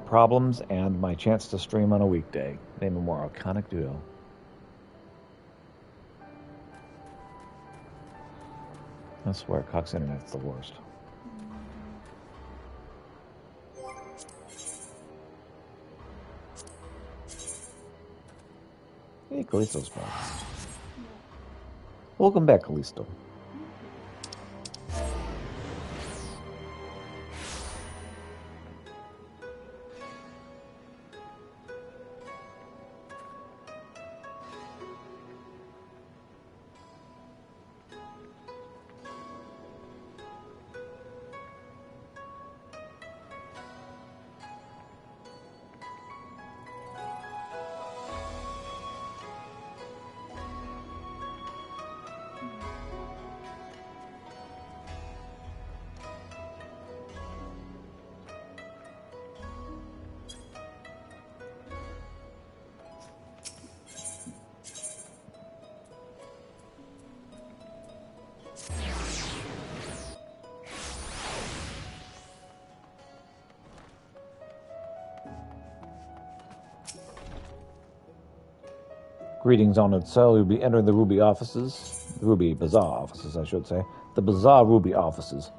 Problems and my chance to stream on a weekday. Name a more iconic duo. I swear, Cox Internet's the worst. Hey, Callisto's back. Welcome back, Callisto. Greetings, honored sir. You'll be entering the Ruby offices. The Ruby Bazaar offices, I should say. The Bazaar Ruby offices.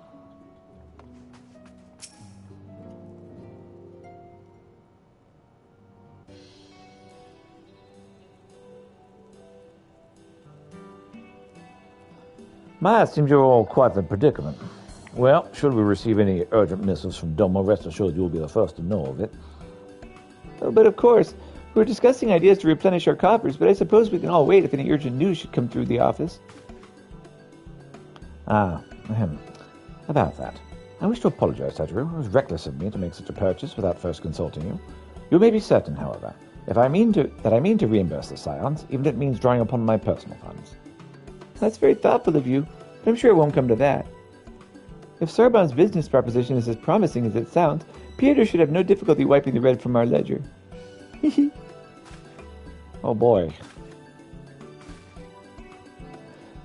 My, it seems you're all quite the predicament. Well, should we receive any urgent missives from Domo, rest assured you'll be the first to know of it. Oh, but of course, we're discussing ideas to replenish our coffers, but I suppose we can all wait if any urgent news should come through the office. About that. I wish to apologize, Satoru. It was reckless of me to make such a purchase without first consulting you. You may be certain, however, that I mean to reimburse the Scions, even if it means drawing upon my personal funds. That's very thoughtful of you, but I'm sure it won't come to that. If Sorbonne's business proposition is as promising as it sounds, Peter should have no difficulty wiping the red from our ledger. Oh boy.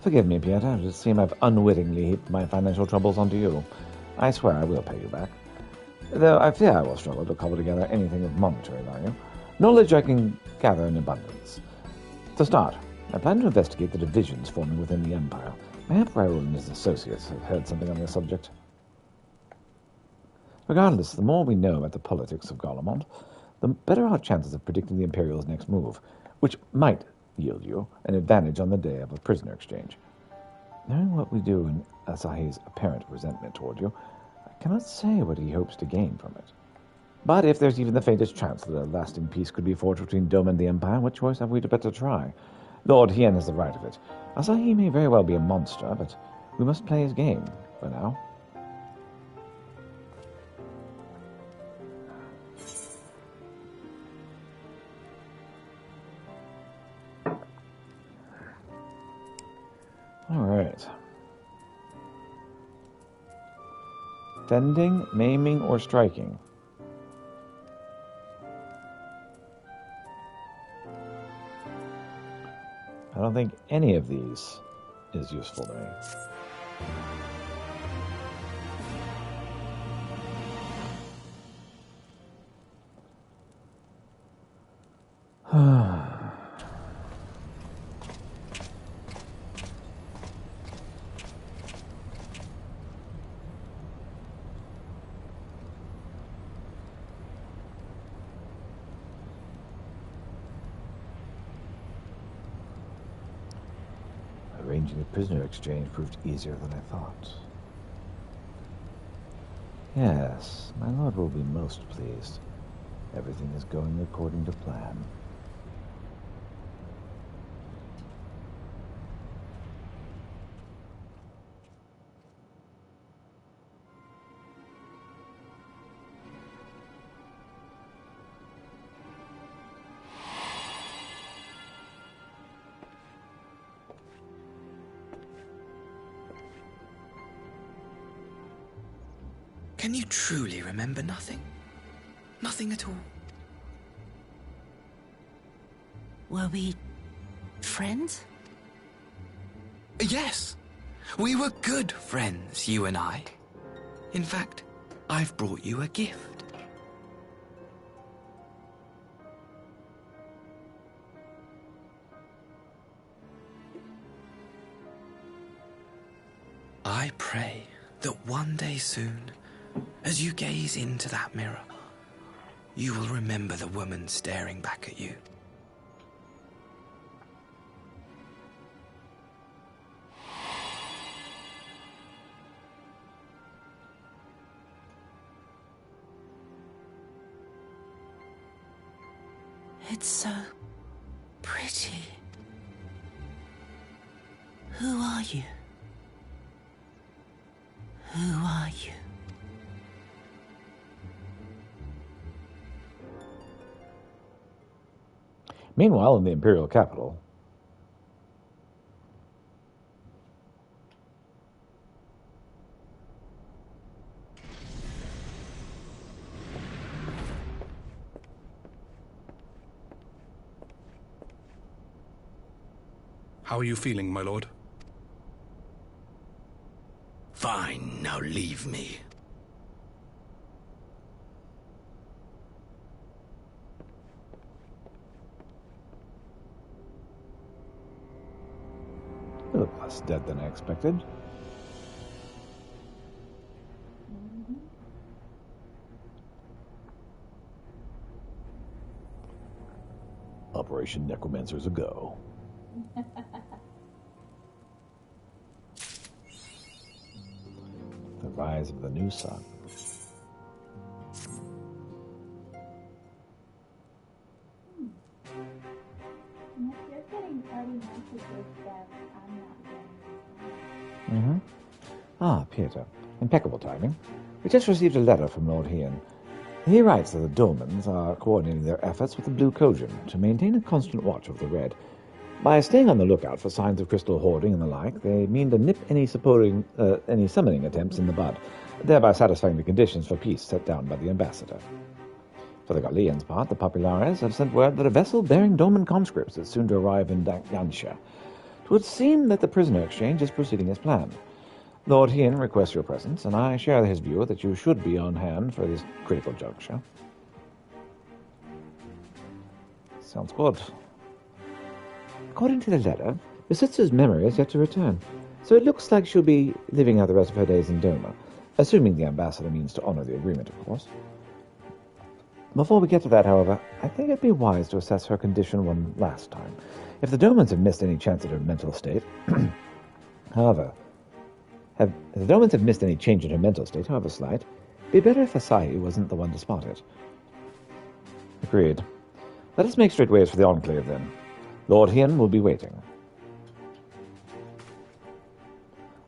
Forgive me, Pieter. It would seem I've unwittingly heaped my financial troubles onto you. I swear I will pay you back. Though I fear I will struggle to cobble together anything of monetary value. Knowledge I can gather in abundance. To start, I plan to investigate the divisions forming within the Empire. Perhaps Raoul and his associates have heard something on the subject. Regardless, the more we know about the politics of Garlemald, the better our chances of predicting the Imperial's next move, which might yield you an advantage on the day of a prisoner exchange. Knowing what we do in Asahi's apparent resentment toward you, I cannot say what he hopes to gain from it. But if there's even the faintest chance that a lasting peace could be forged between Dome and the Empire, what choice have we to better try? Lord Hien has the right of it. Asahi may very well be a monster, but we must play his game, for now. All right. Fending, maiming, or striking? I don't think any of these is useful to me. Arranging a prisoner exchange proved easier than I thought. Yes, my lord will be most pleased. Everything is going according to plan. Can you truly remember nothing? Nothing at all? Were we friends? Yes. We were good friends, you and I. In fact, I've brought you a gift. I pray that one day soon, as you gaze into that mirror, you will remember the woman staring back at you. It's so pretty. Who are you? Who are you? Meanwhile, in the Imperial capital, How are you feeling, my lord? Fine, now leave me. you look less dead than I expected. Operation Necromancer's a go. The rise of the new sun. And if you're getting party messages that I'm not getting. Mm-hmm. Ah, Peter. Impeccable timing. We just received a letter from Lord Hien. He writes that the Dolmens are coordinating their efforts with the Blue Kojin to maintain a constant watch over the Red. By staying on the lookout for signs of crystal hoarding and the like, they mean to nip any summoning attempts in the bud, thereby satisfying the conditions for peace set down by the ambassador. For the Galileans' part, the Populares have sent word that a vessel bearing Dolmen conscripts is soon to arrive in Yansha. It would seem that the prisoner exchange is proceeding as planned. Lord Hien requests your presence, and I share his view that you should be on hand for this critical juncture. Sounds good. According to the letter, the sister's memory is yet to return, so it looks like she'll be living out the rest of her days in Doma, assuming the ambassador means to honor the agreement, of course. Before we get to that, however, I think it'd be wise to assess her condition one last time. If the Domans have missed any chance at her mental state, if the Domans have missed any change in her mental state, however slight, it'd be better if Asahi wasn't the one to spot it. Agreed. Let us make straight ways for the Enclave, then. Lord Hien will be waiting.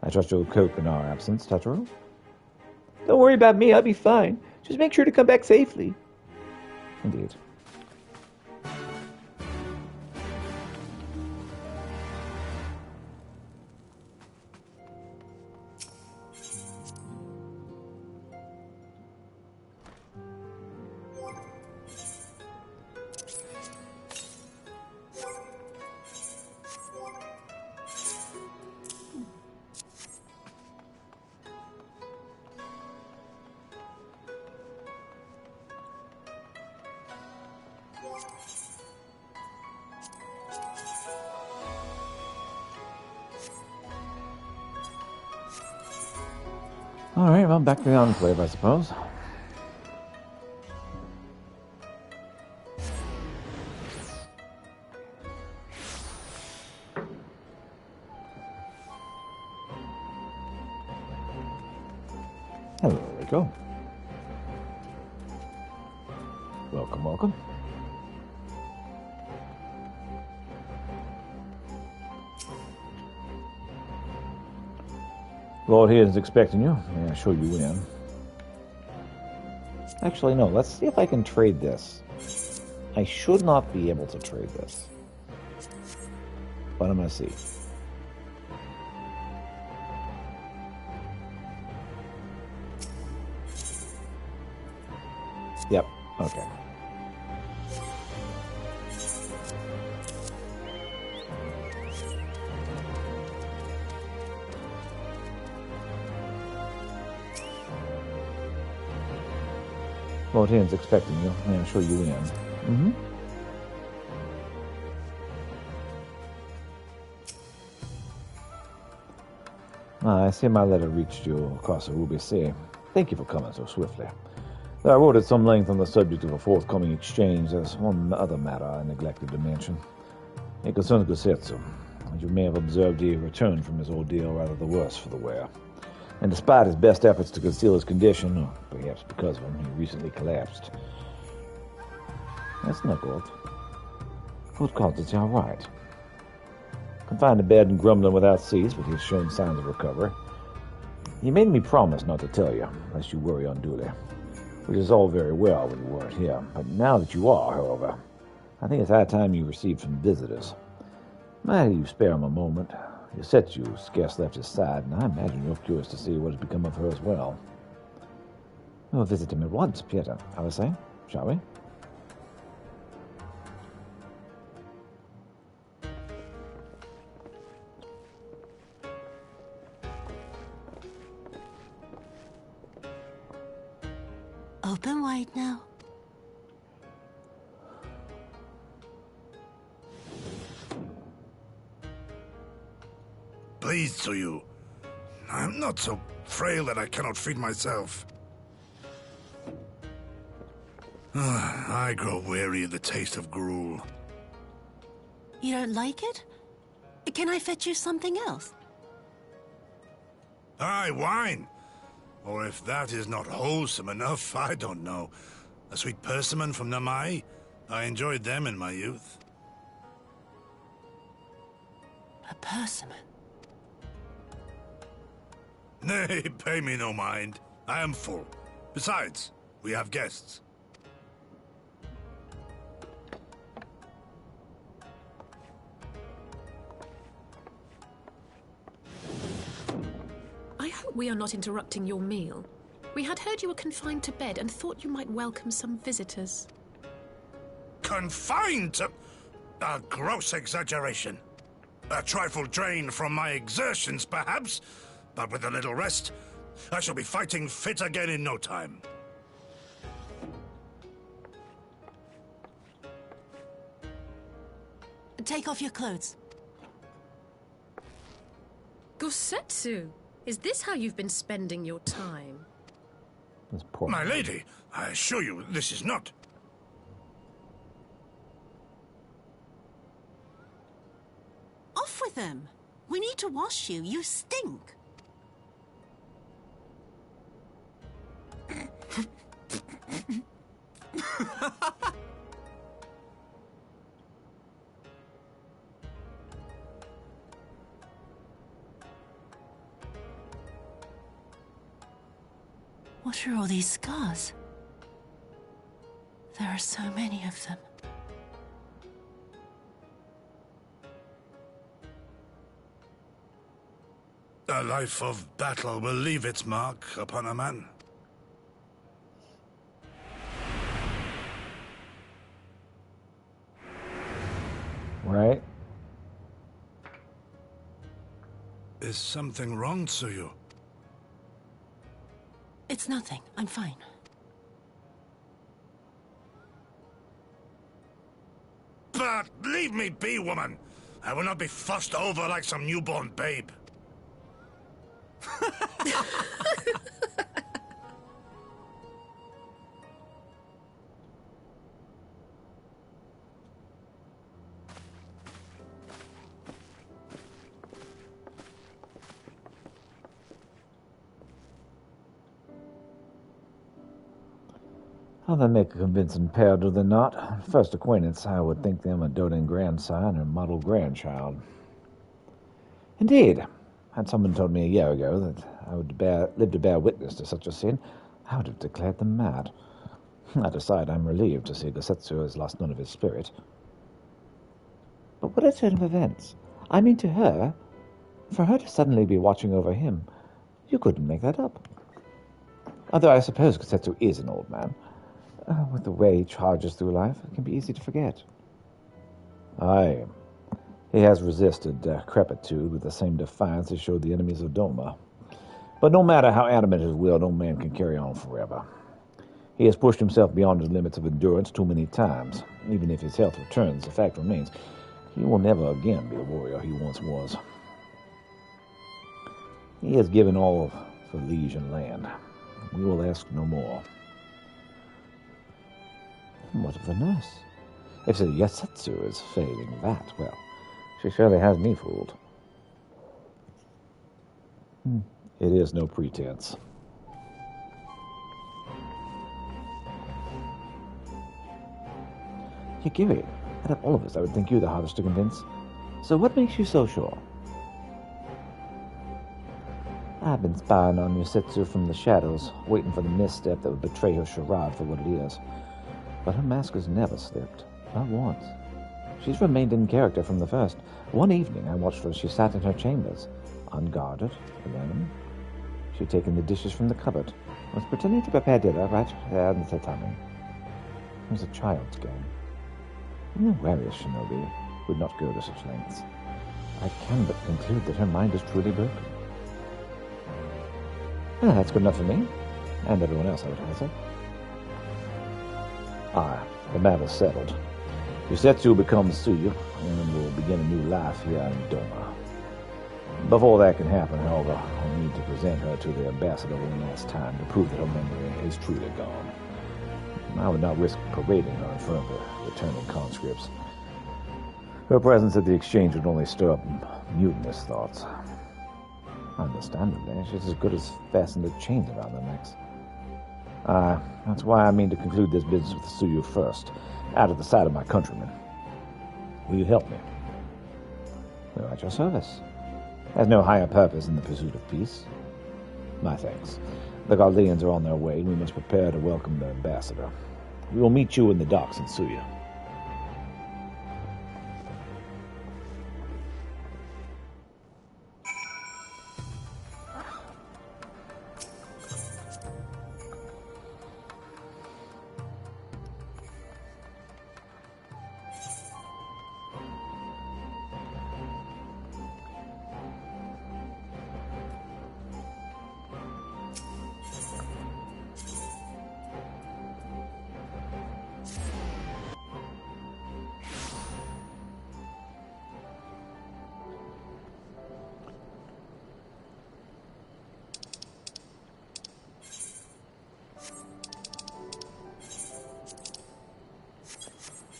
I trust you'll cope in our absence, Tataru? Don't worry about me, I'll be fine. Just make sure to come back safely. Indeed. All right, well, back to the Enclave, I suppose. Hello, Rico. Welcome, welcome. Lord here is expecting you. May I show you in? Actually, no. Let's see if I can trade this. I should not be able to trade this. But I'm going to see. Yep. Okay. Lord Hien's expecting you. I'm sure you in. Mm-hmm. I see my letter reached you across the Ruby Sea. Thank you for coming so swiftly. I wrote at some length on the subject of a forthcoming exchange. There's one other matter I neglected to mention. It concerns Gosetsu. As you may have observed, he returned from his ordeal rather the worse for the wear. And despite his best efforts to conceal his condition, or perhaps because of him, he recently collapsed. That's not good. Good conscience, you're right. Confined to bed and grumbling without cease, but he's shown signs of recovery. He made me promise not to tell you, lest you worry unduly. Which is all very well when you weren't here. But now that you are, however, I think it's high time you received some visitors. Might you spare him a moment? Yosetsu scarce left his side, and I imagine you're curious to see what has become of her as well. We'll visit him at once, Pieter, I was saying. Shall we? Open wide now. Pleased to you. I'm not so frail that I cannot feed myself. I grow weary of the taste of gruel. You don't like it? Can I fetch you something else? Aye, wine. Or if that is not wholesome enough, I don't know. A sweet persimmon from Namai? I enjoyed them in my youth. A persimmon. Nay, pay me no mind. I am full. Besides, we have guests. I hope we are not interrupting your meal. We had heard you were confined to bed and thought you might welcome some visitors. Confined to... A gross exaggeration. A trifle drained from my exertions, perhaps, but with a little rest, I shall be fighting fit again in no time. Take off your clothes. Gosetsu, is this how you've been spending your time? This poor My lady, I assure you, this is not... Off with them. We need to wash you. You stink. What are all these scars? There are so many of them. A life of battle will leave its mark upon a man. Right? Is something wrong, Tsuyu? It's nothing. I'm fine. But leave me be, woman. I will not be fussed over like some newborn babe. Oh, they make a convincing pair, do they not? At first acquaintance, I would think them a doting grandsire and a model grandchild. Indeed. Had someone told me a year ago that I would live to bear witness to such a scene, I would have declared them mad. I decide I'm relieved to see Gosetsu has lost none of his spirit. But what a turn of events. I mean, to her, for her to suddenly be watching over him, you couldn't make that up. Although I suppose Gosetsu is an old man. With the way he charges through life, it can be easy to forget. Aye. He has resisted decrepitude with the same defiance he showed the enemies of Doma. But no matter how adamant his will, no man can carry on forever. He has pushed himself beyond his limits of endurance too many times. Even if his health returns, the fact remains, he will never again be the warrior he once was. He has given all for liege and land. We will ask no more. What of the nurse? If the Yasetsu is failing that, well, she surely has me fooled. It is no pretense. Yagiri, out of all of us, I would think you the hardest to convince. So what makes you so sure? I've been spying on Yasetsu from the shadows, waiting for the misstep that would betray her charade for what it is. But her mask has never slipped, not once. She's remained in character from the first. One evening I watched her as she sat in her chambers, unguarded, alone. She'd taken the dishes from the cupboard, was pretending to prepare dinner right there on the tatami. It was a child's game. No warious shinobi would not go to such lengths. I can but conclude that her mind is truly broken. That's good enough for me, and everyone else, I would hazard. The matter's settled. Yasetsu becomes Tsuyu, and will begin a new life here in Doma. Before that can happen, however, I'll need to present her to the ambassador one last time to prove that her memory is truly gone. I would not risk parading her in front of the returning conscripts. Her presence at the exchange would only stir up mutinous thoughts. Understandably, she's as good as fastened a chain around her necks. That's why I mean to conclude this business with Tsuyu first, out of the sight of my countrymen. Will you help me? We're at your service. There's no higher purpose in the pursuit of peace. My thanks. The Ghaldeans are on their way, and we must prepare to welcome the ambassador. We will meet you in the docks in Tsuyu.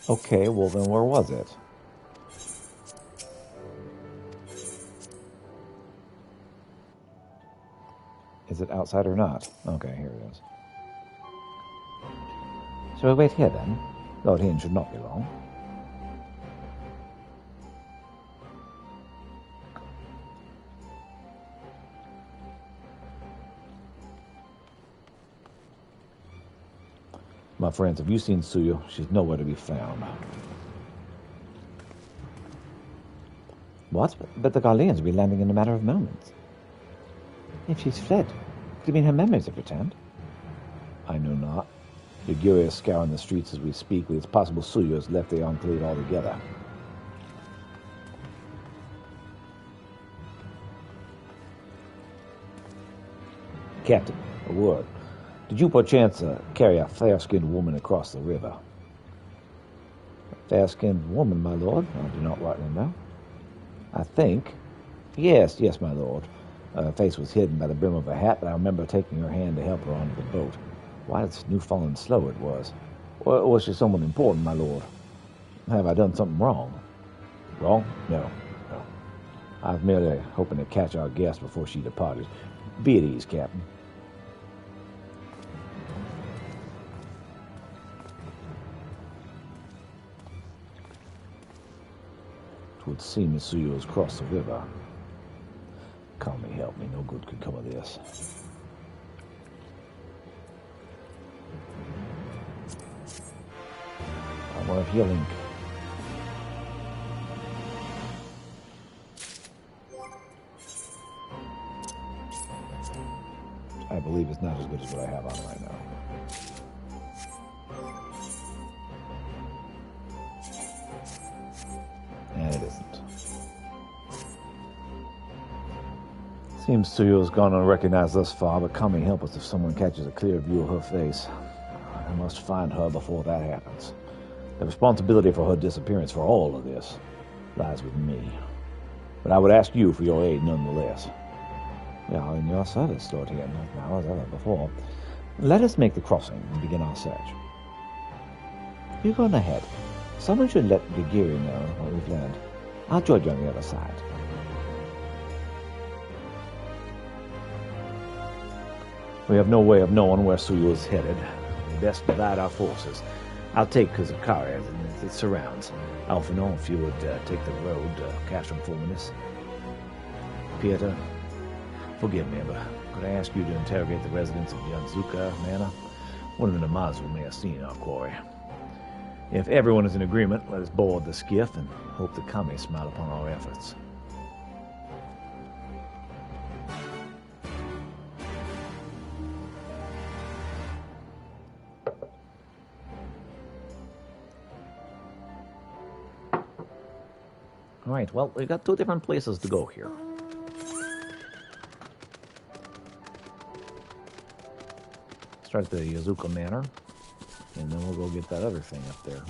Okay, well then where was it? Is it outside or not? Okay, here it is. Shall we wait here then? Lord Hien should not be long. My friends, have you seen Tsuyu? She's nowhere to be found. What? But the Ghaldeans will be landing in a matter of moments. If she's fled, do you mean her memories have returned? I know not. Yagiri is scouring the streets as we speak, but it's possible Tsuyu has left the Enclave altogether. Captain, a word. Did you perchance carry a fair-skinned woman across the river? A fair-skinned woman, my lord? I do not rightly know. I think. Yes, my lord. Her face was hidden by the brim of her hat, but I remember taking her hand to help her onto the boat. Why it's Newfoundland slow it was. Or was she someone important, my lord? Have I done something wrong? Wrong? No. I was merely hoping to catch our guest before she departed. Be at ease, Captain. Would seem Tsuyu has crossed the river. Kami, help me. No good could come of this. I want healing. I believe it's not as good as what I have on right now. And it isn't. Seems Tsuyu has gone unrecognized thus far, but Kami help us if someone catches a clear view of her face. I must find her before that happens. The responsibility for her disappearance for all of this lies with me. But I would ask you for your aid nonetheless. We are in your service, Lord Ian, now as ever before. Let us make the crossing and begin our search. You go on ahead. Someone should let Ligiri know what we've learned. I'll join you on the other side. We have no way of knowing where Suyu is headed. We best divide our forces. I'll take Kazakari and its surrounds. Alphino, if you would take the road to Castrum Fulminus. Pieter, forgive me, but could I ask you to interrogate the residents of Yadzuka Manor? One of the Namazu may have seen our quarry. If everyone is in agreement, let us board the skiff and hope the kami smile upon our efforts. Alright, well, we've got two different places to go here. Start at the Yazuka Manor, and then we'll go get that other thing up there.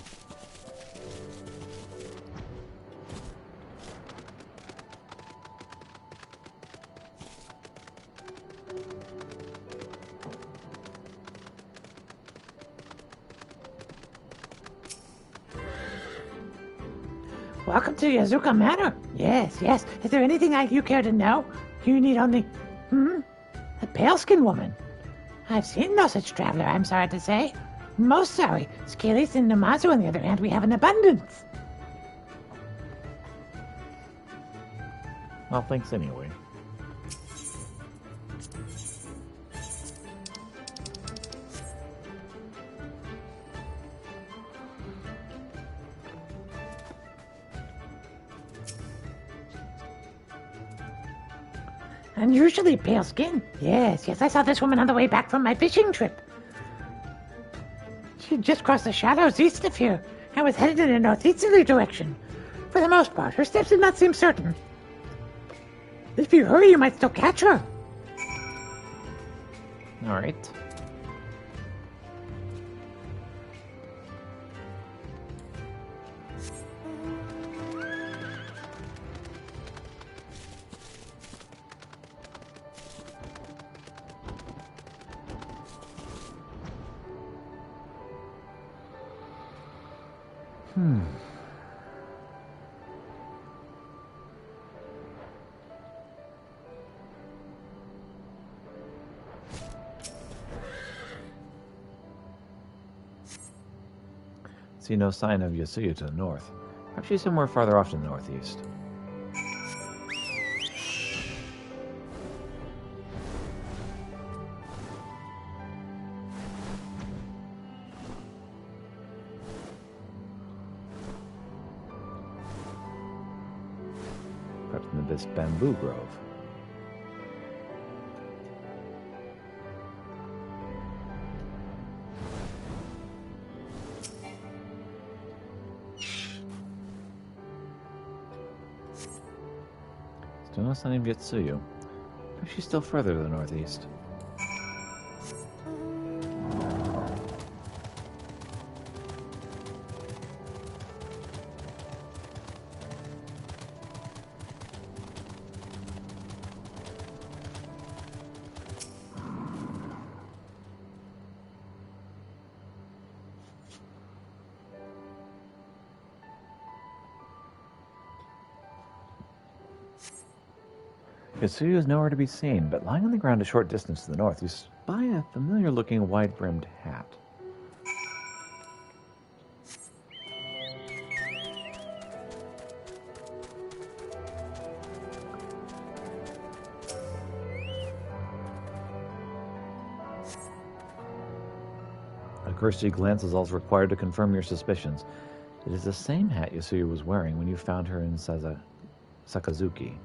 Welcome to Yazuka Manor. Yes, yes. Is there anything you care to know? You need only... A pale-skinned woman. I've seen no such traveler, I'm sorry to say. Most sorry. Scalis and Namazu, on the other hand, we have an abundance. Well, thanks anyway. Unusually pale skin. Yes, yes, I saw this woman on the way back from my fishing trip. She just crossed the shallows east of here and was headed in a northeasterly direction. For the most part, her steps did not seem certain. If you hurry, you might still catch her. Alright. See no sign of Yasuya to the north. Perhaps she's somewhere farther off to the northeast. Perhaps in this bamboo grove. Still no sign of Yatsuyu. Perhaps she's still further to the northeast. Yatsuyu is nowhere to be seen, but lying on the ground a short distance to the north, you spy a familiar-looking wide-brimmed hat. A cursory glance is all required to confirm your suspicions. It is the same hat Yasuya was wearing when you found her in Sakazuki.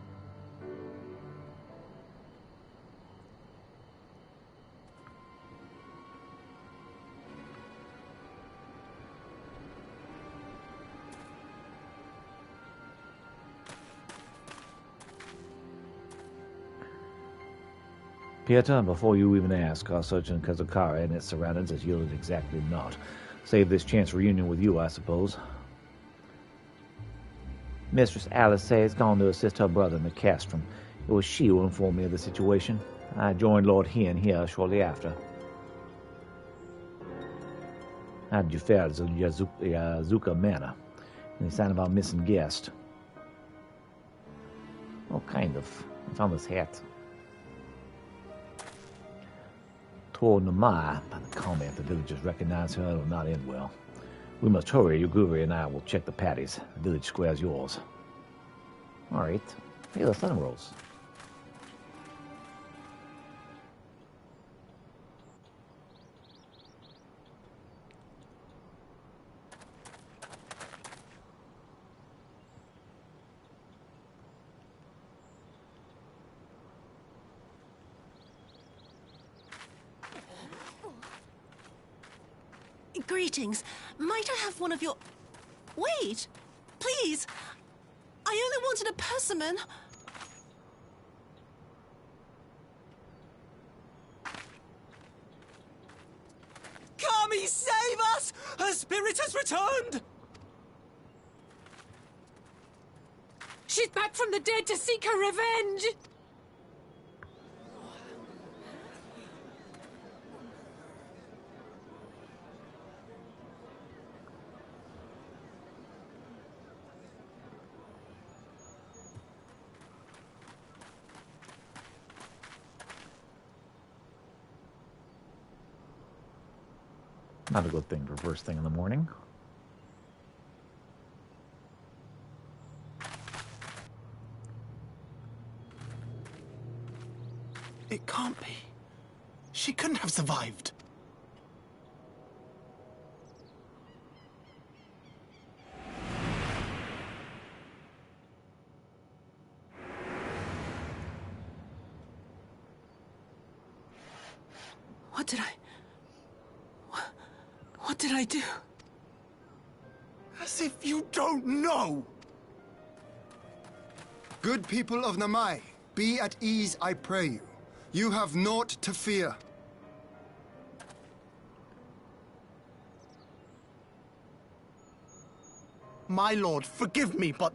Pieta, before you even ask, our search in Kazakara and its surroundings has yielded exactly naught. Save this chance reunion with you, I suppose. Mistress Alice Say has gone to assist her brother in the cast from It was she who informed me of the situation. I joined Lord Hien here shortly after. How did you fare at Yazuka Manor? Any sign of our missing guest? Oh, kind of. I found this hat. Toward Namai, by the comment, the villagers recognize her. It will not end well. We must hurry. Yuguri and I will check the patties. The village square is yours. All right. Hey, the sun rolls. Greetings. Might I have one of your... Wait! Please! I only wanted a persimmon. Kami, save us! Her spirit has returned! She's back from the dead to seek her revenge! Not a good thing for first thing in the morning. It can't be. She couldn't have survived. What did I do? As if you don't know! Good people of Namai, be at ease, I pray you. You have naught to fear. My lord, forgive me, but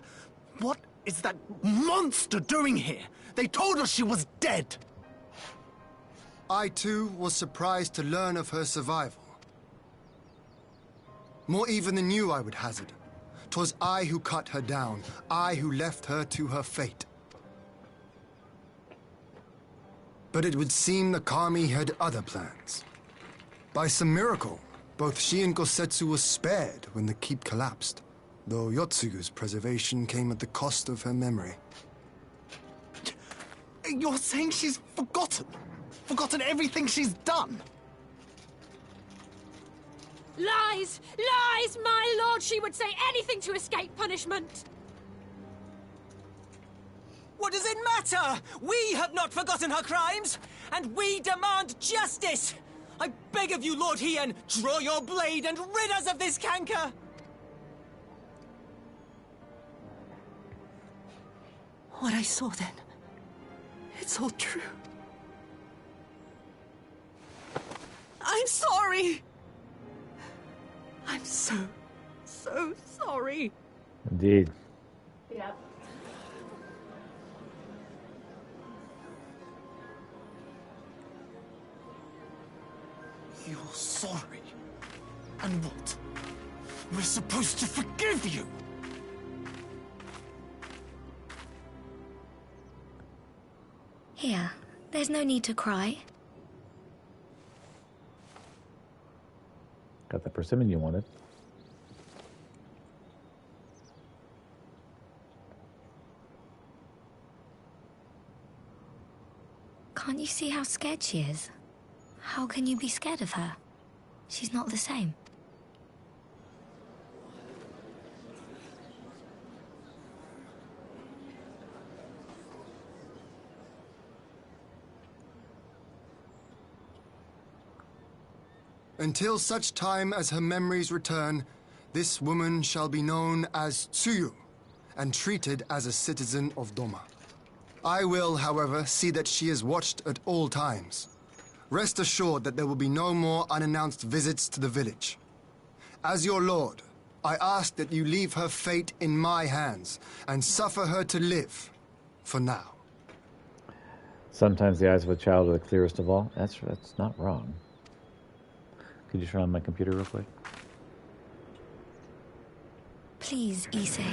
what is that monster doing here? They told us she was dead. I too was surprised to learn of her survival. More even than you, I would hazard. 'Twas I who cut her down, I who left her to her fate. But it would seem the Kami had other plans. By some miracle, both she and Gosetsu were spared when the keep collapsed, though Yotsugu's preservation came at the cost of her memory. You're saying she's forgotten? Forgotten everything she's done? Lies! Lies, my lord! She would say anything to escape punishment! What does it matter? We have not forgotten her crimes, and we demand justice! I beg of you, Lord Hien, draw your blade and rid us of this canker! What I saw then, it's all true. I'm sorry! I'm so sorry. Indeed. Yep. You're sorry? And what? We're supposed to forgive you? Here, there's no need to cry. Got the persimmon you wanted. Can't you see how scared she is? How can you be scared of her? She's not the same. Until such time as her memories return, this woman shall be known as Tsuyu, and treated as a citizen of Doma. I will, however, see that she is watched at all times. Rest assured that there will be no more unannounced visits to the village. As your lord, I ask that you leave her fate in my hands, and suffer her to live, for now. Sometimes the eyes of a child are the clearest of all. That's not wrong. Could you turn on my computer real quick? Please, Issei.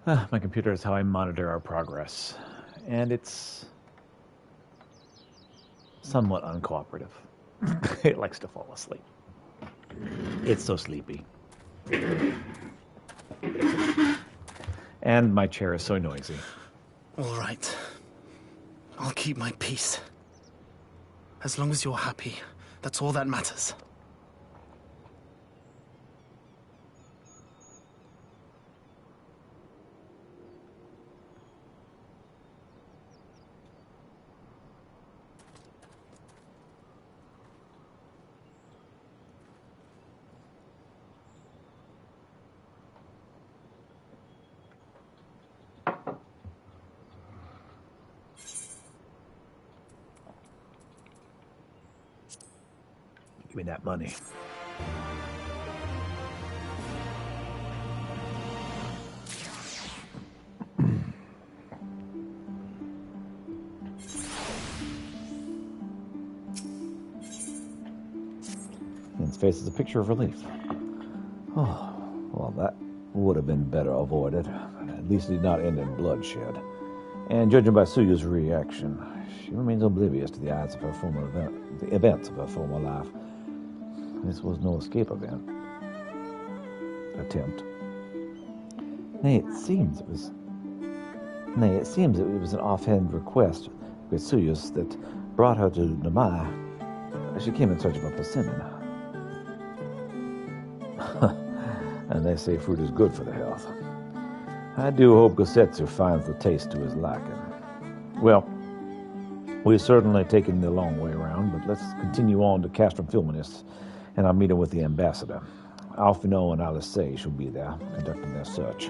My computer is how I monitor our progress. And it's somewhat uncooperative. It likes to fall asleep. It's so sleepy. And my chair is so noisy. All right. I'll keep my peace. As long as you're happy, that's all that matters. Give me that money. His face is a picture of relief. Oh, well, that would have been better avoided. At least it did not end in bloodshed. And judging by Suyu's reaction, she remains oblivious to the events of her former life. This was no escape attempt. Nay, it seems it was an offhand request with Suyus that brought her to Namai. She came in search of a persimmon. And they say fruit is good for the health. I do hope Gosetsu finds the taste to his liking. Well, we've certainly taken the long way around, but let's continue on to Castrum Filminus, and I'll meet him with the ambassador. Alfino and Alice shall be there, conducting their search.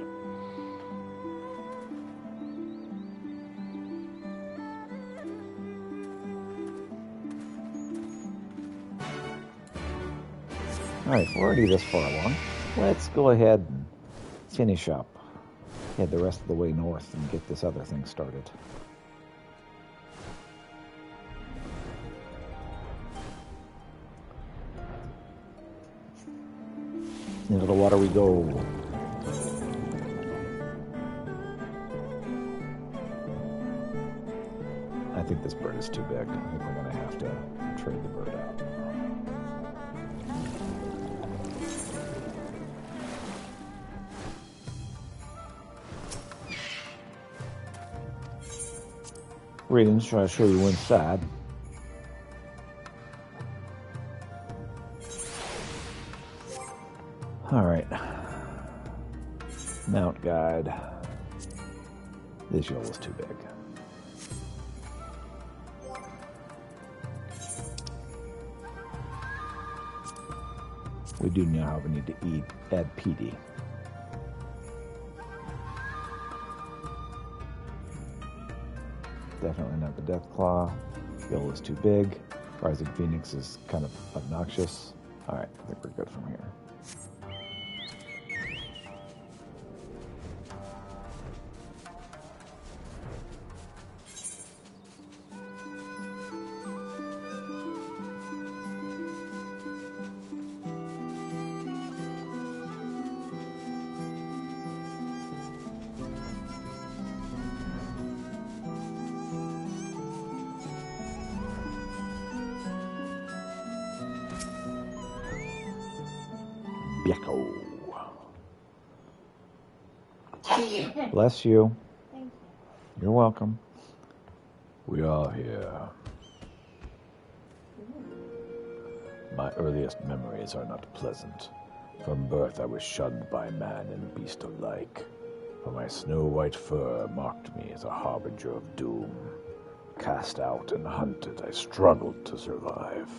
Alright, we're already this far along. Let's go ahead and finish up. Head the rest of the way north and get this other thing started. Into the water we go. I think this bird is too big. I think we're going to have to trade the bird out. Greetings, shall I show you inside? Alright. Mount guide. This yellow was too big. We do now, however, need to add PD. Definitely not the Death Claw. Yellow is too big. Rising Phoenix is kind of obnoxious. Alright, I think we're good from here. Bless you. Thank you. You're welcome. We are here. My earliest memories are not pleasant. From birth I was shunned by man and beast alike. For my snow-white fur marked me as a harbinger of doom. Cast out and hunted, I struggled to survive.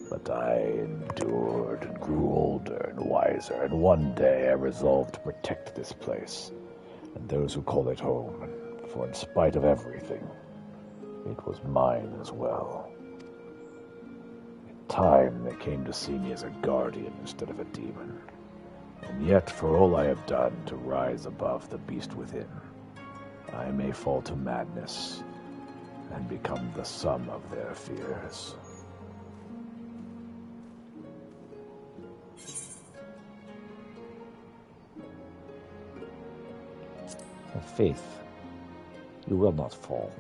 But I endured and grew older and wiser, and one day I resolved to protect this place, and those who call it home, for in spite of everything, it was mine as well. In time, they came to see me as a guardian instead of a demon. And yet, for all I have done to rise above the beast within, I may fall to madness and become the sum of their fears. Have faith. You will not fall.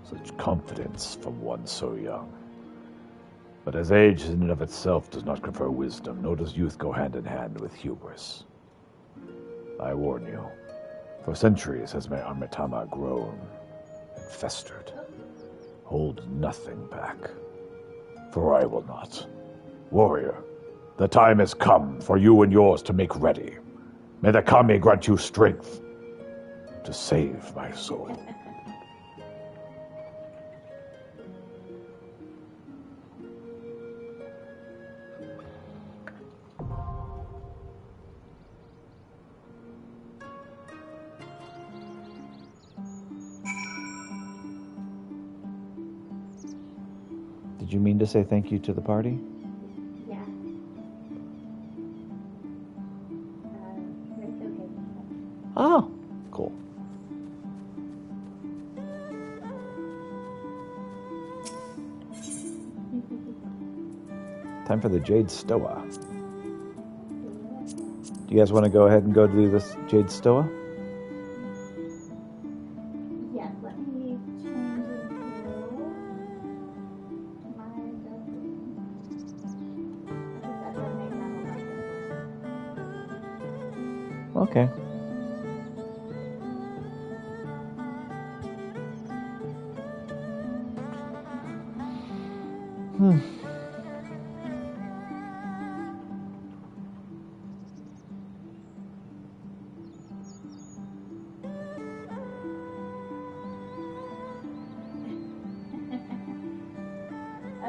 Such confidence from one so young. But as age in and of itself does not confer wisdom, nor does youth go hand in hand with hubris. I warn you, for centuries has my Armitama grown and festered. Hold nothing back, for I will not. Warrior, the time has come for you and yours to make ready. May the Kami grant you strength to save my soul. Did you mean to say thank you to the party? Yeah. We're still taking Oh, cool. Time for the Jade Stoa. Do you guys want to go ahead and go do this Jade Stoa? Yes, let me change it to my building. I think that doesn't make that Okay.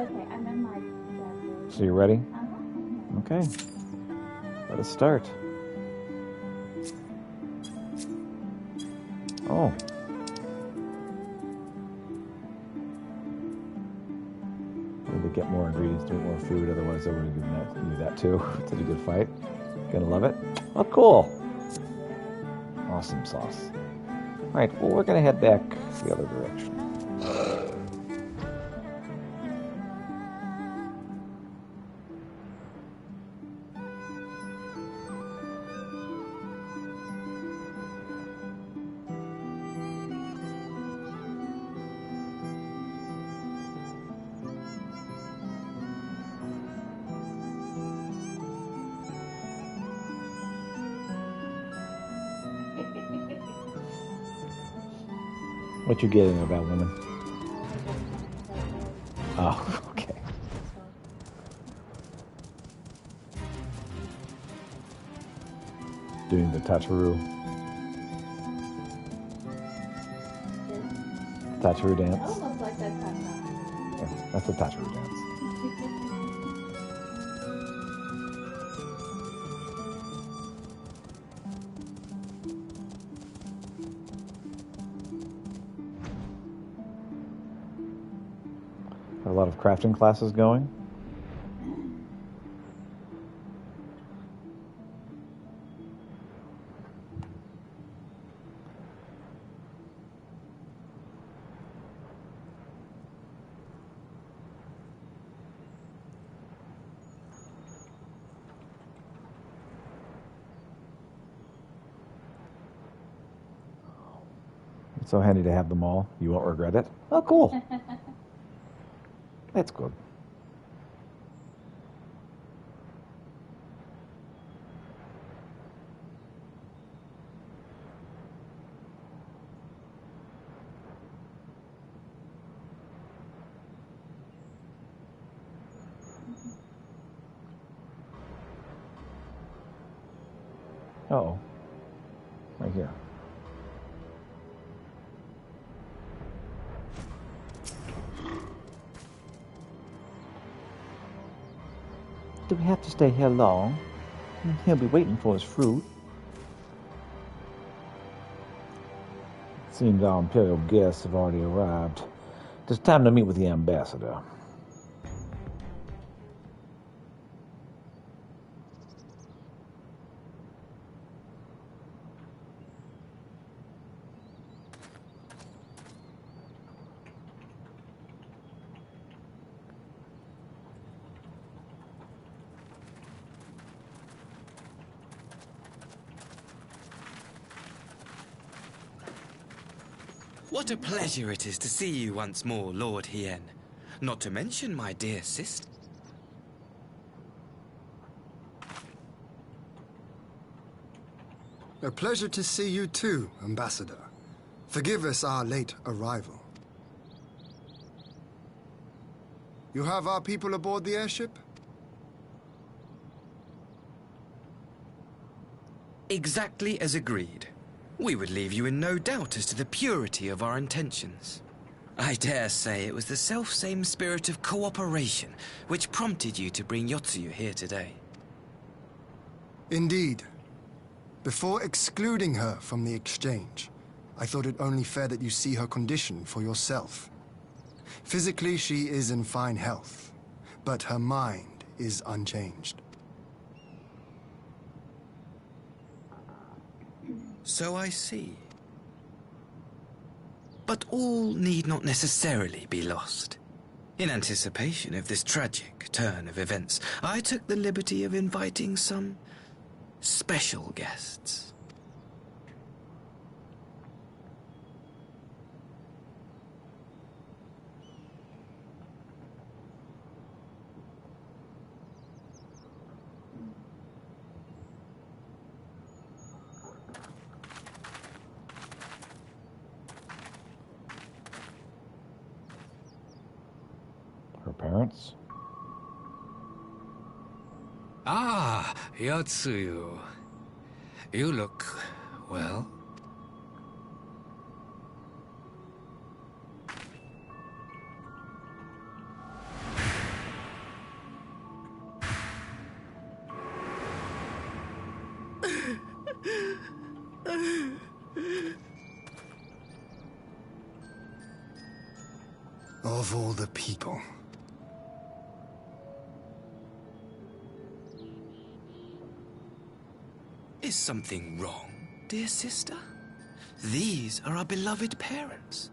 Okay, I'm in my bedroom. So you ready? Uh-huh. Okay. Let us start. Oh. Need to get more ingredients, do more food, otherwise I would have given you that too. It's a good fight. Gonna love it. Oh, cool. Awesome sauce. Alright, well, we're gonna head back the other direction. What you getting about women? Oh, okay. Doing the Tacharu dance. Almost like that kind of. Yeah, that's the Tacharu dance. A lot of crafting classes going. It's so handy to have them all. You won't regret it. Oh, cool. That's good. Uh-oh. Right here. Do we have to stay here long? He'll be waiting for his fruit. It seems our imperial guests have already arrived. It's time to meet with the ambassador. What a pleasure it is to see you once more, Lord Hien. Not to mention my dear sister. A pleasure to see you too, Ambassador. Forgive us our late arrival. You have our people aboard the airship? Exactly as agreed. We would leave you in no doubt as to the purity of our intentions. I dare say it was the self-same spirit of cooperation which prompted you to bring Yotsuyu here today. Indeed. Before excluding her from the exchange, I thought it only fair that you see her condition for yourself. Physically, she is in fine health, but her mind is unchanged. So I see. But all need not necessarily be lost. In anticipation of this tragic turn of events, I took the liberty of inviting some special guests. Her parents? Ah, Yotsuyu. You look well. Of all the people. Is something wrong, dear sister? These are our beloved parents.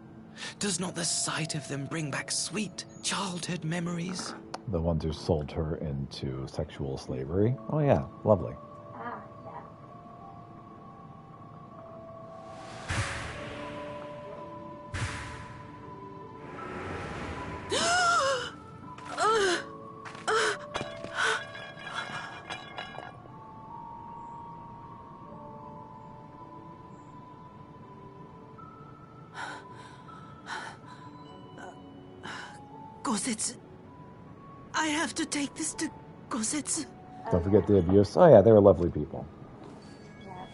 Does not the sight of them bring back sweet childhood memories? The ones who sold her into sexual slavery? Oh yeah, lovely. Ah, yeah. Gosetsu. I have to take this to Gosetsu. Don't forget the abuse. Oh yeah, they were lovely people. Yeah.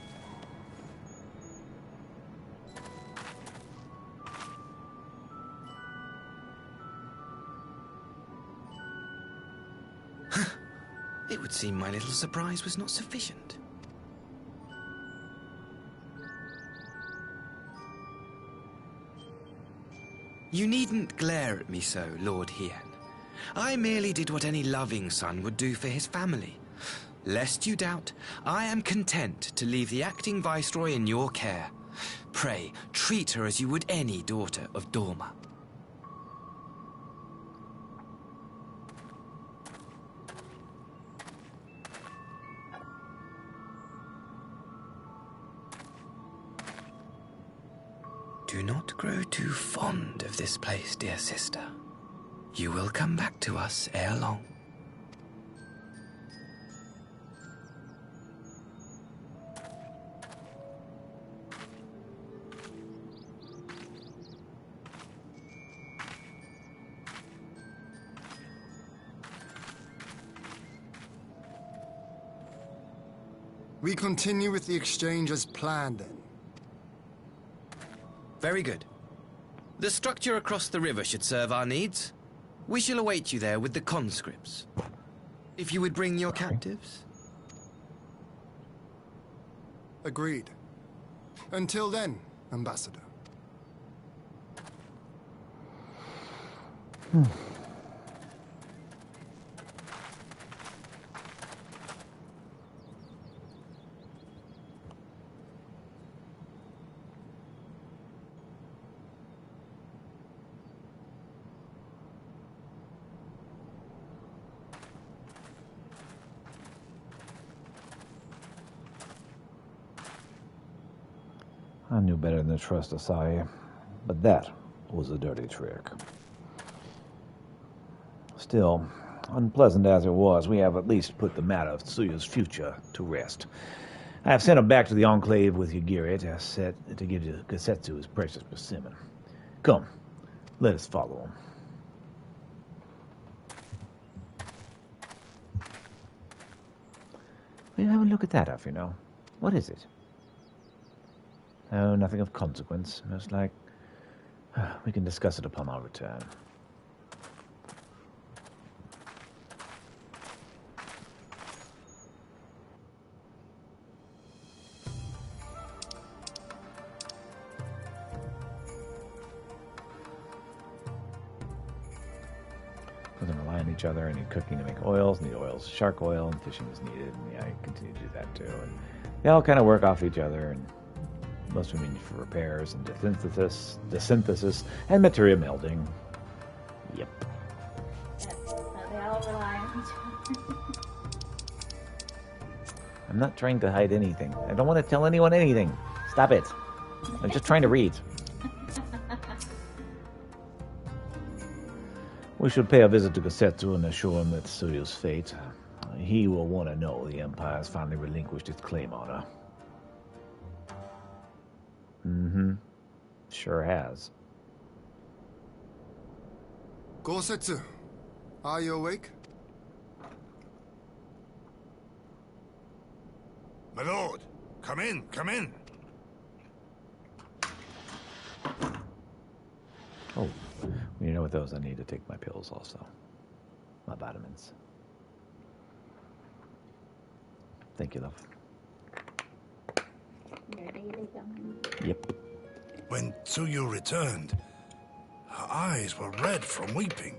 It would seem my little surprise was not sufficient. You needn't glare at me so, Lord Hien. I merely did what any loving son would do for his family. Lest you doubt, I am content to leave the acting viceroy in your care. Pray, treat her as you would any daughter of Dorma. Do not grow too fond of this place, dear sister. You will come back to us ere long. We continue with the exchange as planned, then. Very good. The structure across the river should serve our needs. We shall await you there with the conscripts. If you would bring your captives. Agreed. Until then, Ambassador. I knew better than to trust Asahi, But that was a dirty trick. Still, unpleasant as it was, we have at least put the matter of Tsuyu's future to rest. I have sent him back to the Enclave with Yagiri to give Gosetsu his precious persimmon. Come, let us follow him. Will you have a look at that, Afino? What is it? Oh, nothing of consequence. Most like we can discuss it upon our return. Doesn't rely on each other. I need cooking to make oils, and the oils shark oil, and fishing is needed. And yeah, I continue to do that too. And they all kind of work off each other, and most of them need for repairs and desynthesis, and material melding. Yep. Yes, so they all rely on each other. I'm not trying to hide anything. I don't want to tell anyone anything. Stop it. I'm just trying to read. We should pay a visit to Gosetsu and assure him that Tsuyu's fate. He will want to know the Empire has finally relinquished its claim on her. Mm-hmm. Sure has. Gosetsu, are you awake? My lord, come in, come in. Oh, when you know with those, I need to take my pills also. My vitamins. Thank you, love. Your daily dose. Yep. When Tsuyu returned, her eyes were red from weeping.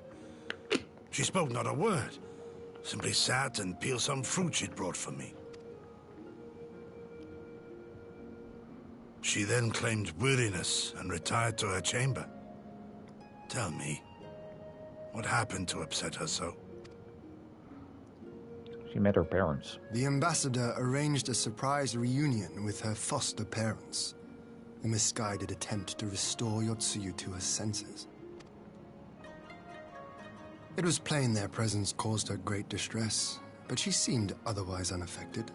She spoke not a word, simply sat and peeled some fruit she'd brought for me. She then claimed weariness and retired to her chamber. Tell me, what happened to upset her so? She met her parents. The ambassador arranged a surprise reunion with her foster parents. A misguided attempt to restore Yotsuyu to her senses. It was plain their presence caused her great distress, but she seemed otherwise unaffected.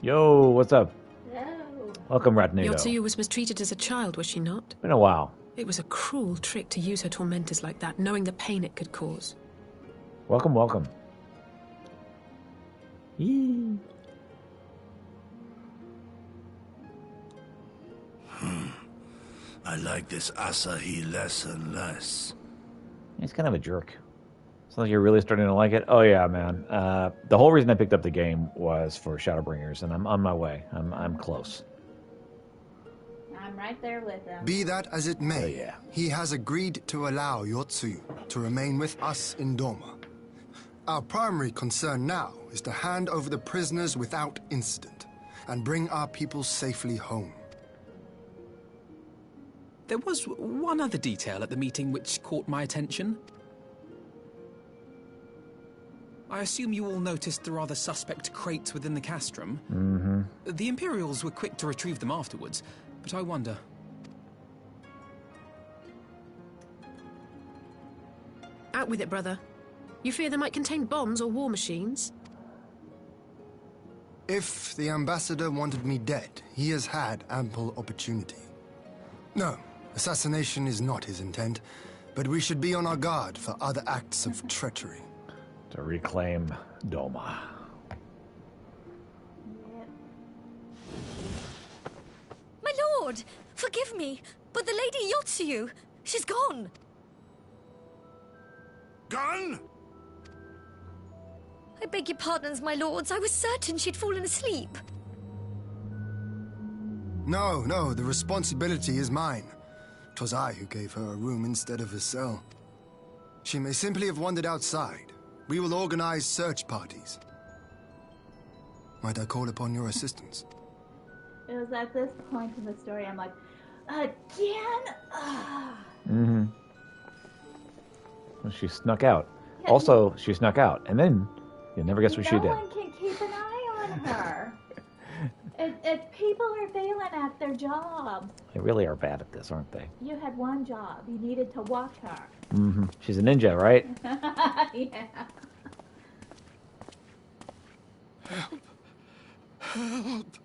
Yo, what's up? Hello. Welcome, Ratnado. Yotsuyu was mistreated as a child, was she not? Been a while. It was a cruel trick to use her tormentors like that, knowing the pain it could cause. Welcome, welcome. Yee. I like this Asahi less and less. He's kind of a jerk. So you're really starting to like it? Oh yeah, man. The whole reason I picked up the game was for Shadowbringers, and I'm on my way. I'm close. I'm right there with him. Be that as it may, Oh, yeah. he has agreed to allow Yotsuyu to remain with us in Doma. Our primary concern now is to hand over the prisoners without incident and bring our people safely home. There was one other detail at the meeting which caught my attention. I assume you all noticed the rather suspect crates within the castrum. Mm-hmm. The Imperials were quick to retrieve them afterwards, but I wonder. Out with it, brother. You fear they might contain bombs or war machines? If the ambassador wanted me dead, he has had ample opportunity. No, assassination is not his intent, but we should be on our guard for other acts of treachery. To reclaim Doma. My lord! Forgive me, but the Lady Yotsuyu, she's gone! Gone? I beg your pardons, my lords. I was certain she'd fallen asleep. No, the responsibility is mine. 'Twas I who gave her a room instead of a cell. She may simply have wandered outside. We will organize search parties. Might I call upon your assistance? It was at this point in the story I'm like, again? Mm-hmm. Well, she snuck out. Yeah, Also, she snuck out, and then you'll never guess what she no did. one can keep an eye on her. If people are failing at their jobs. They really are bad at this, aren't they? You had one job. You needed to watch her. Mm-hmm. She's a ninja, right? Yeah. Help! Help!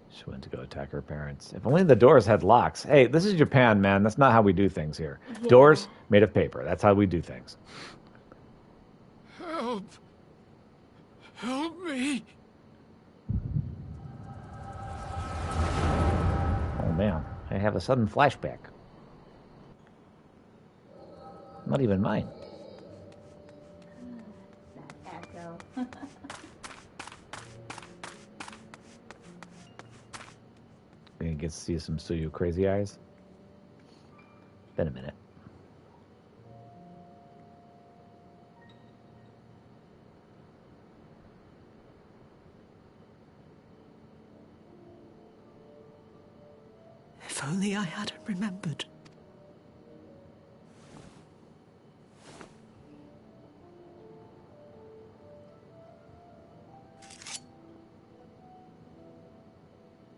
She went to go attack her parents. If only the doors had locks. Hey, this is Japan, man. That's not how we do things here. Yeah. Doors made of paper. That's how we do things. Help! Help me! Oh, man. I have a sudden flashback. Not even mine. That echo. Gonna get to see some Suyu crazy eyes. Been a minute. If only I hadn't remembered.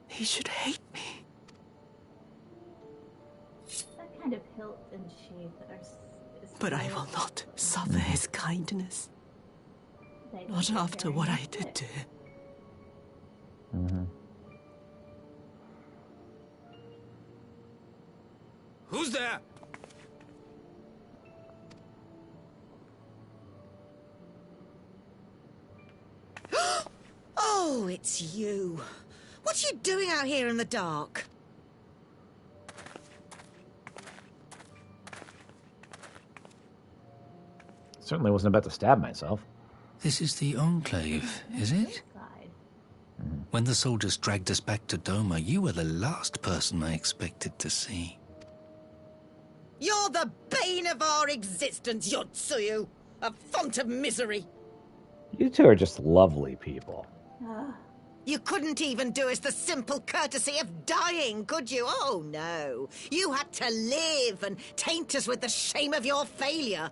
He should hate me. That kind of hilt and sheath are... But I will not suffer his kindness. Not after what I did to him. Mm-hmm. Who's there? Oh, it's you. What are you doing out here in the dark? Certainly wasn't about to stab myself. This is the Enclave, is it? When the soldiers dragged us back to Doma, you were the last person I expected to see. You're the bane of our existence, Yotsuyu. A font of misery. You two are just lovely people. You couldn't even do us the simple courtesy of dying, could you? Oh, no. You had to live and taint us with the shame of your failure.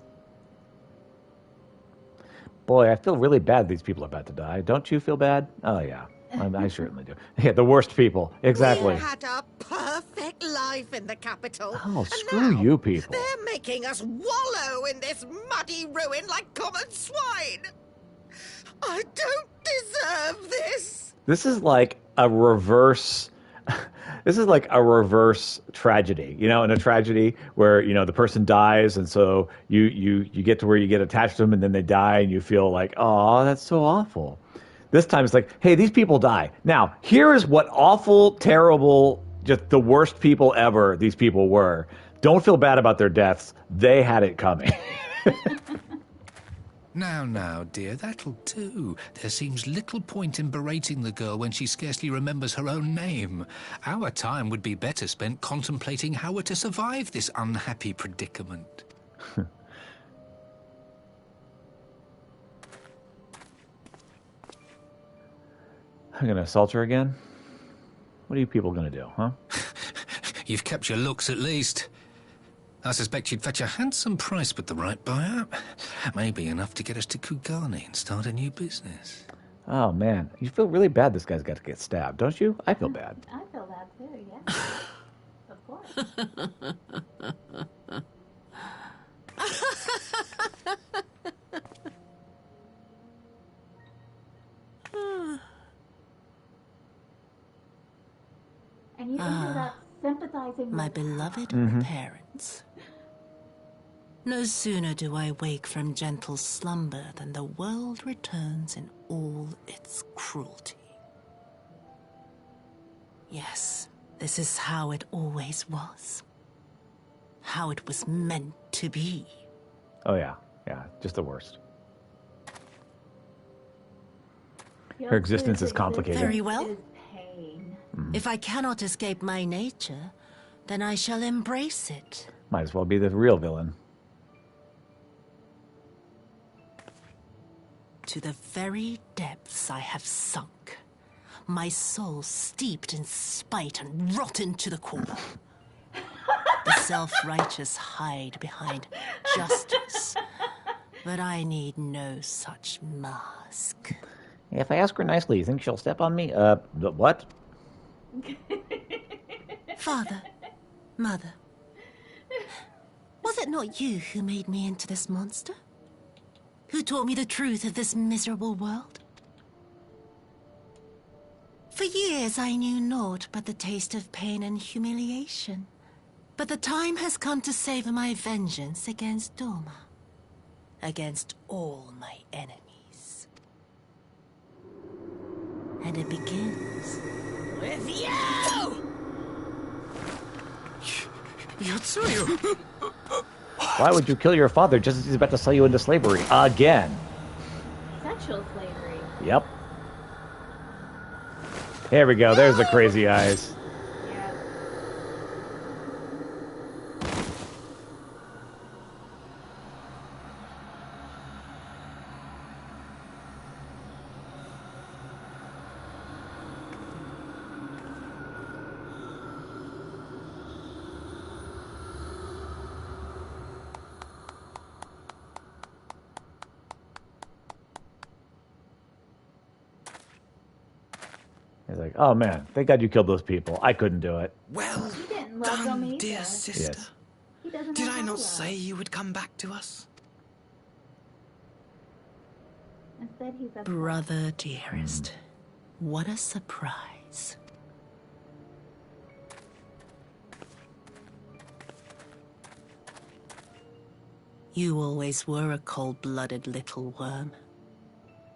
Boy, I feel really bad these people are about to die. Don't you feel bad? Oh, yeah. I certainly do. Yeah, the worst people. Exactly. We had a perfect life in the capital. Oh, screw you people. They're making us wallow in this muddy ruin like common swine. I don't deserve this. This is like a reverse... This is like a reverse tragedy, you know, in a tragedy where, you know, the person dies and so you get to where you get attached to them and then they die and you feel like, oh, that's so awful. This time it's like, hey, these people die. Now, here is what awful, terrible, just the worst people ever these people were. Don't feel bad about their deaths. They had it coming. Now, dear, that'll do. There seems little point in berating the girl when she scarcely remembers her own name. Our time would be better spent contemplating how we're to survive this unhappy predicament. I'm going to assault her again? What are you people going to do, huh? You've kept your looks, at least. I suspect you'd fetch a handsome price with the right buyer. Maybe enough to get us to Kugane and start a new business. Oh, man. You feel really bad this guy's got to get stabbed, don't you? I feel bad. I feel that too, yeah. Of course. And you ended up sympathizing My with beloved parents. No sooner do I wake from gentle slumber than the world returns in all its cruelty. Yes, this is how it always was. How it was meant to be. Oh, yeah. Yeah, just the worst. Her existence is complicated. Very well. If I cannot escape my nature, then I shall embrace it. Might as well be the real villain. To the very depths I have sunk, my soul steeped in spite and rotten to the core. The self-righteous hide behind justice. But I need no such mask. If I ask her nicely, you think she'll step on me? What? Father, Mother, was it not you who made me into this monster? Who taught me the truth of this miserable world? For years I knew naught but the taste of pain and humiliation. But the time has come to savor my vengeance against Doma. Against all my enemies. And it begins with you! Yotsuyu! Why would you kill your father just as he's about to sell you into slavery again? Sexual slavery. Yep. Here we go. There's the crazy eyes. Yeah. He's like, oh man, thank God you killed those people. I couldn't do it. Well He didn't love them either. dear sister. Yes. He doesn't Did have I not love. say you would come back to us? Instead, he's upset. Brother dearest, what a surprise. You always were a cold-blooded little worm.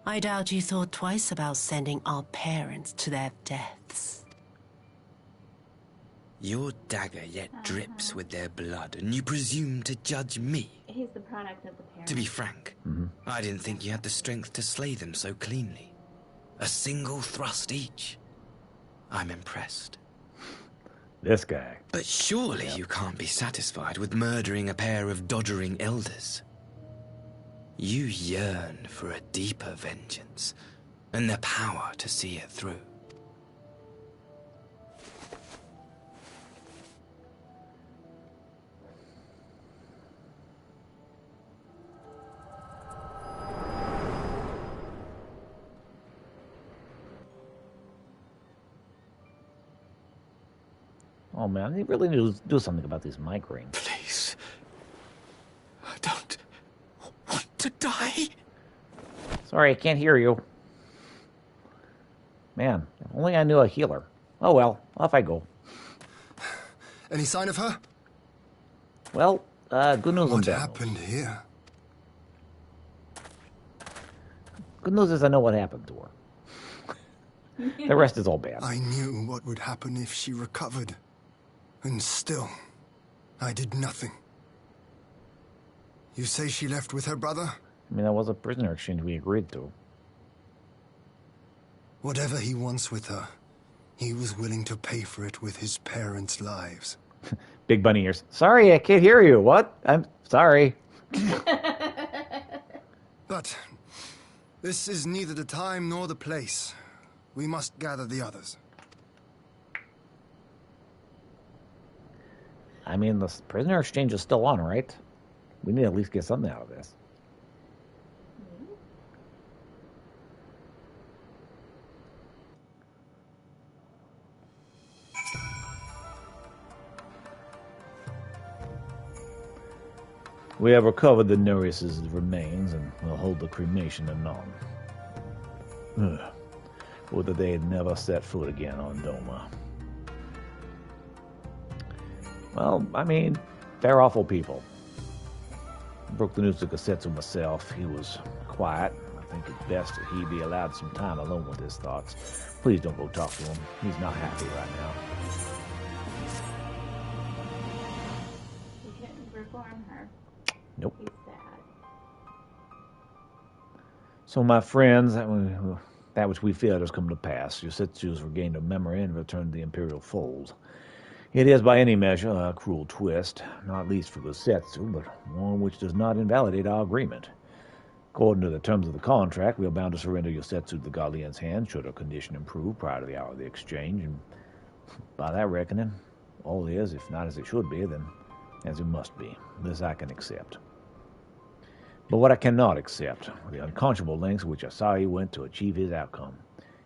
I doubt you thought twice about sending our parents to their deaths. Your dagger yet drips with their blood, and you presume to judge me. He's the product of the parents. To be frank, I didn't think you had the strength to slay them so cleanly. A single thrust each. I'm impressed. This guy. But surely you can't be satisfied with murdering a pair of doddering elders. You yearn for a deeper vengeance, and the power to see it through. Oh man, he really needs to do something about these migraines. Please. I don't want to die. Sorry, I can't hear you. Man, if only I knew a healer. Oh well, off I go. Any sign of her? Well, good news and What bad happened here? Good news is I know what happened to her. The rest is all bad. I knew what would happen if she recovered. And still, I did nothing. You say she left with her brother? I mean, that was a prisoner exchange we agreed to. Whatever he wants with her, he was willing to pay for it with his parents' lives. Big bunny ears. Sorry, I can't hear you. What? I'm sorry. But this is neither the time nor the place. We must gather the others. I mean, the prisoner exchange is still on, right? We need to at least get something out of this. We have recovered the Nereus' remains and will hold the cremation anon. Ugh. Would that they had never set foot again on Doma. Well, I mean, they're awful people. Broke the news to Kasetsu myself. He was quiet. I think it's best that he be allowed some time alone with his thoughts. Please don't go talk to him. He's not happy right now. You couldn't reform her. Nope. He's sad. So, my friends, that which we feared has come to pass. Yosetsu has regained her memory and returned to the Imperial fold. It is by any measure a cruel twist, not least for Gosetsu, but one which does not invalidate our agreement. According to the terms of the contract, we are bound to surrender Yosetsu to the Guardian's hands should her condition improve prior to the hour of the exchange, and by that reckoning, all is, if not as it should be, then as it must be. This I can accept. But what I cannot accept are the unconscionable lengths which Asari went to achieve his outcome.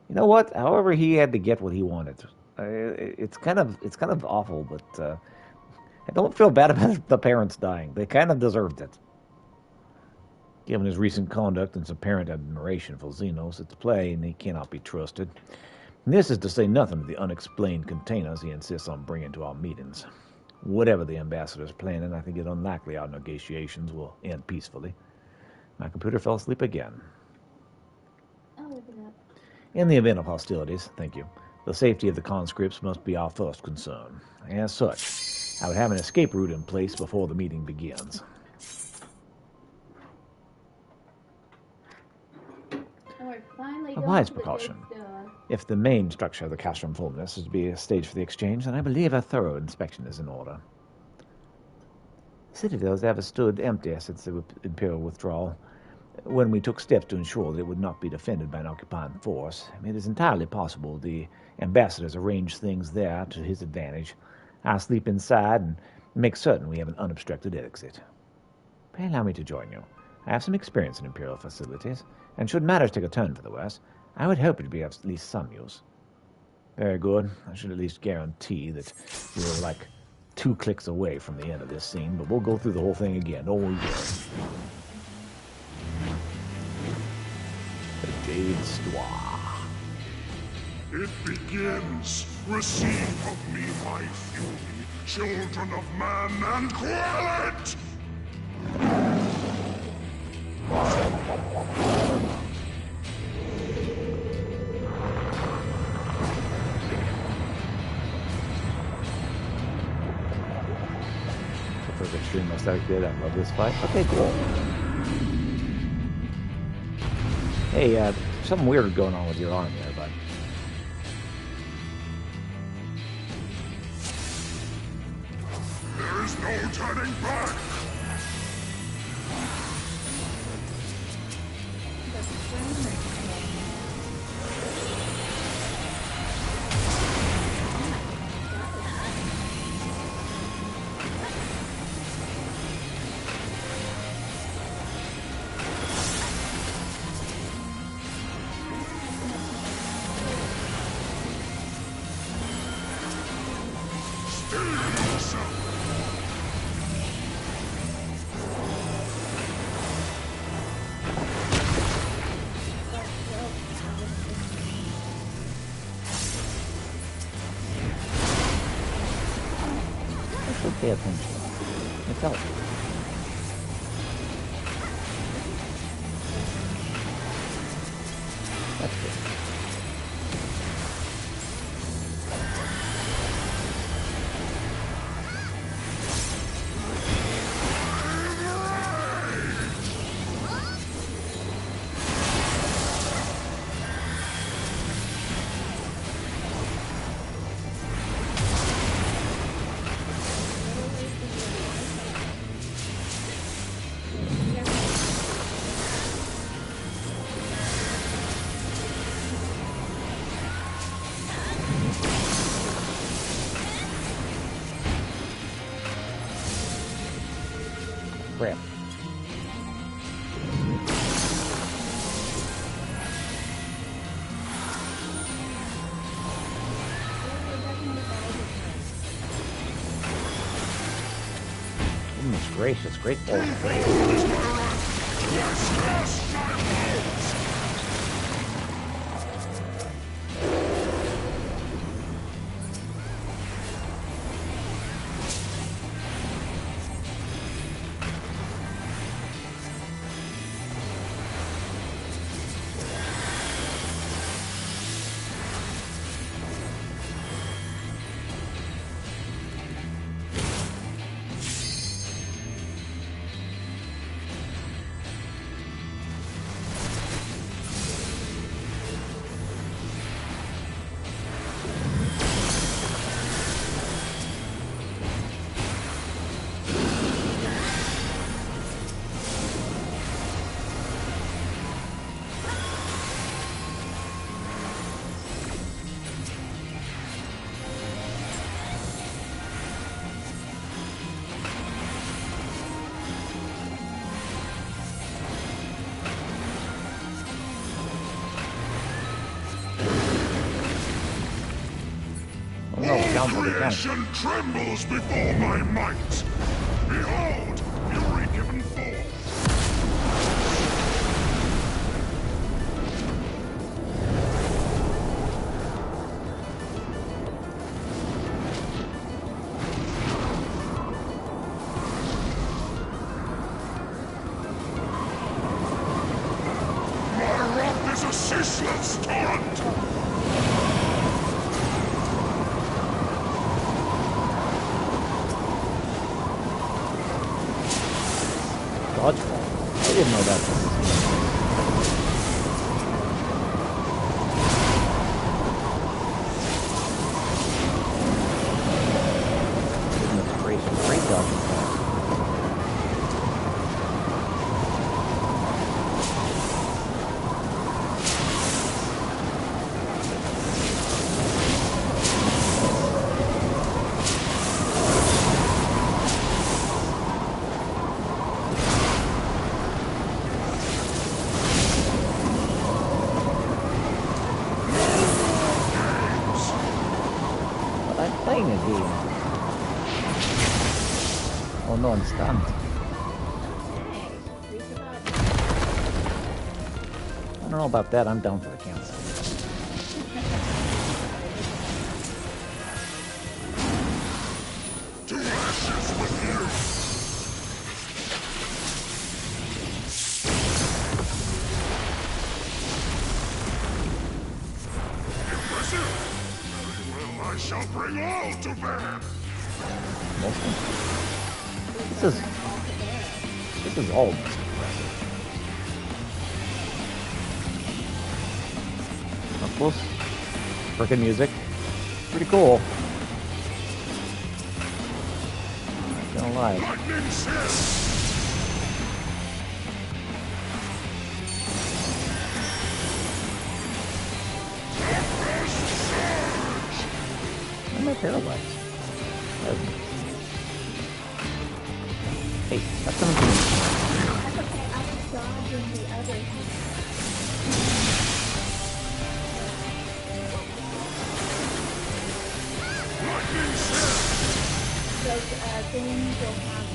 You know what? However, he had to get what he wanted. It's kind of awful, but I don't feel bad about the parents dying. They kind of deserved it. Given his recent conduct and his apparent admiration for Xenos, it's plain he cannot be trusted. And this is to say nothing of the unexplained containers he insists on bringing to our meetings. Whatever the ambassador's planning, I think it unlikely our negotiations will end peacefully. My computer fell asleep again. I'll look it up. In the event of hostilities, thank you, the safety of the conscripts must be our first concern. As such, I would have an escape route in place before the meeting begins. Finally A wise precaution. If the main structure of the Castrum Fulminus is to be a stage for the exchange, then I believe a thorough inspection is in order. The citadel has ever stood empty since the Imperial withdrawal, when we took steps to ensure that it would not be defended by an occupying force. It is entirely possible the ambassadors arranged things there to his advantage. I'll sleep inside and make certain we have an unobstructed exit. Pray allow me to join you. I have some experience in Imperial facilities, and should matters take a turn for the worse, I would hope it would be of at least some use. Very good. I should at least guarantee that we're like 2 clicks away from the end of this scene, but we'll go through the whole thing again. Don't we will. The Jade Stoir. It begins. Receive of me my fury, children of man, and quell it! First extreme aesthetic did. I love this fight. Okay, cool. Hey, something weird going on with your arm there, bud. There is no turning back! Pay attention. It's helpful. That's good. Crap. Goodness gracious, great ball. sounds like a cannon. Creation trembles before my might. Behold, fury given forth. My wrath is a ceaseless torrent. Dodgeball. I didn't know that. Great dodgeball. Playing a game. Oh no, I'm stunned. I don't know about that. I'm down for the cancel. To ashes with you. Impressive. Very well, I shall bring all to bear. This is almost impressive. Up close. Frickin' music. Pretty cool. Not gonna lie. Lightning Sears. Why am I paralyzed? Hey, that's something. That's okay, I was dodging the other thing. Those things will have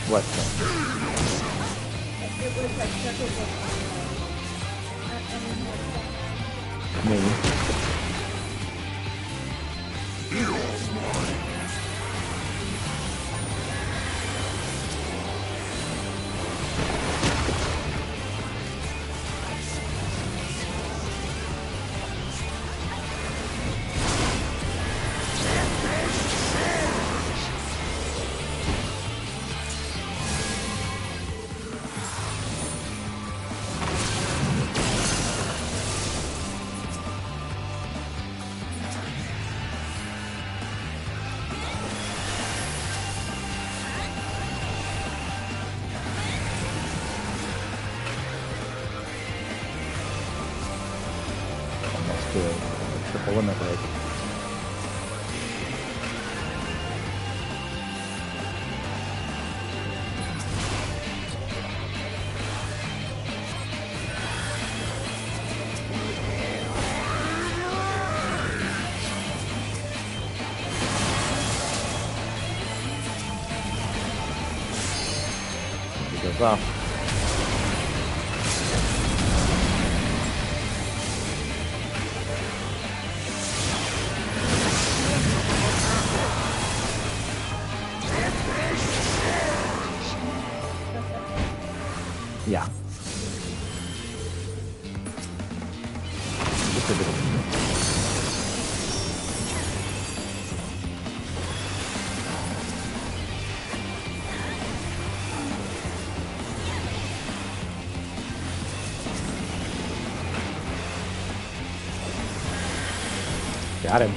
What? it was like circles of Me. Triple limit break. It goes off. Yeah. Just a bit of got him.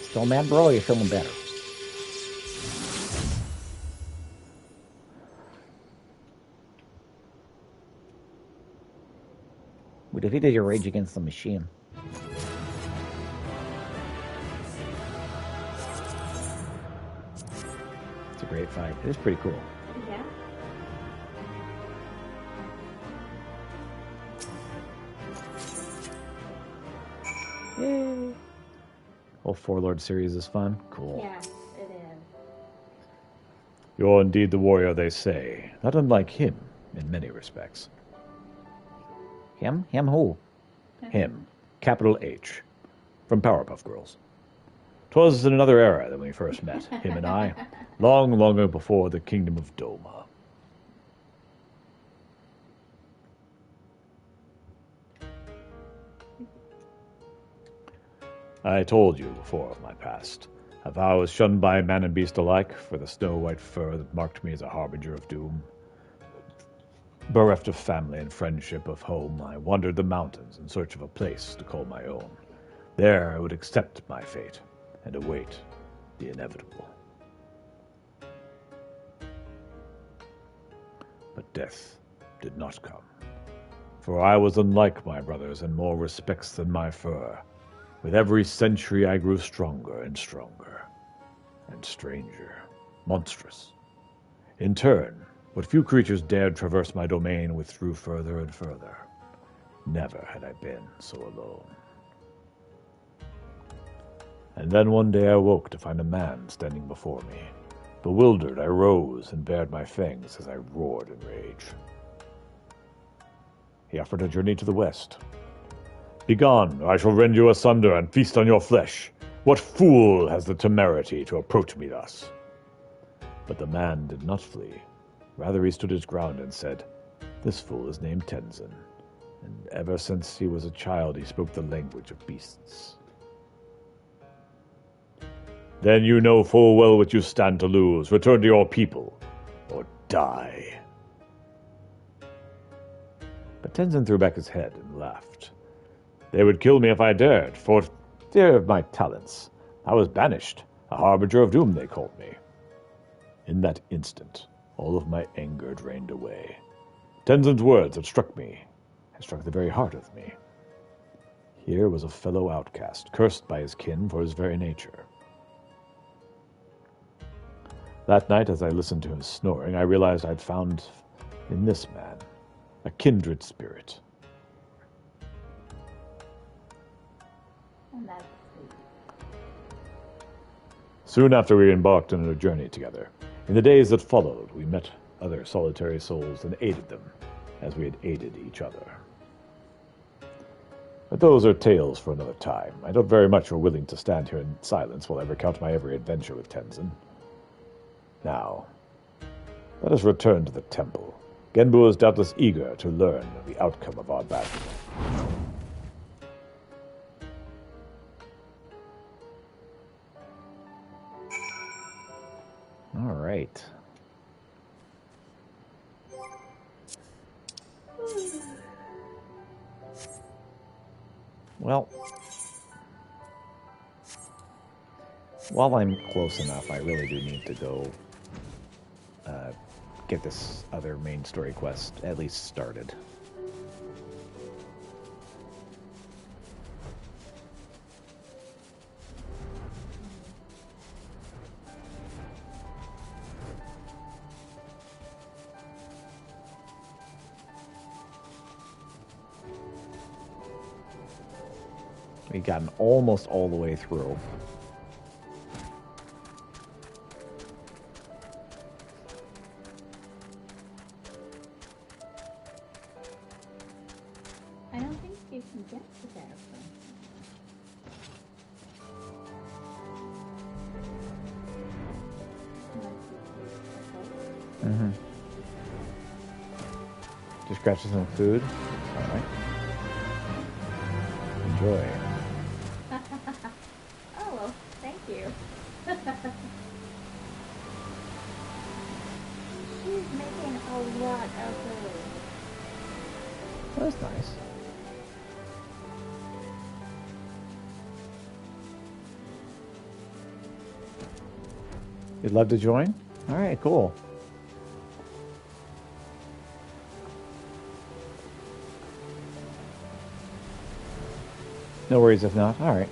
Still mad, bro? Or you feeling better? We defeated your Rage Against the Machine. great fight. It is pretty cool. Yeah. Yay! Whole Four Lord series is fun. Cool. Yes, it is. You're indeed the warrior they say, not unlike him in many respects. Him? Him who? Him. Capital H. From Powerpuff Girls. 'Twas in another era than we first met, him and I, long, long before the kingdom of Doma. I told you before of my past, of how I was shunned by man and beast alike for the snow-white fur that marked me as a harbinger of doom. Bereft of family and friendship of home, I wandered the mountains in search of a place to call my own. There I would accept my fate and await the inevitable. But death did not come, for I was unlike my brothers in more respects than my fur. With every century I grew stronger and stronger, and stranger, monstrous. In turn, what few creatures dared traverse my domain withdrew further and further. Never had I been so alone. And then one day I woke to find a man standing before me. Bewildered, I rose and bared my fangs as I roared in rage. He offered a journey to the west. Begone, or I shall rend you asunder and feast on your flesh. What fool has the temerity to approach me thus? But the man did not flee. Rather he stood his ground and said, This fool is named Tenzin, and ever since he was a child he spoke the language of beasts. Then you know full well what you stand to lose. Return to your people, or die. But Tenzin threw back his head and laughed. They would kill me if I dared, for fear of my talents. I was banished. A harbinger of doom, they called me. In that instant, all of my anger drained away. Tenzin's words had struck me, had struck the very heart of me. Here was a fellow outcast, cursed by his kin for his very nature. That night, as I listened to his snoring, I realized I'd found in this man a kindred spirit. And that's sweet. Soon after we embarked on a journey together. In the days that followed, we met other solitary souls and aided them, as we had aided each other. But those are tales for another time. I don't very much are willing to stand here in silence while I recount my every adventure with Tenzin. Now, let us return to the temple. Genbu is doubtless eager to learn the outcome of our battle. All right. Well, while I'm close enough, I really do need to go get this other main story quest at least started. We've gotten almost all the way through. I don't think you can get to there from. Mm-hmm. Just grab some food. All right. Enjoy. Oh, well, thank you. She's making a lot of food. That's nice. You'd love to join? All right, cool. No worries if not. All right.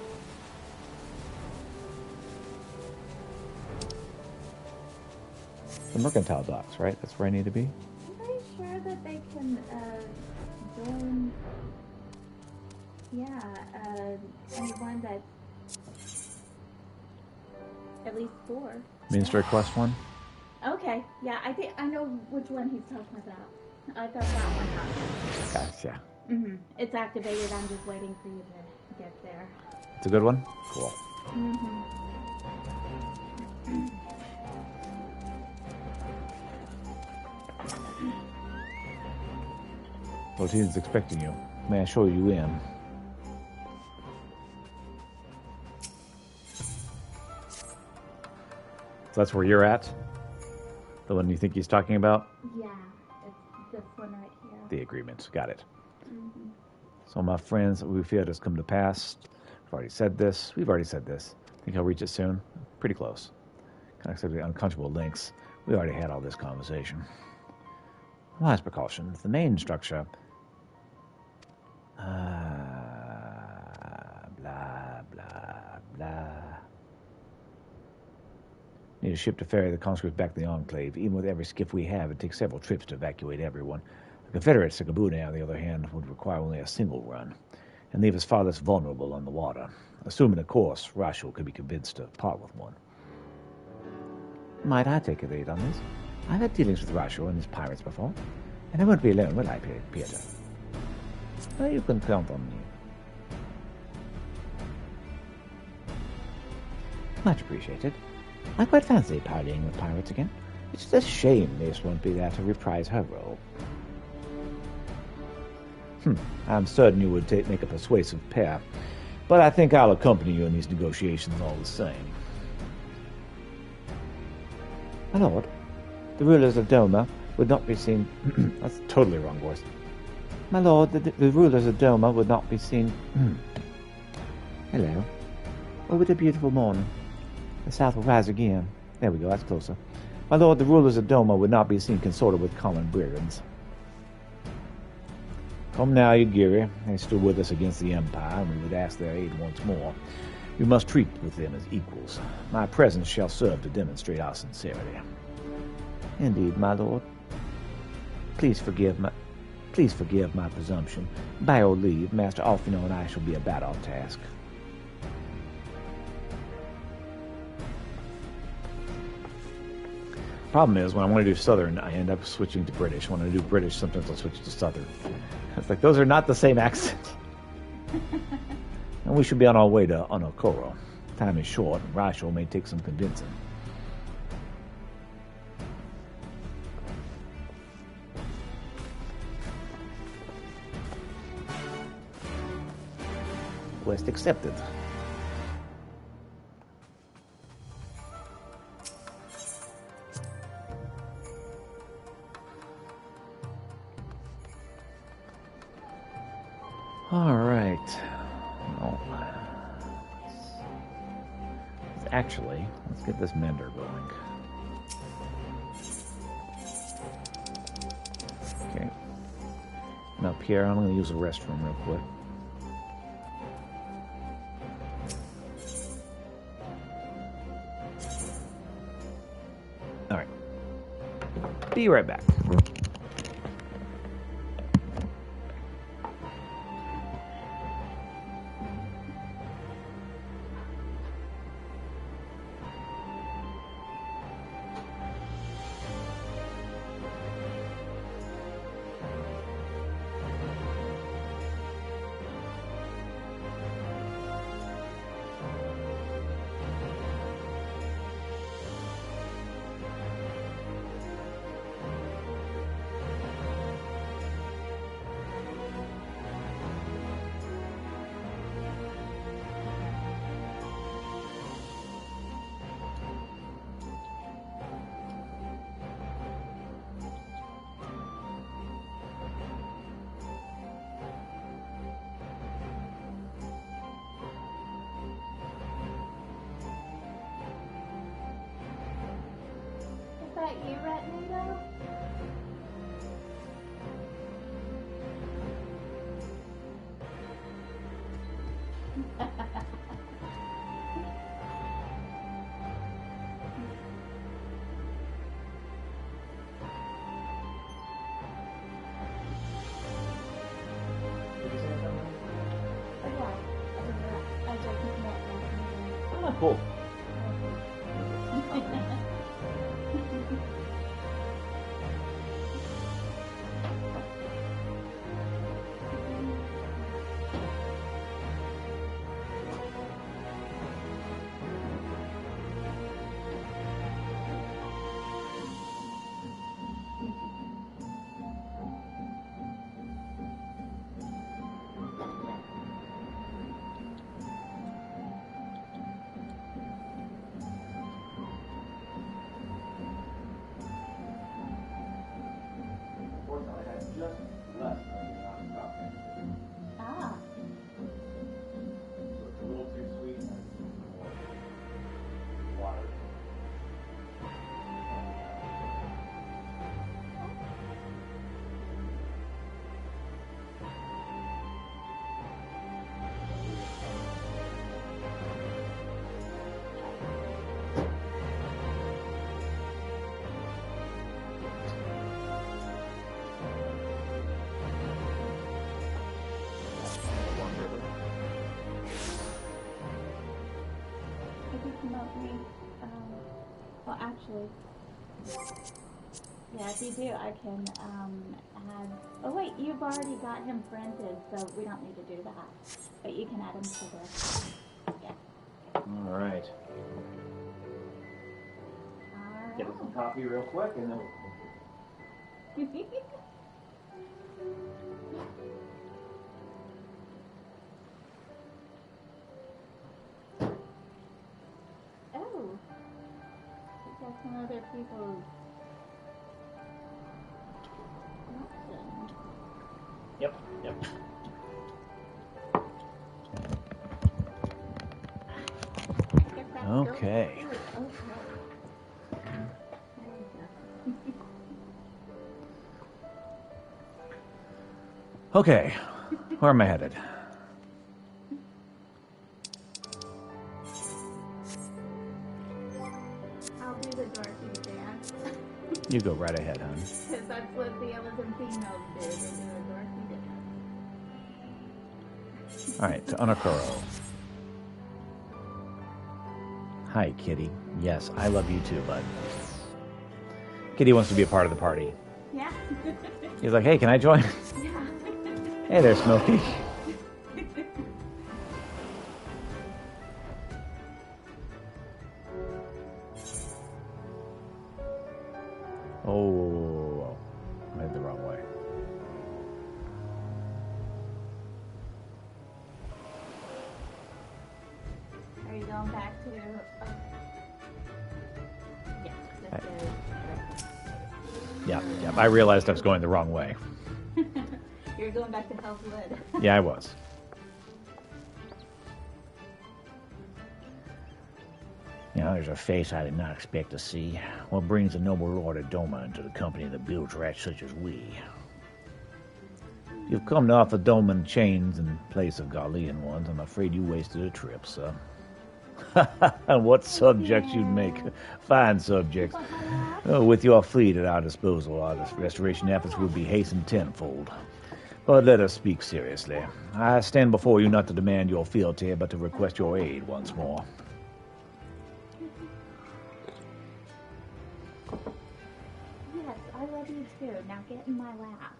The mercantile docks, right? That's where I need to be. I'm pretty sure that they can join. Yeah, anyone that's at least 4. Ministry Quest 1? Okay, yeah, I think I know which one he's talking about. I got that one up. Gotcha. It's activated. I'm just waiting for you to get there. It's a good one? Cool. Lotina's expecting you. May I show you in? So that's where you're at? The one you think he's talking about? Yeah, it's this one right here. The agreement. Got it. So, my friends, we fear it has come to pass. We've already said this. Think he'll reach it soon? Pretty close. Kind of the unconscionable links. We already had all this conversation. Wise precautions. The main structure. Blah, blah, blah. Need a ship to ferry the conscripts back to the Enclave. Even with every skiff we have, it takes several trips to evacuate everyone. The Confederates to Kabune, on the other hand, would require only a single run, and leave us far less vulnerable on the water. Assuming, of course, Rasho could be convinced to part with one. Might I take a lead on this? I've had dealings with Rasho and his pirates before, and I won't be alone, will I, Peter? Well, you can count on me. Much appreciated. I quite fancy parleying with pirates again. It's just a shame Mace won't be there to reprise her role. I'm certain you would make a persuasive pair, but I think I'll accompany you in these negotiations all the same. My lord, the rulers of Doma would not be seen... That's totally wrong voice. My lord, the rulers of Doma would not be seen... Hello. Over the beautiful morning. The south will rise again. There we go, that's closer. My lord, the rulers of Doma would not be seen consorted with common brigands. Come now, Yagiri. They stood with us against the Empire, and we would ask their aid once more. We must treat with them as equals. My presence shall serve to demonstrate our sincerity. Indeed, my lord. Please forgive my presumption. By your leave, Master Alfino and I shall be about our task. Problem is, when I want to do Southern, I end up switching to British. When I do British, sometimes I'll switch to Southern. It's like, those are not the same accents. And we should be on our way to Onokoro. Time is short, and Rasho may take some convincing. Quest accepted. All right. Well, actually, let's get this mender going. Okay. And up here, I'm going to use the restroom real quick. All right. Be right back. Is that you, Retnudo? Cool. Ah. If you promote me, well, actually, yeah, if you do, I can add. Oh wait, you've already got him printed, so we don't need to do that. But you can add him to the. Yeah. All right. Get us some coffee real quick, and then. Oh, got some other people's. Options. Yep. Okay. Okay. Where am I headed? I'll do the Dorothy dance. You go right ahead, hon. Because that's what the Elephant females do. They do a Dorothy dance. All right, to Anakuro. Hi, Kitty. Yes, I love you too, bud. Kitty wants to be a part of the party. Yeah. He's like, hey, can I join? Yeah. Hey there, Smokey. Oh, I went the wrong way. Are you going back to? Yeah. That's good. Yeah. I realized I was going the wrong way. You're going back to Hell's Wood. Yeah, I was. Now, there's a face I did not expect to see. What brings the noble Lord of Doma into the company that builds rats such as we? You've come to offer Doman chains in place of Garlean ones. I'm afraid you wasted a trip, sir. What subjects you'd make. Fine subjects. With your fleet at our disposal, our restoration efforts would be hastened tenfold. But let us speak seriously. I stand before you not to demand your fealty, but to request your aid once more. Yes, I love you too. Now get in my lap.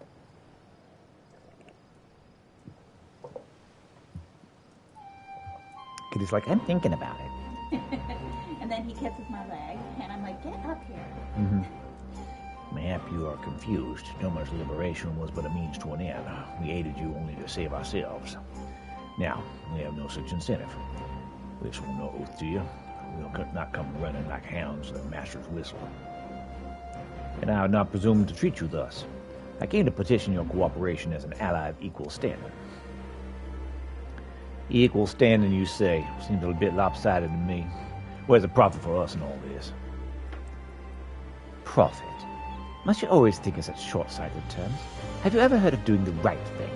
Kitty's like, I'm thinking about it. And then he kisses my leg, and I'm like, get up here. Mm-hmm. Mayhap you are confused. Doma's liberation was but a means to an end. We aided you only to save ourselves. Now, we have no such incentive. We swore no oath to you. We'll not come running like hounds to their master's whistle. And I would not presume to treat you thus. I came to petition your cooperation as an ally of equal standing. Equal standing, you say? Seems a bit lopsided to me. Where's the profit for us in all this? Profit? Must you always think in such short-sighted terms? Have you ever heard of doing the right thing?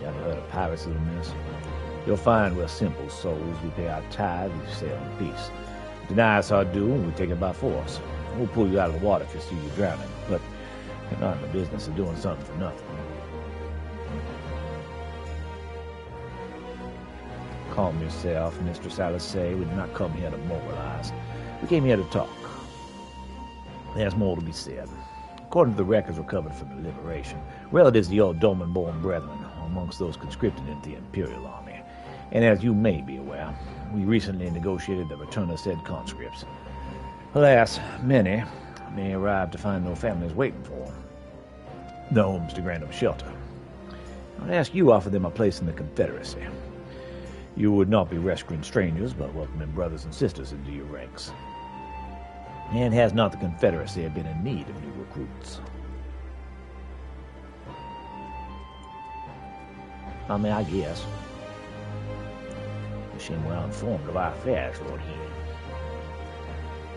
You ever heard of pirates, little miss? You'll find we're simple souls. We pay our tithe, we sail in peace. Deny us our due, and we take it by force. We'll pull you out of the water if you see you drowning, but we're not in the business of doing something for nothing. Calm yourself, Mistress Alice. We did not come here to moralize. We came here to talk. There's more to be said. According to the records recovered from the Liberation, relatives of your Doman-born brethren are amongst those conscripted into the Imperial Army. And as you may be aware, we recently negotiated the return of said conscripts. Alas, many may arrive to find no families waiting for them, no homes to grant them shelter. I would ask you offer them a place in the Confederacy. You would not be rescuing strangers, but welcoming brothers and sisters into your ranks. And has not the Confederacy been in need of new recruits? I guess. You seem well informed of our affairs, Lord Hean.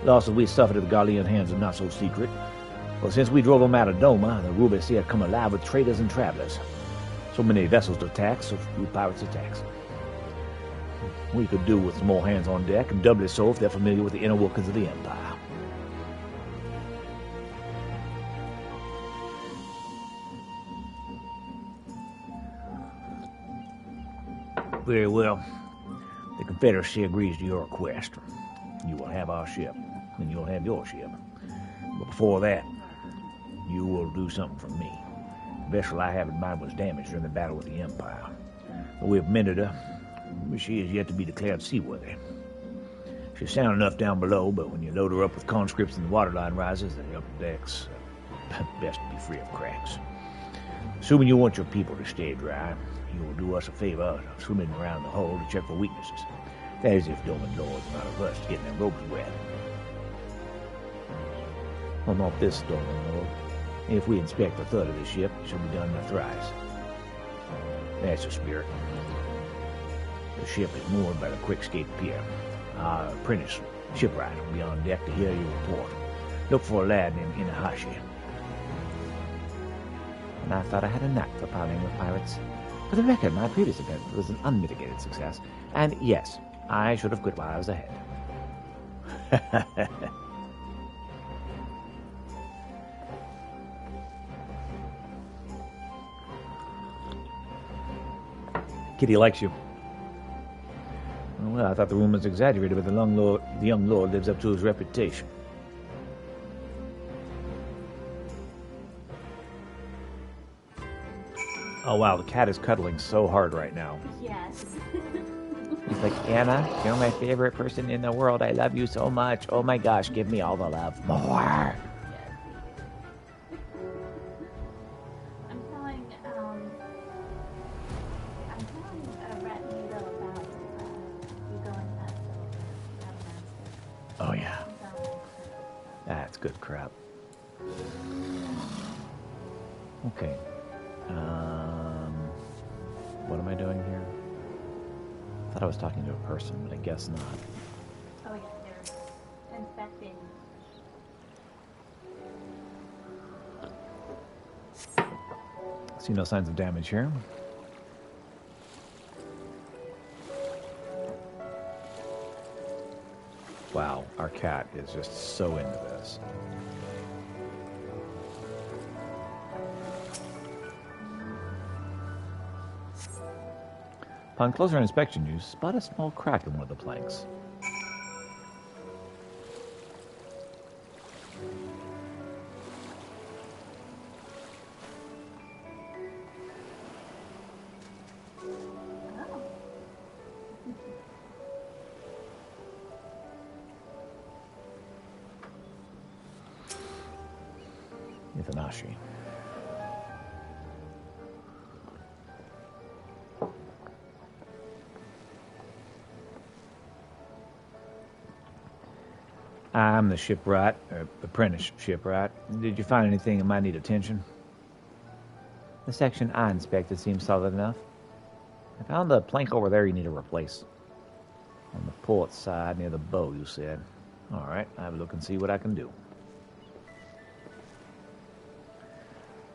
Losses we suffered at the Garlean hands are not so secret. Well, since we drove them out of Doma, the Ruby Sea have come alive with traders and travelers. So many vessels to attack, so few pirates attacks. We could do with some more hands on deck, and doubly so if they're familiar with the inner workings of the Empire. Very well. The Confederacy agrees to your request. You will have our ship, and you'll have your ship. But before that, you will do something for me. The vessel I have in mind was damaged during the battle with the Empire. Though we have mended her, she is yet to be declared seaworthy. She's sound enough down below, but when you load her up with conscripts and the waterline rises, the upper decks best be free of cracks. Assuming you want your people to stay dry, you will do us a favor of swimming around the hull to check for weaknesses. That is if Doman Lords are not averse to getting their ropes wet. Well, not this Doman Lord. If we inspect a third of the ship, it shall be done by thrice. That's the spirit. The ship is moored by the Quickscape Pier. Our apprentice shipwright will be on deck to hear your report. Look for a lad named Inahashi. And I thought I had a knack for piloting with pirates. For the record, my previous attempt was an unmitigated success. And yes, I should have quit while I was ahead. Kitty likes you. Well, I thought the rumors exaggerated, but the young lord lives up to his reputation. Oh wow, the cat is cuddling so hard right now. Yes. He's like, Anna, you're my favorite person in the world. I love you so much. Oh my gosh, give me all the love. More. I'm telling Rhett and Nito about you going nuts. Oh yeah. That's good crap. Okay. What am I doing here? I thought I was talking to a person, but I guess not. Oh yeah, they're inspecting. See no signs of damage here. Wow, our cat is just so into this. Upon closer inspection, you spot a small crack in one of the planks. Ithanashi. I'm the shipwright, or apprentice shipwright. Did you find anything that might need attention? The section I inspected seems solid enough. I found the plank over there you need to replace. On the port side near the bow, you said. All right, I'll have a look and see what I can do.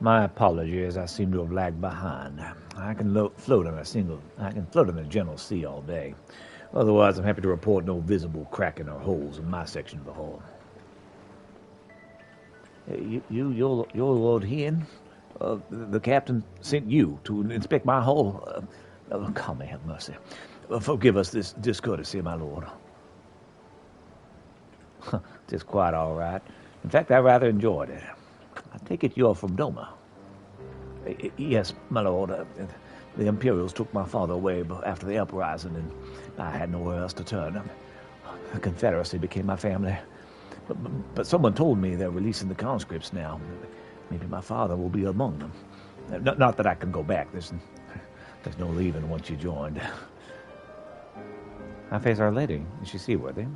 My apologies, I seem to have lagged behind. I can float on a gentle sea all day. Otherwise, I'm happy to report no visible cracking or holes in my section of the hull. You're Lord Hean? The captain sent you to inspect my hull? God may have mercy. Forgive us this discourtesy, my lord. Tis quite all right. In fact, I rather enjoyed it. I take it you're from Doma. Yes, my lord. The Imperials took my father away after the uprising, and I had nowhere else to turn. The Confederacy became my family. But someone told me they're releasing the conscripts now. Maybe my father will be among them. Not that I can go back. There's no leaving once you joined. How fares Our Lady? Is she seaworthy?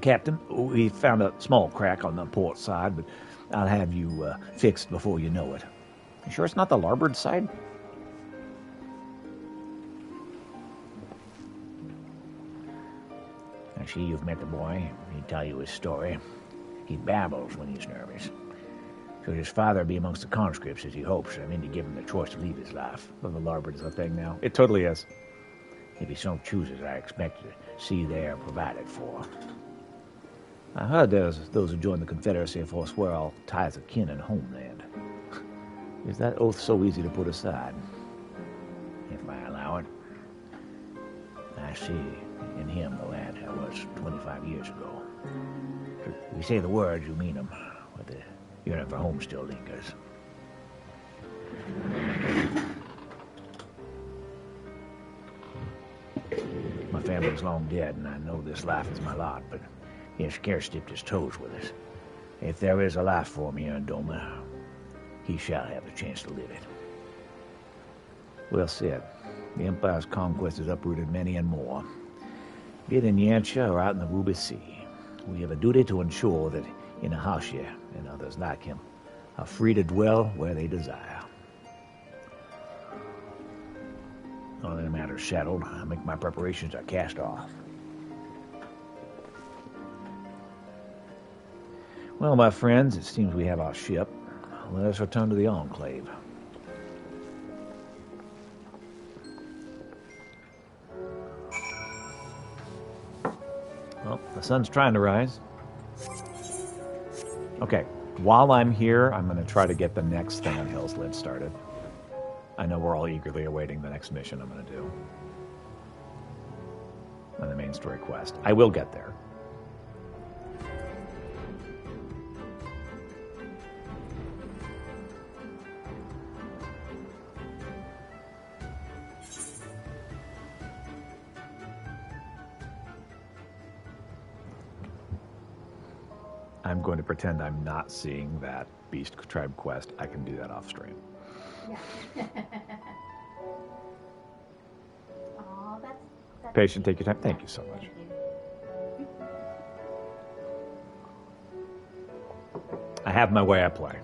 Captain, we found a small crack on the port side, but I'll have you fixed before you know it. You sure it's not the larboard side? I see you've met the boy. He'd tell you his story. He babbles when he's nervous. Should his father be amongst the conscripts as he hopes, I mean to give him the choice to leave his life. Well, the larboard is a thing now. It totally is. If he so chooses, I expect to see there provided for. I heard those who join the Confederacy forswear all ties of kin and homeland. Is that oath so easy to put aside? If I allow it. I see in him the lad I was 25 years ago. If you say the words, you mean them, but the yearning for home still lingers. My family's long dead, and I know this life is my lot, but he has scarce dipped his toes with us. If there is a life for me here in Doma, he shall have the chance to live it. Well said. The Empire's conquest has uprooted many and more. Be it in Yantia or out in the Ruby Sea, we have a duty to ensure that Inahashi and others like him are free to dwell where they desire. All the matter's settled. I make my preparations to cast off. Well, my friends, it seems we have our ship. Let us return to the Enclave. Well, the sun's trying to rise. Okay, while I'm here, I'm going to try to get the next thing on Hell's Lid started. I know we're all eagerly awaiting the next mission I'm going to do. On the main story quest. I will get there. I'm going to pretend I'm not seeing that Beast Tribe quest. I can do that off stream. Yeah. Oh, that's Patient, take your time. Thank you so much. I have my way I play.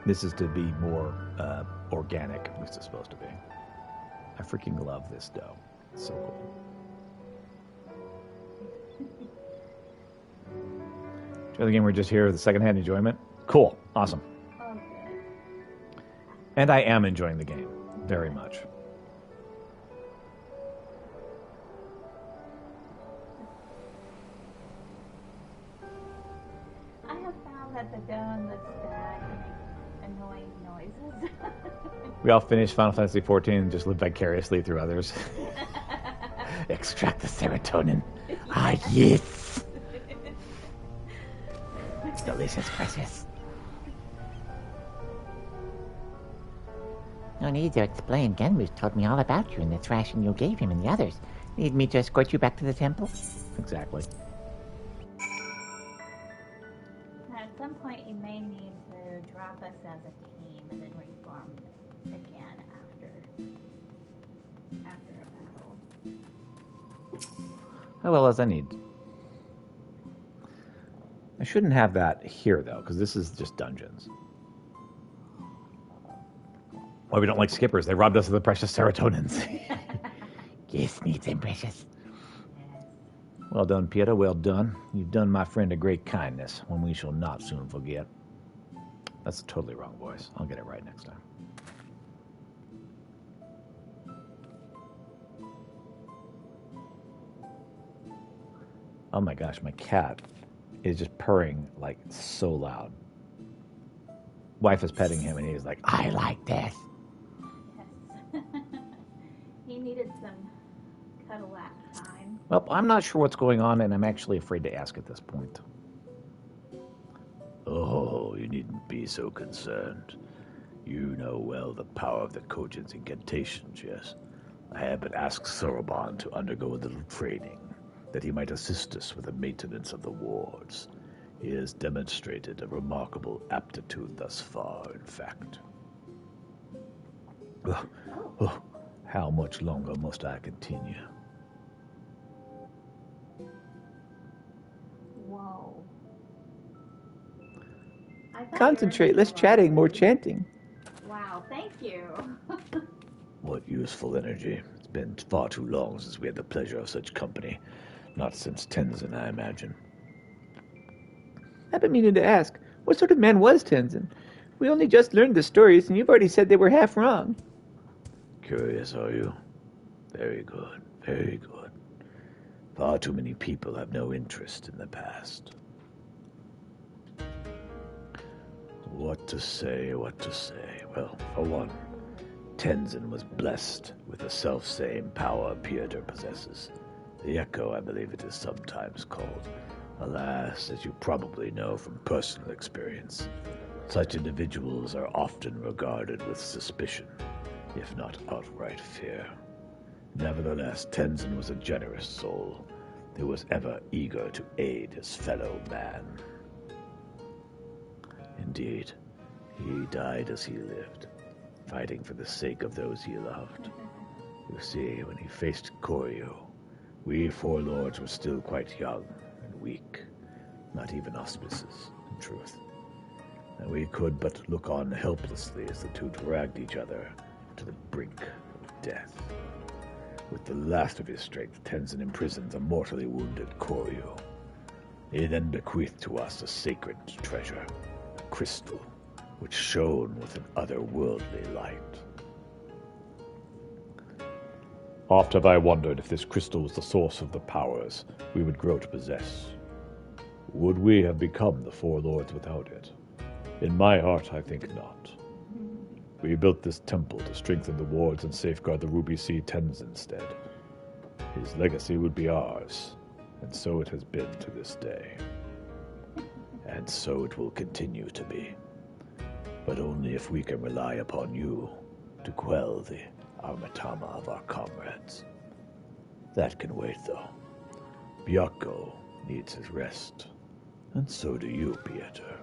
This is to be more organic, at least it's supposed to be. I freaking love this dough. It's so cool. The game we're just here, the secondhand enjoyment. Cool. Awesome. okay. And I am enjoying the game very much. I have found that the dough and the stack make annoying noises. We all finished Final Fantasy XIV and just live vicariously through others. Extract the serotonin. Ah, yes. Delicious, precious. No need to explain. Genwis told me all about you and the thrashing you gave him and the others. Need me to escort you back to the temple? Exactly. At some point, you may need to drop us as a team and then reform again after a battle. Oh, well, as I need. I shouldn't have that here, though, because this is just dungeons. Why we don't like skippers? They robbed us of the precious serotonins. Yes, needs and precious. Well done, Pieta, well done. You've done my friend a great kindness, one we shall not soon forget. That's a totally wrong voice. I'll get it right next time. Oh my gosh, my cat is just purring like so loud. wife is petting him, and he's like, I like this. Yes. He needed some Cadillac time. Well, I'm not sure what's going on, and I'm actually afraid to ask at this point. Oh, you needn't be so concerned. You know well the power of the Kojin's incantations, yes? I have but asked Soroban to undergo a little training, that he might assist us with the maintenance of the wards. He has demonstrated a remarkable aptitude thus far, in fact. Oh, how much longer must I continue? Whoa. Concentrate, less chatting, more chanting. Wow, thank you. What useful energy. It's been far too long since we had the pleasure of such company. Not since Tenzin, I imagine. I've been meaning to ask, what sort of man was Tenzin? We only just learned the stories, and you've already said they were half wrong. Curious, are you? Very good, very good. Far too many people have no interest in the past. What to say, what to say? Well, for one, Tenzin was blessed with the self-same power Pieter possesses. The Echo, I believe it is sometimes called. Alas, as you probably know from personal experience, such individuals are often regarded with suspicion, if not outright fear. Nevertheless, Tenzin was a generous soul who was ever eager to aid his fellow man. Indeed, he died as he lived, fighting for the sake of those he loved. You see, when he faced Koryu, we four lords were still quite young and weak, not even auspices, in truth. And we could but look on helplessly as the two dragged each other to the brink of death. With the last of his strength, Tenzin imprisoned the mortally wounded Koryu. He then bequeathed to us a sacred treasure, a crystal, which shone with an otherworldly light. Oft have I wondered if this crystal was the source of the powers we would grow to possess. Would we have become the four lords without it? In my heart, I think not. We built this temple to strengthen the wards and safeguard the Ruby Sea Tenzin instead. His legacy would be ours, and so it has been to this day. And so it will continue to be. But only if we can rely upon you to quell the Armatama of our comrades. That can wait, though. Byakko needs his rest, and so do you, Pieter.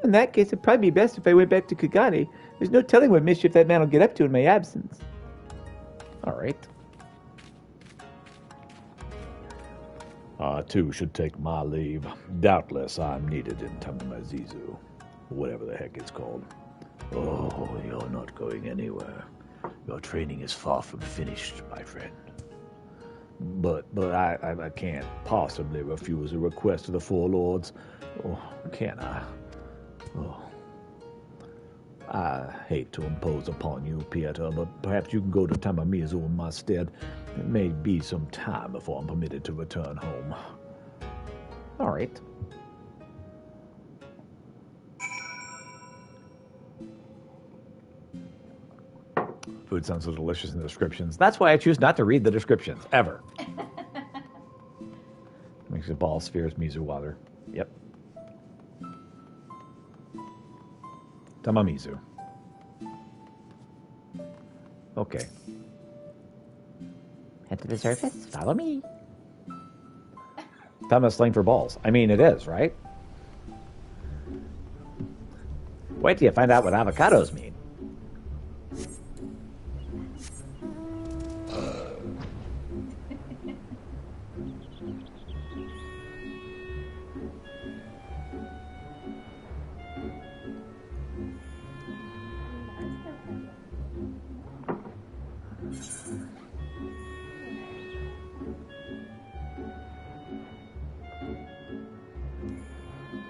In that case, it'd probably be best if I went back to Kagane. There's no telling what mischief that man will get up to in my absence. All right. I, too, should take my leave. Doubtless I'm needed in Tamamazizu, whatever the heck it's called. Oh, you're not going anywhere. Your training is far from finished, my friend. But I can't possibly refuse a request of the Four Lords. Oh, can I? Oh. I hate to impose upon you, Pieter, but perhaps you can go to Tamamizu in my stead. It may be some time before I'm permitted to return home. All right. Food sounds so delicious in the descriptions. That's why I choose not to read the descriptions, ever. Makes the ball spheres mizu water. Yep. Tamamizu. Okay. Head to the surface, follow me. Tama slang for balls. I mean, it is, right? Wait till you find out what avocados mean.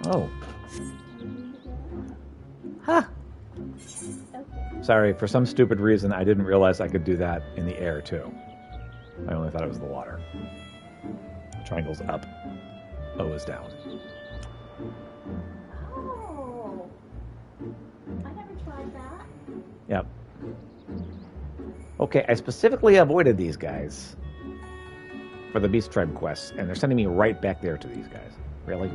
Oh. Huh. Sorry, for some stupid reason, I didn't realize I could do that in the air, too. I only thought it was the water. Triangle's up. O is down. Oh. Yep. Okay, I specifically avoided these guys for the Beast Tribe quests, and they're sending me right back there to these guys. Really?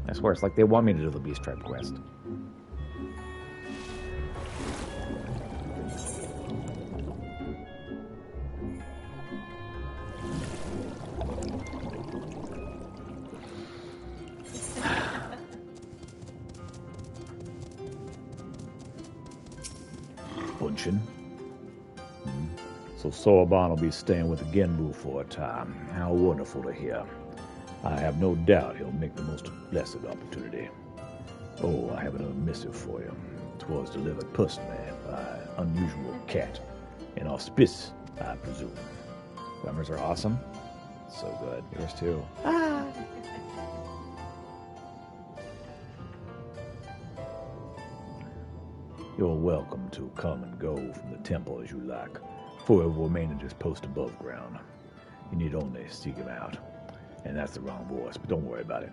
I swear, it's like they want me to do the Beast Tribe quest. Bunchin. So Soraban will be staying with the Genbu for a time. How wonderful to hear. I have no doubt he'll make the most blessed opportunity. Oh, I have another missive for you. It was delivered personally by an unusual cat. An auspice, I presume. Grammars are awesome. So good. Yours too. Ah. You're welcome to come and go from the temple as you like, for it will remain at his post above ground. You need only seek him out. And that's the wrong voice, but don't worry about it.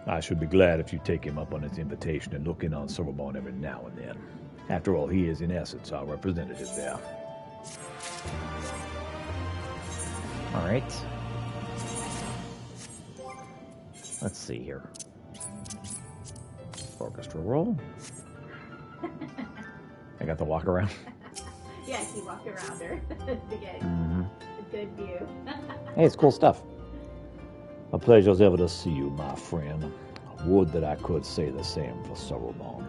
I should be glad if you take him up on his invitation and look in on Silverborn every now and then. After all, he is in essence our representative there. Alright. Let's see here. Orchestra roll. I got the walk around. Yes, you walk around her to get a good view. Hey, it's cool stuff. A pleasure as ever to see you, my friend. Would that I could say the same for Sorobon.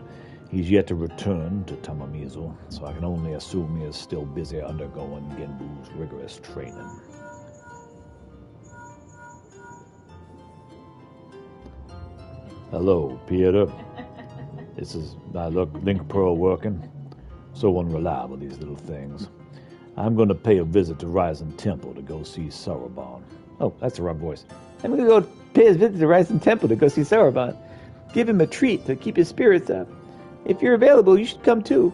He's yet to return to Tamamizu, so I can only assume he is still busy undergoing Genbu's rigorous training. Hello, Peter. This is my link pearl working. So unreliable, these little things. I'm going to pay a visit to Rising Temple to go see Sorobon. Oh, that's the wrong voice. I'm going to go pay his visit to Rising Temple to go see Sauron. Give him a treat to keep his spirits up. If you're available, you should come too.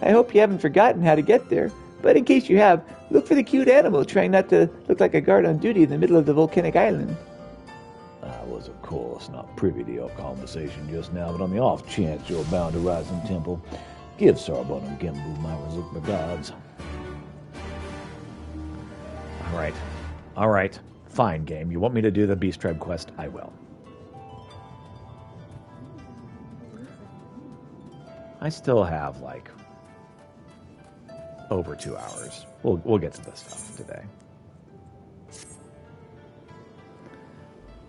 I hope you haven't forgotten how to get there. But in case you have, look for the cute animal trying not to look like a guard on duty in the middle of the volcanic island. I was, of course, not privy to your conversation just now, but on the off chance you're bound to Rising Temple, give Sarabon and Genbu my regards. All right. Fine, game. You want me to do the Beast Tribe quest? I will. I still have, like, over 2 hours. We'll get to this stuff today.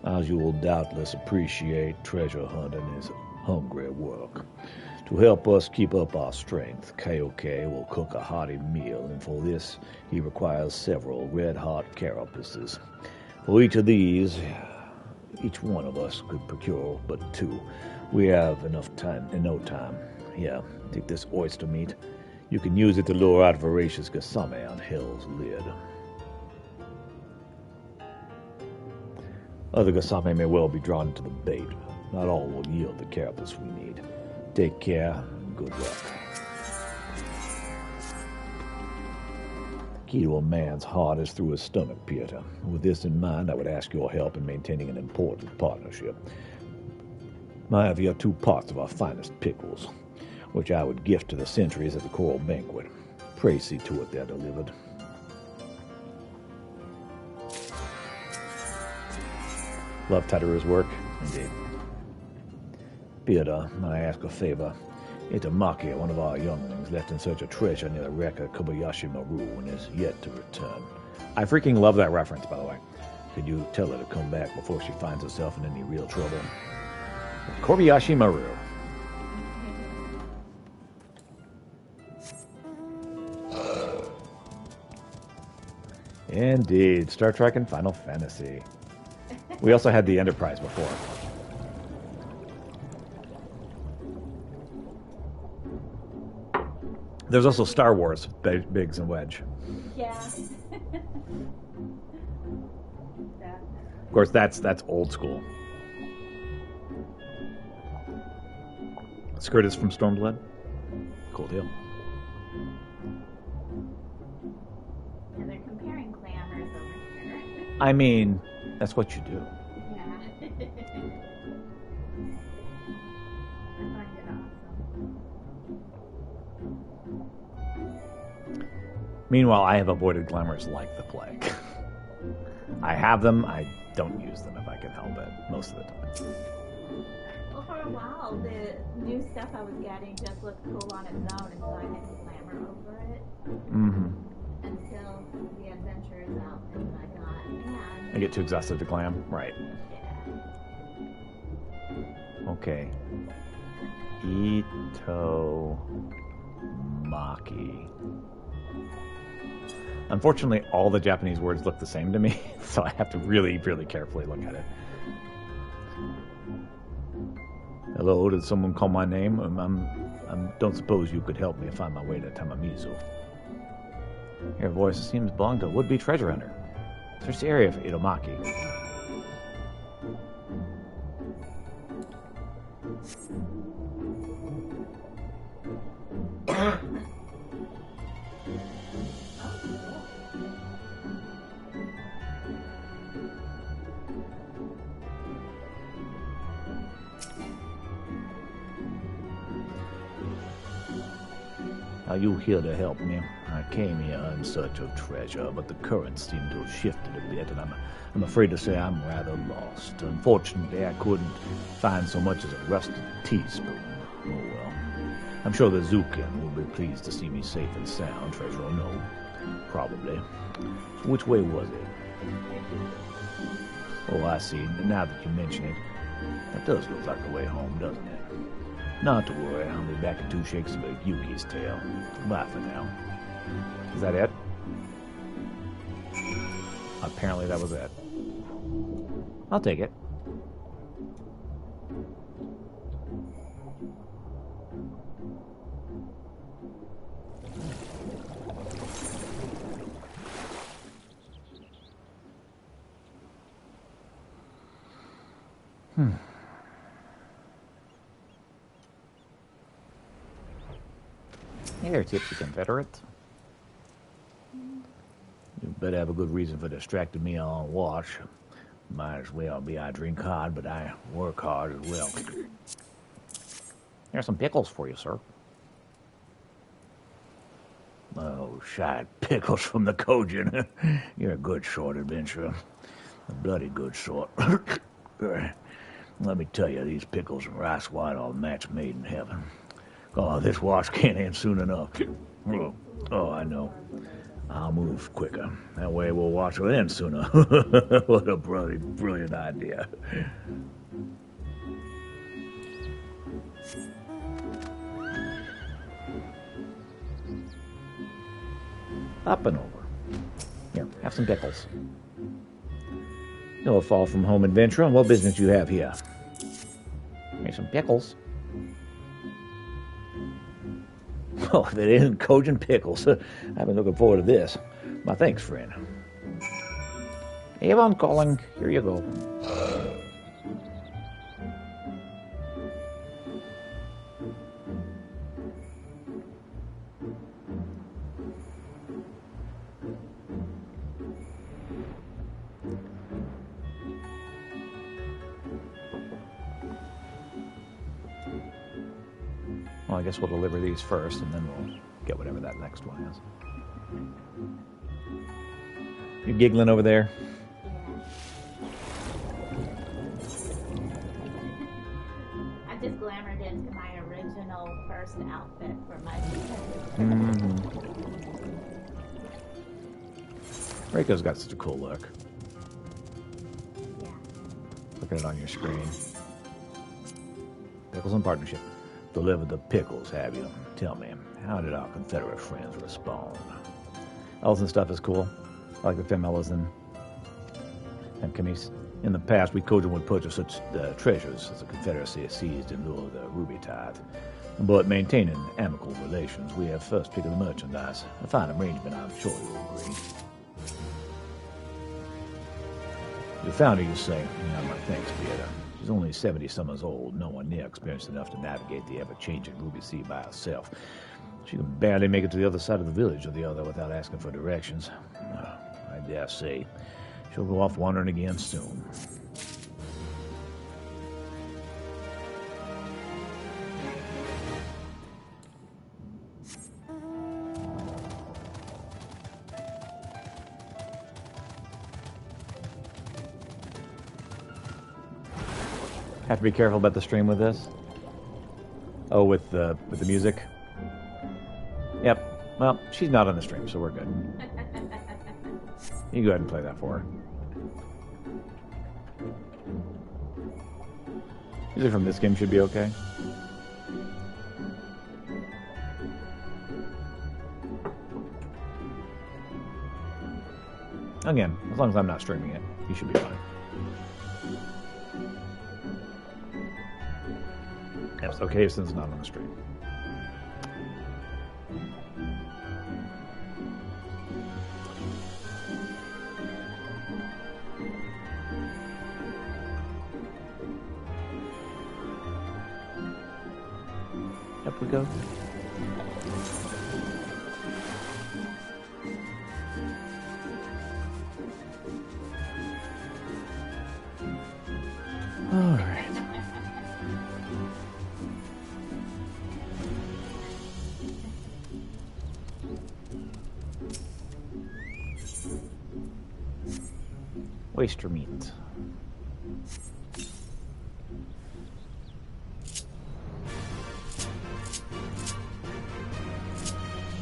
As you will doubtless appreciate, treasure hunting is hungry work. To help us keep up our strength, Kaioke will cook a hearty meal, and for this he requires several red-hot carapaces. For each of these, each one of us could procure but 2. We have enough time in no time. Here, take this oyster meat. You can use it to lure out voracious Gasame on Hell's Lid. Other Gasame may well be drawn into the bait. Not all will yield the carapace we need. Take care, and good luck. Key to a man's heart is through his stomach, Peter. With this in mind, I would ask your help in maintaining an important partnership. I have here 2 pots of our finest pickles, which I would gift to the sentries at the choral banquet. Pray see to it they're delivered. Love Tadaru's work. Indeed. Peter, I ask a favor. Itamaki, one of our younglings, left in search of treasure near the wreck of Kobayashi Maru and is yet to return. I freaking love that reference, by the way. Could you tell her to come back before she finds herself in any real trouble? Kobayashi Maru. Indeed. Star Trek and Final Fantasy. We also had the Enterprise before. There's also Star Wars, Biggs and Wedge. Yeah. Of course, that's old school. Skirtus from Stormblood. Cool deal. Yeah, they're comparing glamours over here. I mean, that's what you do. Yeah. Meanwhile, I have avoided glamours like the plague. I have them, I don't use them if I can help it, most of the time. Well, for a while, the new stuff I was getting just looked cool on its own until I had glamour over it. Mm-hmm. Until the adventurer's outfit that I got, and... I get too exhausted to glam? Right. Yeah. Okay. Ito... Maki. Unfortunately, all the Japanese words look the same to me, so I have to really, really carefully look at it. Hello, did someone call my name? Don't suppose you could help me find my way to Tamamizu. Your voice seems belong to a would-be treasure hunter. Search the area for Itomaki. Are you here to help me? I came here in search of treasure, but the currents seem to have shifted a bit, and I'm afraid to say I'm rather lost. Unfortunately, I couldn't find so much as a rusted teaspoon. Oh well. I'm sure the Zukin will be pleased to see me safe and sound, treasure or no. Probably. So which way was it? Oh, I see. Now that you mention it, that does look like the way home, doesn't it? Not to worry, I'll be back in 2 shakes of a Yuki's tail. Bye for now. Is that it? Apparently that was it. I'll take it. Hey there, tipsy Confederate. You better have a good reason for distracting me on watch. Might as well be I drink hard, but I work hard as well. Here's some pickles for you, sir. Oh, shite pickles from the Kojin. You're a good sort, adventurer. A bloody good sort. Let me tell you, these pickles and rice wine are a match made in heaven. Oh, this wash can't end soon enough. Oh, I know. I'll move quicker. That way we'll watch it end sooner. What a brilliant idea. Up and over. Here, have some pickles. No fall from home adventure, and what business you have here? Here's some pickles. Oh, if it isn't Kojin pickles, I've been looking forward to this. My thanks, friend. Avon calling. Here you go. Well, I guess we'll deliver these first, and then we'll get whatever that next one is. You giggling over there? I just glamored into my original first outfit for my Reiko's got such a cool look. Yeah. Look at it on your screen. Pickles in partnership. Delivered the pickles, have you? Tell me, how did our Confederate friends respond? Elson stuff is cool. I like the Femelas and Camise. In the past, we Kojin would purchase such treasures as the Confederacy has seized in lieu of the ruby tithe. But maintaining amicable relations, we have first picked the merchandise. A fine arrangement, I'm sure you'll agree. You found her, you say. Yeah, my thanks, Beata. She's only 70 summers old, no one near experienced enough to navigate the ever-changing Ruby Sea by herself. She can barely make it to the other side of the village or the other without asking for directions. I dare say she'll go off wandering again soon. Have to be careful about the stream with this. Oh, with the music. Yep. Well, she's not on the stream, so we're good. You go ahead and play that for her. Music from this game should be okay. Again, as long as I'm not streaming it, you should be fine. It's okay since it's not on the stream. Up we go. All right. Oyster meat.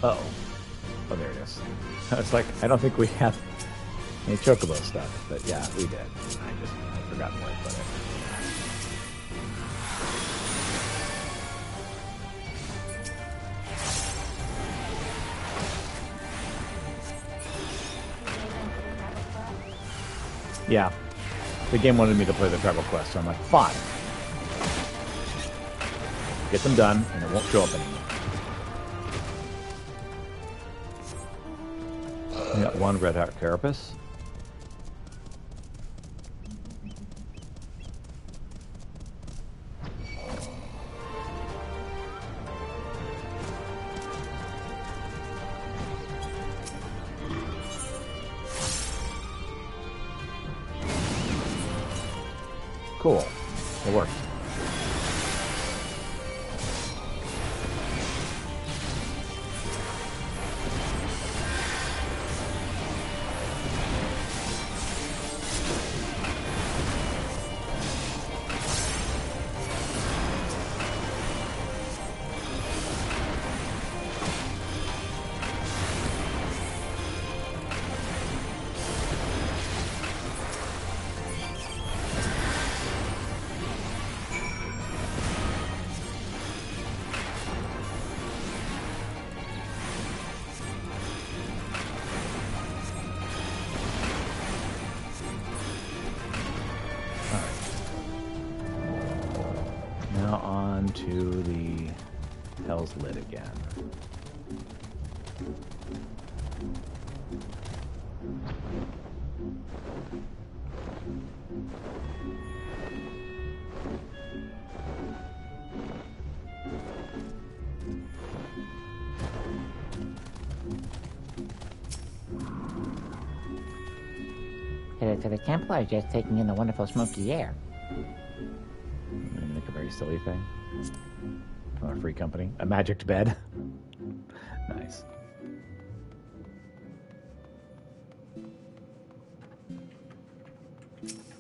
Uh-oh. Oh, there it is. It's like, I don't think we have any chocobo stuff, but yeah, we did. I forgot more about it. Yeah. The game wanted me to play the tribal quest, so I'm like, fine. Get them done, and it won't show up anymore. We got one red heart carapace. Cool. It worked. To the Hell's Lid again. Headed to the temple, I was just taking in the wonderful smoky air. Make a very silly thing. From a free company. A magicked bed. Nice.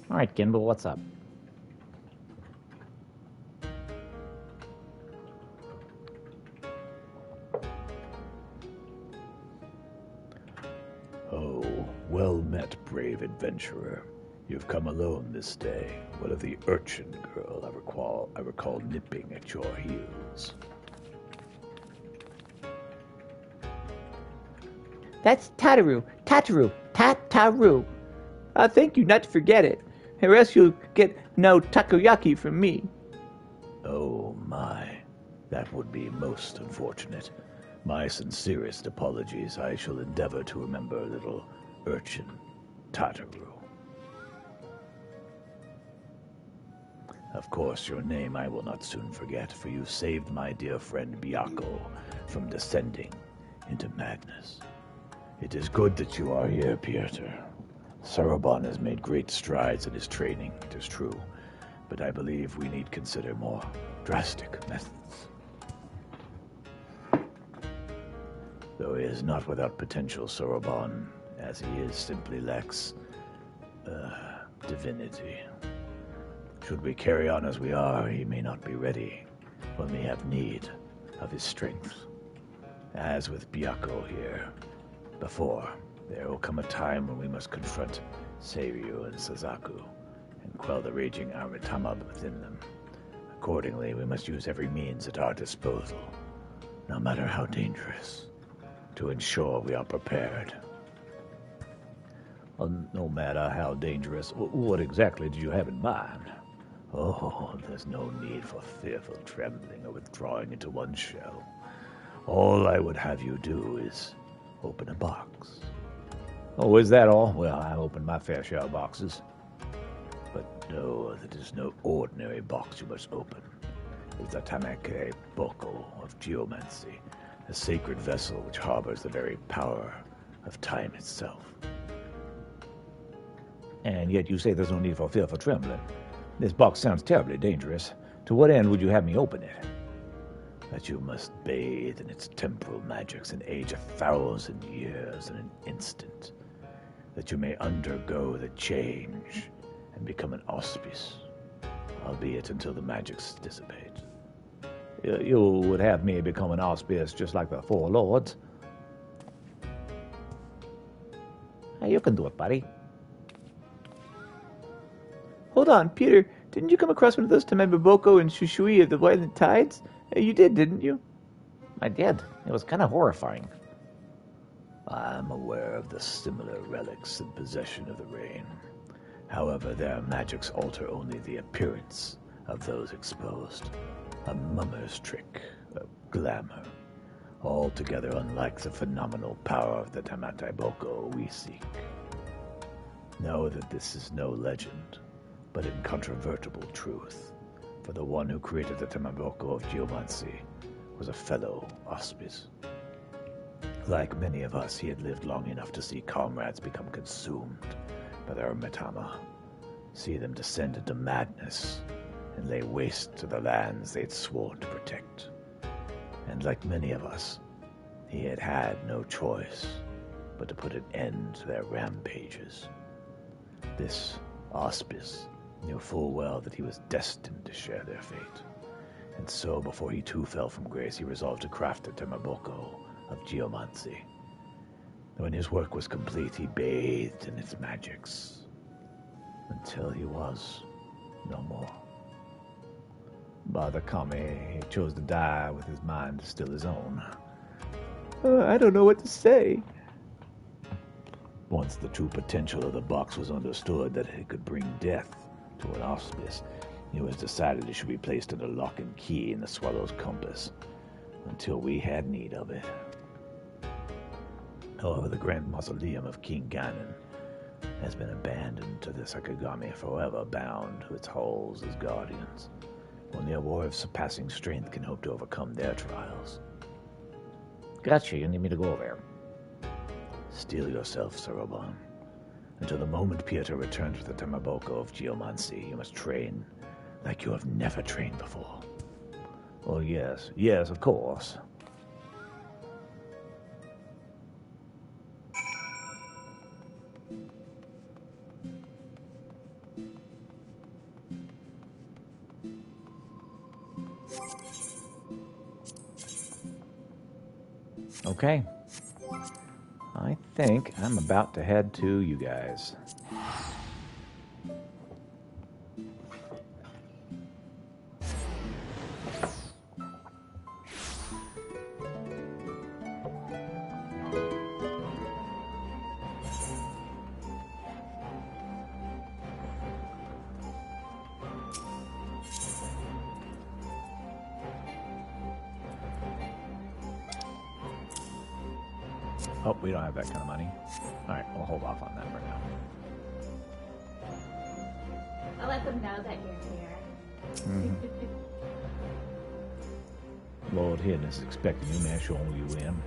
Alright, Gimbal, what's up? Oh, well met, brave adventurer. You've come alone this day. What of the urchin girl I recall nipping at your heels? That's Tataru. Tataru. Thank you not to forget it, or else you'll get no takoyaki from me. Oh my, that would be most unfortunate. My sincerest apologies. I shall endeavor to remember little urchin Tataru. Of course, your name I will not soon forget, for you saved my dear friend Byakko from descending into madness. It is good that you are here, Pieter. Sarabon has made great strides in his training, it is true, but I believe we need consider more drastic methods. Though he is not without potential, Sarabon, as he is simply lacks divinity. Should we carry on as we are, he may not be ready when we have need of his strength. As with Byakko here, before, there will come a time when we must confront Seiryu and Sazaku and quell the raging Aratama within them. Accordingly, we must use every means at our disposal, no matter how dangerous, to ensure we are prepared. Well, no matter how dangerous, what exactly did you have in mind? Oh, there's no need for fearful trembling or withdrawing into one's shell. All I would have you do is open a box. Oh, is that all? Well, I've opened my fair share of boxes. But no, that is no ordinary box you must open. It's the Tamake Boko of geomancy, a sacred vessel which harbors the very power of time itself. And yet you say there's no need for fearful trembling. This box sounds terribly dangerous. To what end would you have me open it? That you must bathe in its temporal magics and age 1,000 years in an instant. That you may undergo the change and become an auspice, albeit until the magics dissipate. You would have me become an auspice just like the four lords? Hey, you can do it, buddy. Hold on, Peter. Didn't you come across one of those Tamabiboko and Shushui of the Violent Tides? You did, didn't you? I did. It was kind of horrifying. I'm aware of the similar relics in possession of the rain. However, their magics alter only the appearance of those exposed. A mummer's trick, a glamour, altogether unlike the phenomenal power of the Tamataiboko we seek. Know that this is no legend, but incontrovertible truth, for the one who created the Tamaboko of geomancy was a fellow auspice. Like many of us, he had lived long enough to see comrades become consumed by their Metama, see them descend into madness, and lay waste to the lands they'd sworn to protect. And like many of us, he had had no choice but to put an end to their rampages. This auspice knew full well that he was destined to share their fate, and so before he too fell from grace, he resolved to craft a Tamaboko of geomancy. When his work was complete, he bathed in its magics, until he was no more. By Kami, he chose to die with his mind still his own. I don't know what to say. Once the true potential of the box was understood, that it could bring death to an auspice, it was decided it should be placed under lock and key in the Swallow's compass, until we had need of it. However, the grand mausoleum of King Ganon has been abandoned to the Sakagami, forever bound to its halls as guardians. Only a war of surpassing strength can hope to overcome their trials. Gotcha, you need me to go over there. Steel yourself, Saruman. Until the moment Pietro returns with the Tamaboko of geomancy, you must train like you have never trained before. Oh, yes, of course. Okay. I think I'm about to head to you guys. Oh, we don't have that kind of money. All right, we'll hold off on that for now. I'll let them know that you're here. Mm-hmm. Lord Hidden is expecting you, man. Show you in.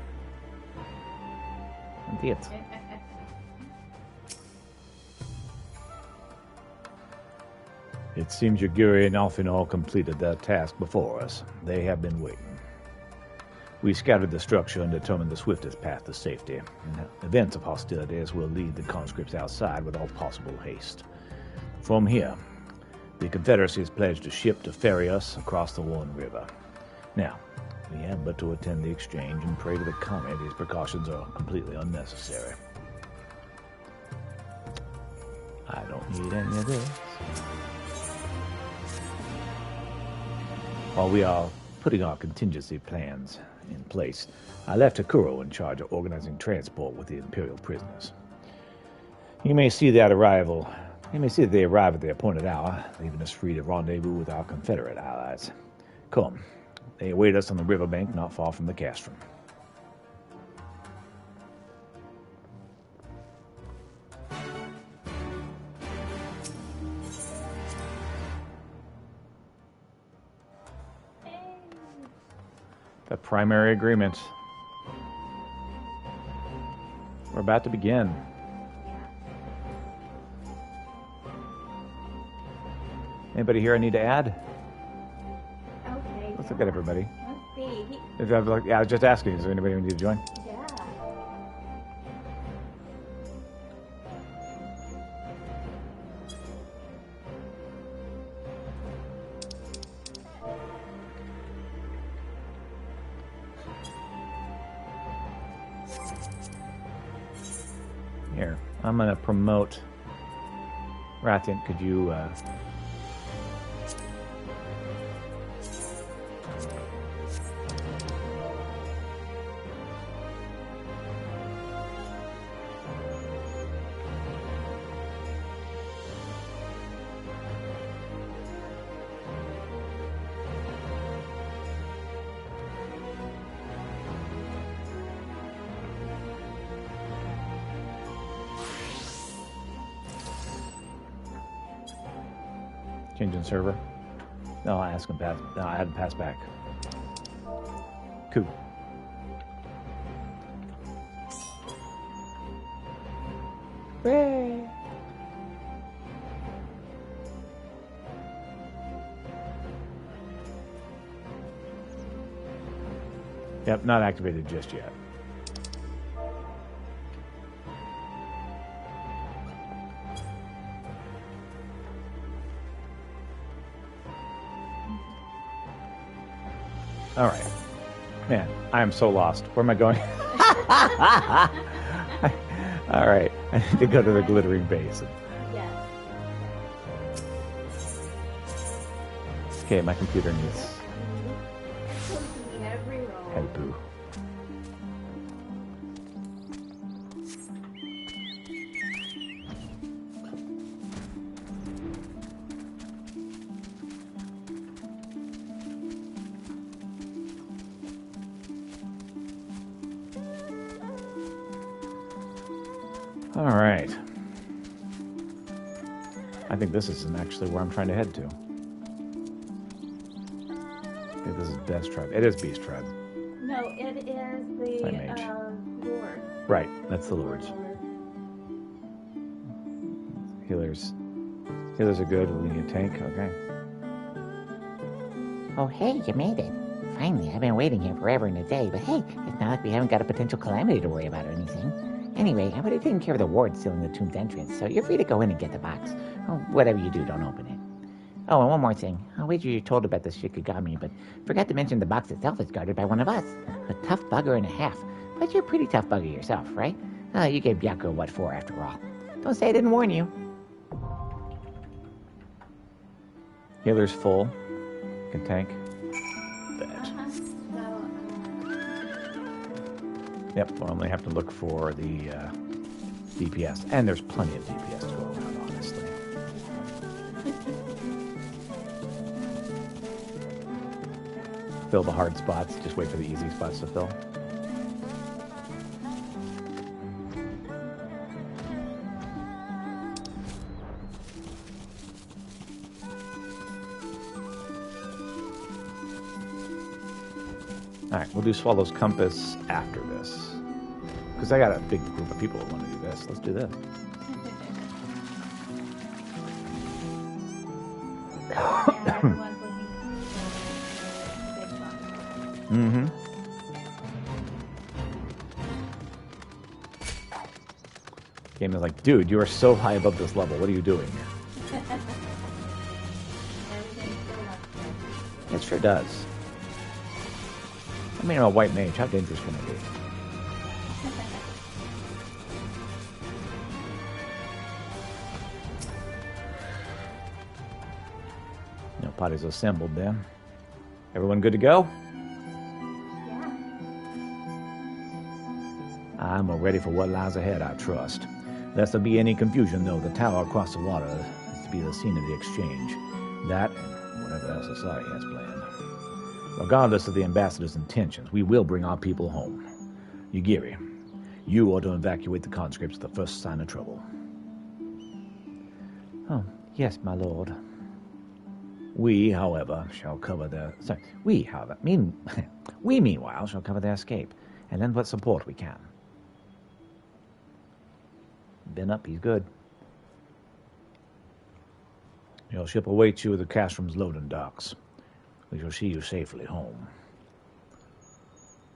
Indeed. It seems Yaguri and Alfinol completed their task before us. They have been waiting. We scouted the structure and determined the swiftest path to safety. In event of hostilities, we'll lead the conscripts outside with all possible haste. From here, The Confederacy has pledged a ship to ferry us across the Warren River. Now, we have but to attend the exchange and pray to the Kami these precautions are completely unnecessary. I don't need any of this. While we are putting our contingency plans in place, I left Hakuro in charge of organizing transport with the Imperial prisoners. You may see that they arrive at the appointed hour, leaving us free to rendezvous with our Confederate allies. Come, they await us on the riverbank not far from the castrum. The primary agreement. We're about to begin. Anybody here I need to add? Okay. Let's look at everybody. Let's see. Yeah, I was just asking, is there anybody who needs to join? Yeah. Here, I'm going to promote. Rathian, could you... Changing server? No, I asked him pass. No, I had him pass back. Cool. Hooray! Yep, not activated just yet. All right. Man, I am so lost. Where am I going? All right. I need to go to the glittering basin. Yes. Okay, my computer needs Every roll. help. All right. I think this isn't actually where I'm trying to head to. I think this is Beast Tribe. It is Beast Tribe. No, it is My mage. the Lord. Right, that's the Lords. Healers. Healers are good. We need a tank. Okay. Oh, hey, you made it. Finally, I've been waiting here forever and a day, but hey, it's not like we haven't got a potential calamity to worry about or anything. Anyway, I would have taken care of the ward sealing the tomb's entrance, so you're free to go in and get the box. Oh, whatever you do, don't open it. Oh, and one more thing. I'll wager you're told about the Shikigami, but forgot to mention the box itself is guarded by one of us. A tough bugger and a half. But you're a pretty tough bugger yourself, right? You gave Byakuya what for, after all. Don't say I didn't warn you. Healer's full. Can tank. Yep, we'll only have to look for the DPS. And there's plenty of DPS to go around, honestly. Fill the hard spots. Just wait for the easy spots to fill. Alright, we'll do Swallow's Compass after this. Because I got a big group of people that want to do this. Let's do this. Mm-hmm. Game is like, dude, you are so high above this level. What are you doing? It sure does. I mean, I'm a white mage. How dangerous can it be? No party's assembled then. Everyone good to go? Yeah. I'm ready for what lies ahead, I trust. Lest there be any confusion, though, the tower across the water is to be the scene of the exchange. That and whatever else society has planned. Regardless of the ambassador's intentions, we will bring our people home. Yugiri, you are to evacuate the conscripts at the first sign of trouble. Oh, yes, my lord. We, however, shall cover their... Sorry, we, however, we, meanwhile, shall cover their escape, and lend what support we can. Ben up, he's good. Your ship awaits you at the Castrom's loading docks. We shall see you safely home.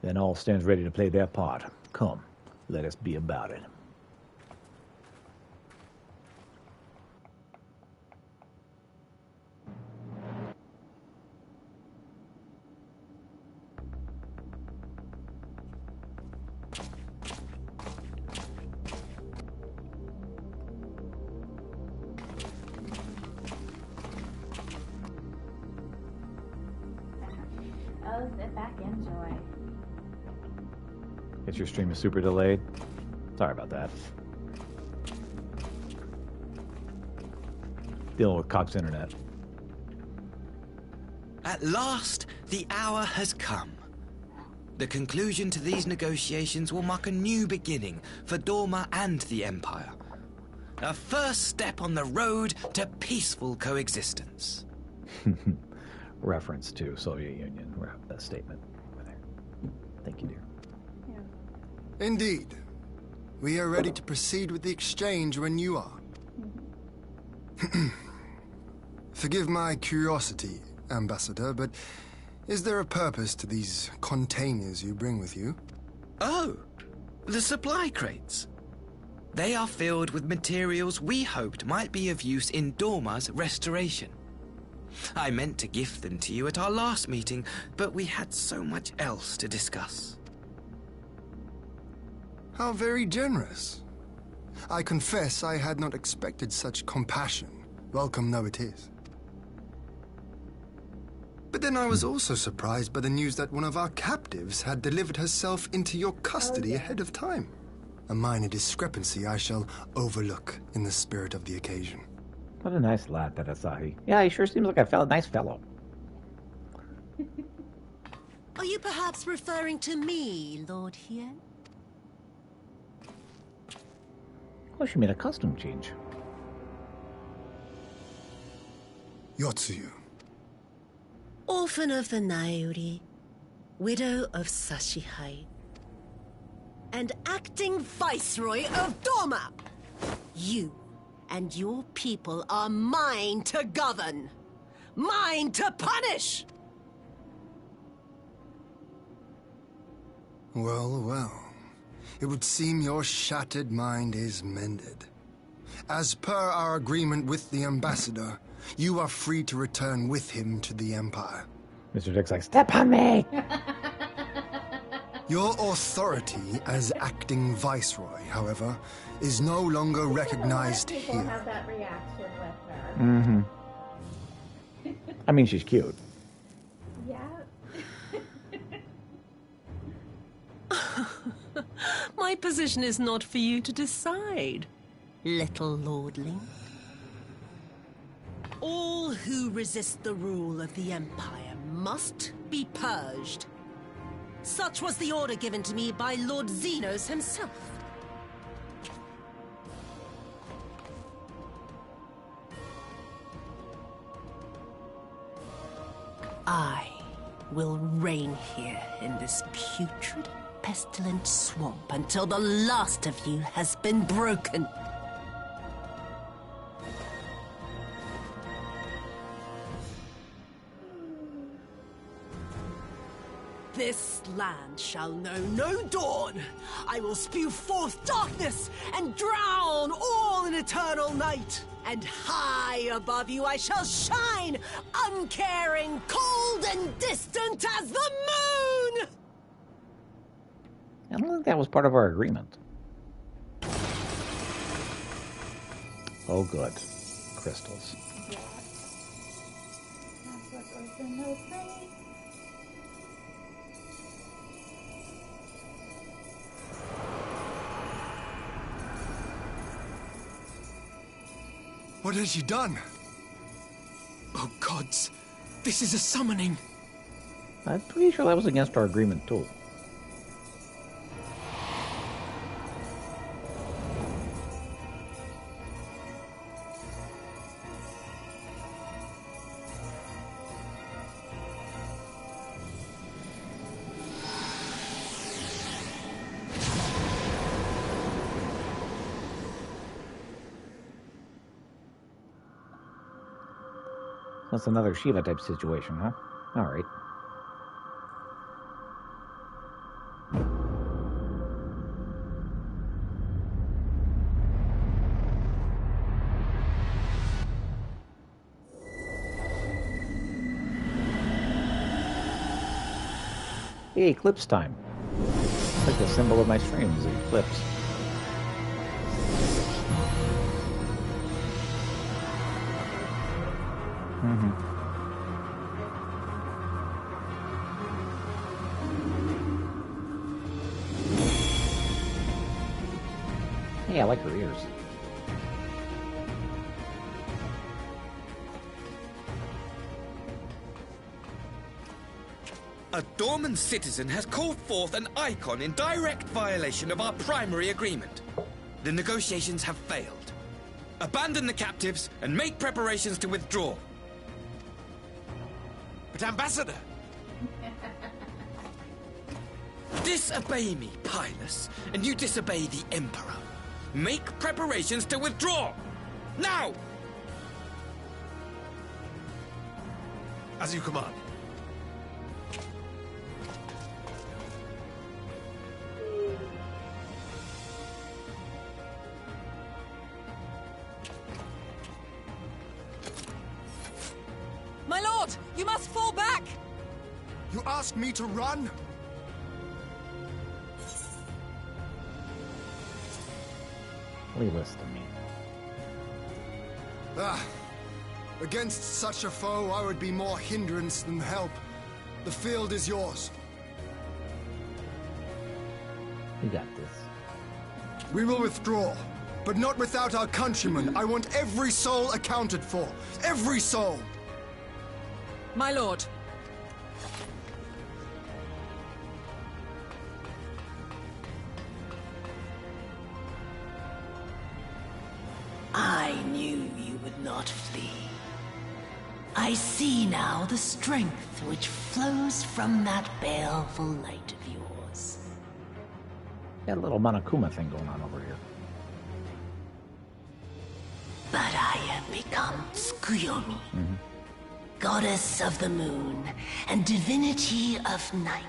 Then all stands ready to play their part. Come, let us be about it. Oh, sit back, enjoy. Guess your stream is super delayed. Sorry about that. Dealing with Cox Internet. At last, the hour has come. The conclusion to these negotiations will mark a new beginning for Dorma and the Empire. A first step on the road to peaceful coexistence. Reference to Soviet Union statement. Thank you, dear. Indeed. We are ready to proceed with the exchange when you are. Forgive my curiosity, Ambassador, but is there a purpose to these containers you bring with you? Oh, the supply crates. They are filled with materials we hoped might be of use in Dorma's restoration. I meant to gift them to you at our last meeting, but we had so much else to discuss. How very generous. I confess I had not expected such compassion, welcome though it is. But then I was also surprised by the news that one of our captives had delivered herself into your custody ahead of time. A minor discrepancy I shall overlook in the spirit of the occasion. What a nice lad, that Asahi. Yeah, he sure seems like a nice fellow. Are you perhaps referring to me, Lord Hien? Oh, she made a costume change. Yotsuyu. Orphan of the Nairi, widow of Sashihai, and acting Viceroy of Dorma. You and your people are mine to govern, mine to punish! Well, well. It would seem your shattered mind is mended. As per our agreement with the Ambassador, you are free to return with him to the Empire. Mr. Dick's like, step on me! Your authority as acting Viceroy, however, is no longer recognized People here. have that reaction with her. Mm-hmm. I mean, she's cute. Yeah. My position is not for you to decide, little lordling. All who resist the rule of the Empire must be purged. Such was the order given to me by Lord Xenos himself. I will reign here in this putrid, pestilent swamp until the last of you has been broken. This land shall know no dawn. I will spew forth darkness and drown all in eternal night. And high above you I shall shine, uncaring, cold and distant as the moon! I don't think that was part of our agreement. Oh, good. Crystals. Yeah. That's what was in those things. What has she done? Oh gods, this is a summoning. I'm pretty sure that was against our agreement, too. That's another Shiva type situation, huh? All right. Hey, eclipse time. It's like the symbol of my stream is the eclipse. Hey, I like her ears. A Dorman citizen has called forth an icon in direct violation of our primary agreement. The negotiations have failed. Abandon the captives and make preparations to withdraw. But Ambassador! Disobey me, Pilus, and you disobey the Emperor. Make preparations to withdraw! Now! As you command. My lord, you must fall back! You ask me to run? Leave this to me. Against such a foe, I would be more hindrance than help. The field is yours. You got this. We will withdraw, but not without our countrymen. I want every soul accounted for. Every soul! My lord. I knew you would not flee. I see now the strength which flows from that baleful light of yours. Got a little Monokuma thing going on over here. But I have become Tsukuyomi, goddess of the moon and divinity of night.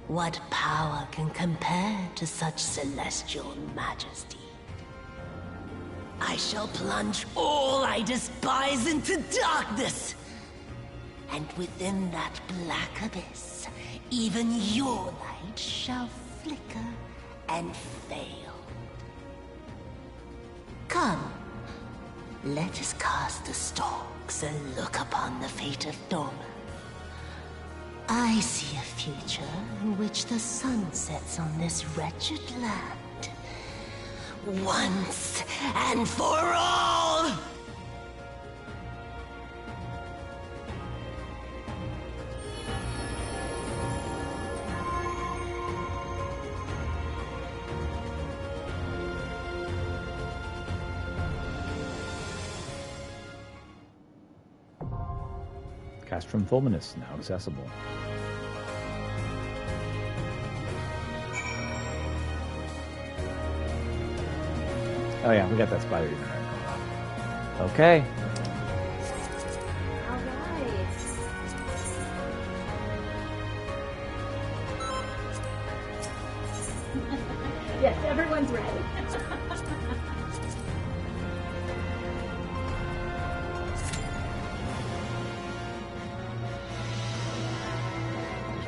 What power can compare to such celestial majesty? I shall plunge all I despise into darkness. And within that black abyss, even your light shall flicker and fail. Come, let us cast the stalks and look upon the fate of Dorma. I see a future in which the sun sets on this wretched land. Once and for all! Castrum Fulminus now accessible. Oh yeah, we got that spider even right going on. Okay. Yes, everyone's ready.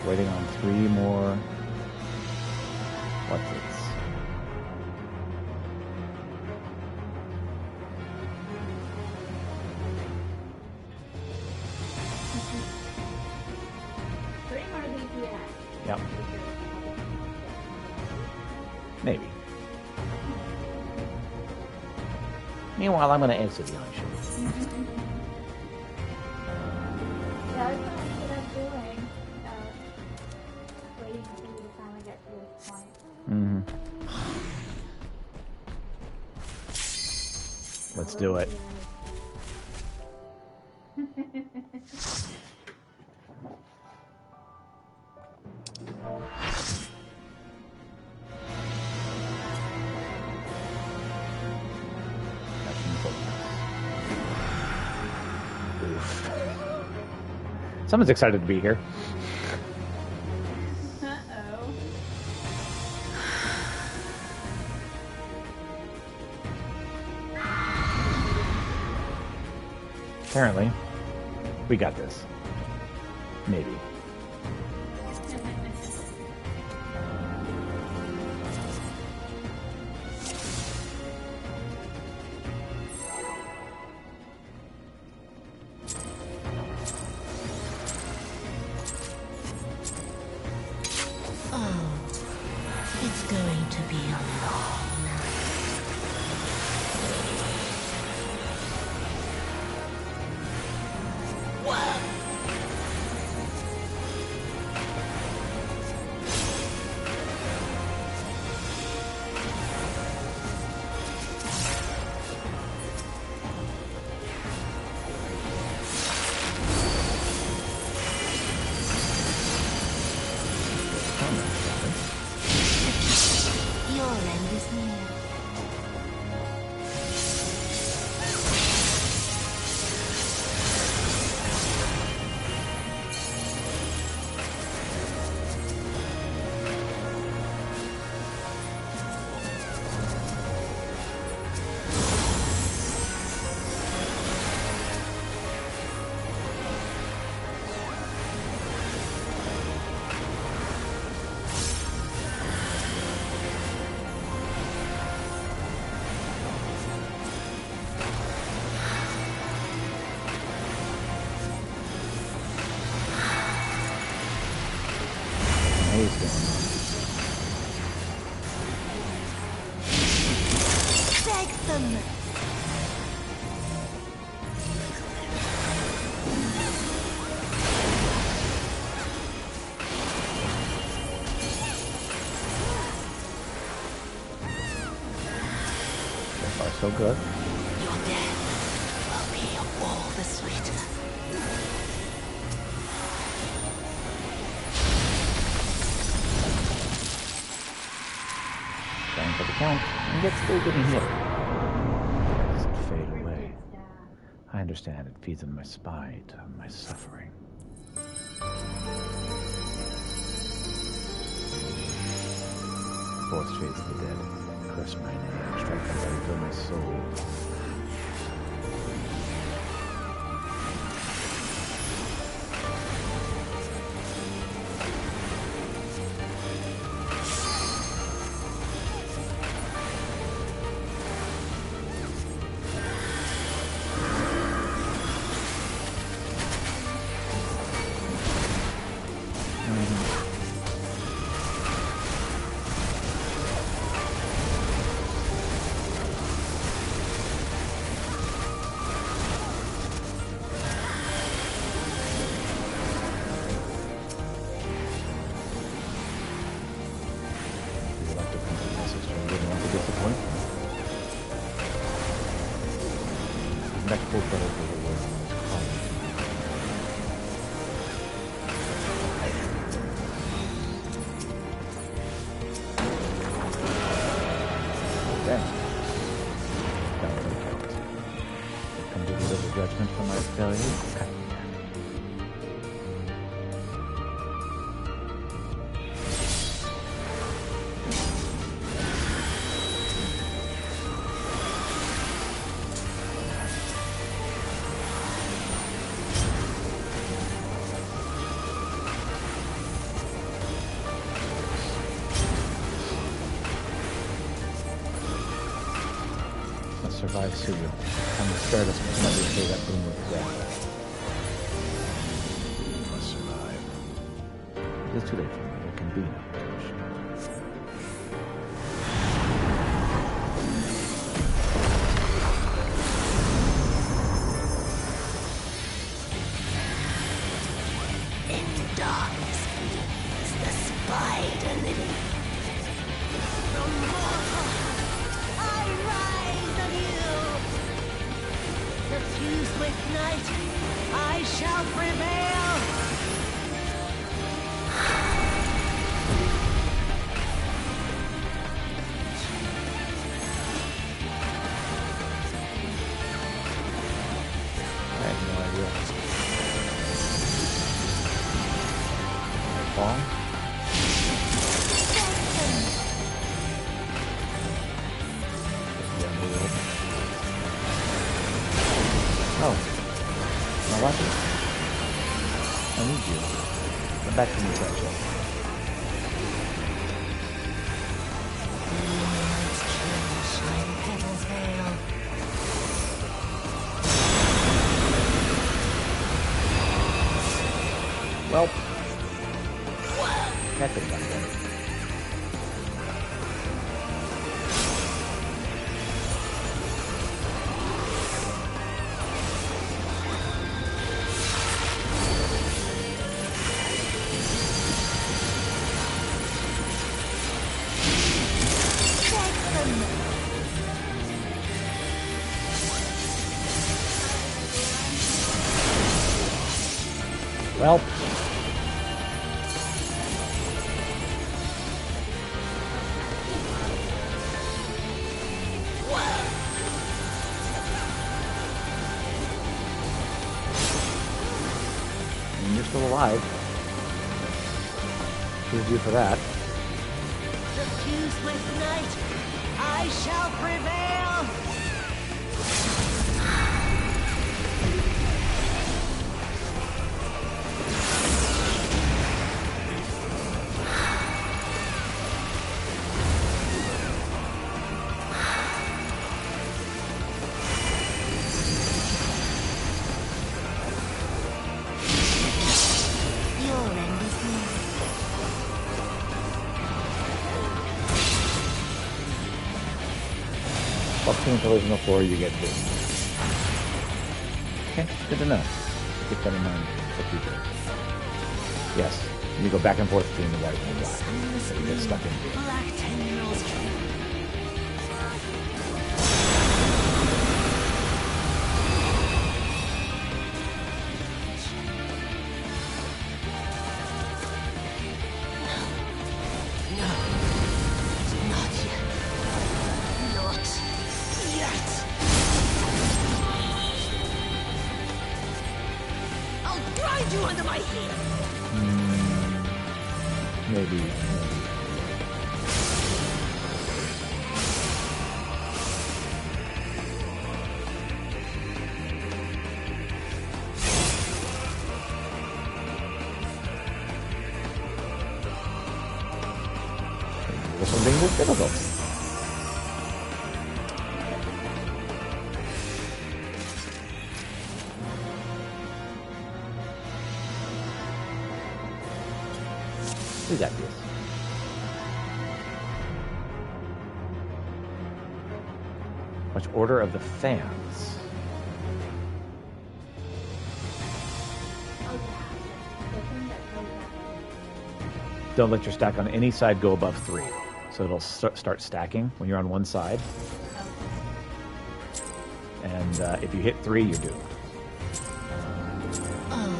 Waiting on 3 more. What's it? Yep. Maybe. Meanwhile, I'm going to answer the issue. Yeah, that's what I ended up doing. Waiting for you to finally get to this point. Let's do it. Someone's excited to be here. Uh-oh. Apparently, we got this. Maybe. It's going to be a long night. Your end is near. Beg them! So far, so good. Your death will be all the sweeter. Going for the count, and yet still getting hit. It doesn't fade away. I understand it feeds on my spite, on my suffering. Fourth shades of the dead. Curse my name, strike my body, fill my soul. Respectful but overwhelmed. Okay. Down for the count. Come to deliver judgment for my failure. Cut me. survive Suyu. Time to start us might repay that boon with death. You must survive. It is too late for me. There can be no redemption. In darkness is the spider living. The mortal, I rise anew. Suffused with night, I shall prevail. I have no idea. Fall? Oh. Now watch it. I need you. Come back to me, Satchel. Well, that could have gone better. Well, and you're still alive. Here's you for that. Suffused with night, I shall prevail. Your end is near. Up to until there's no floor, you get this. Okay, good to know. Keep that in mind for future. Yes, you go back and forth between the white and the black. So you get stuck in. Black tendrils. No, not yet. Not yet. I'll grind you under my heel. Maybe. This one being more difficult. We got this. Watch Order of the Fans. Don't let your stack on any side go above 3. So it'll start stacking when you're on one side. And if you hit 3, you're doomed. Oh,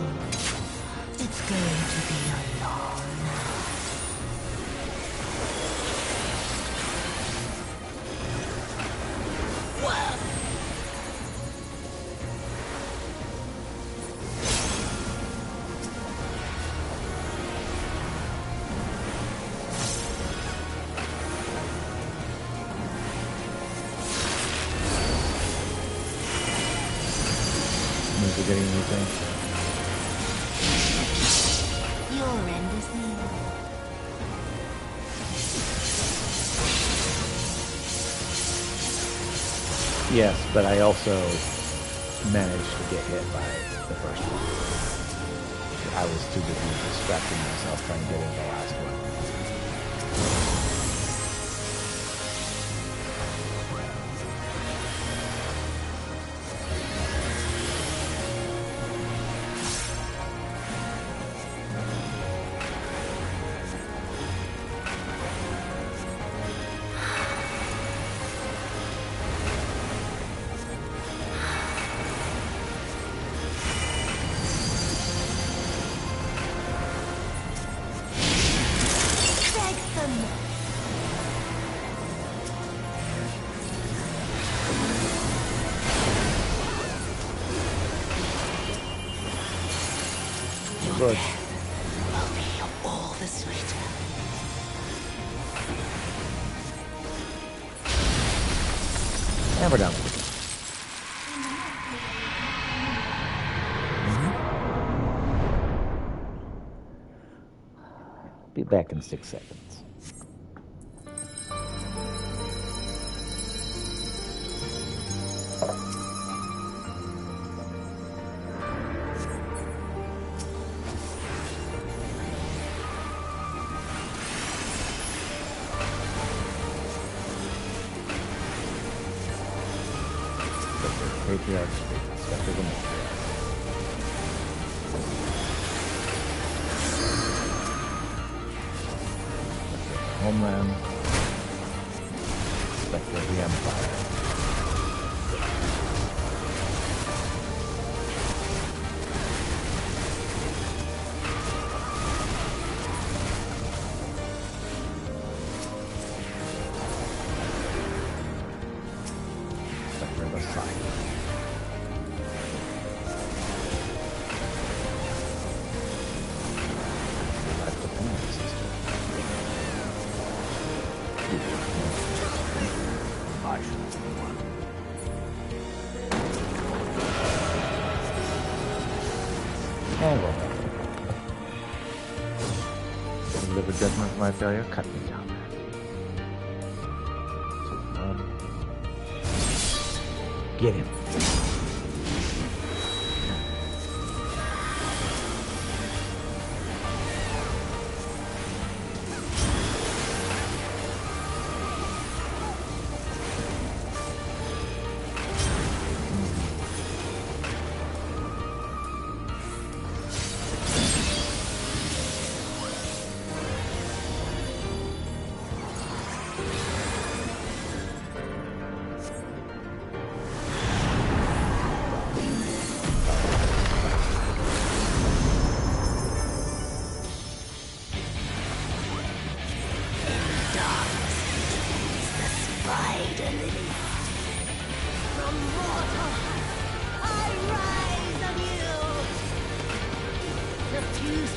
it's going to be a long Means you're getting anything. Your end is near. Yes, but I also managed to get hit by the first one. I was too busy distracting myself trying to get in the last one. Good. Will be all the sweeter. And we're done. Be back in 6 seconds. Patriarch step to the matriarch. Homeland. Spectre of the Empire. Spectre of the Scythe. And we're back. Deliver judgment for my failure, cut me down. Get him.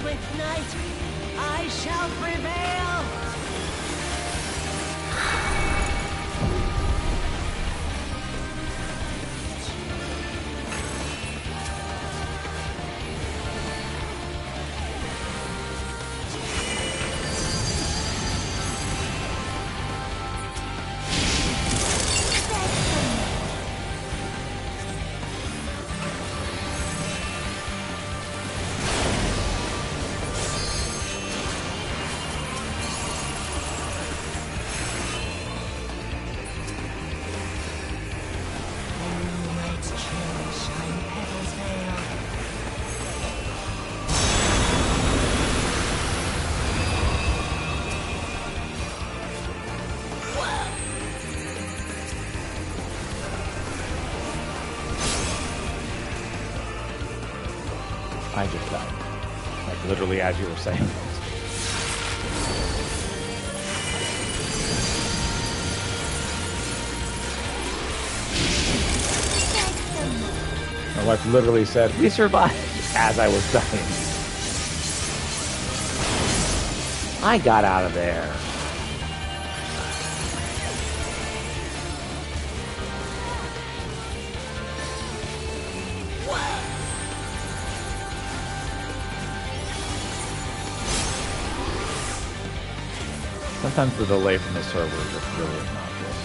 With night, I shall prevail. I just died. Like literally as you were saying. My wife literally said, "We survived," as I was dying. I got out of there. Sometimes the delay from the server is just really obnoxious.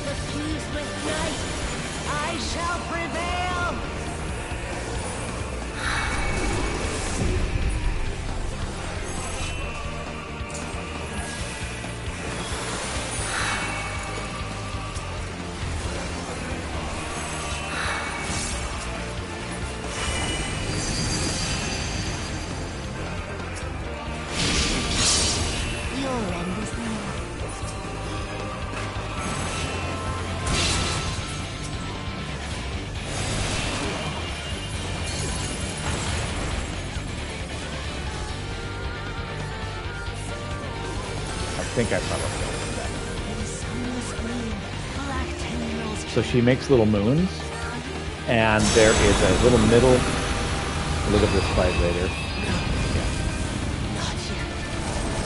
The peace with think I probably know that. So she makes little moons, and there is a little middle. Look at this fight later. Yeah.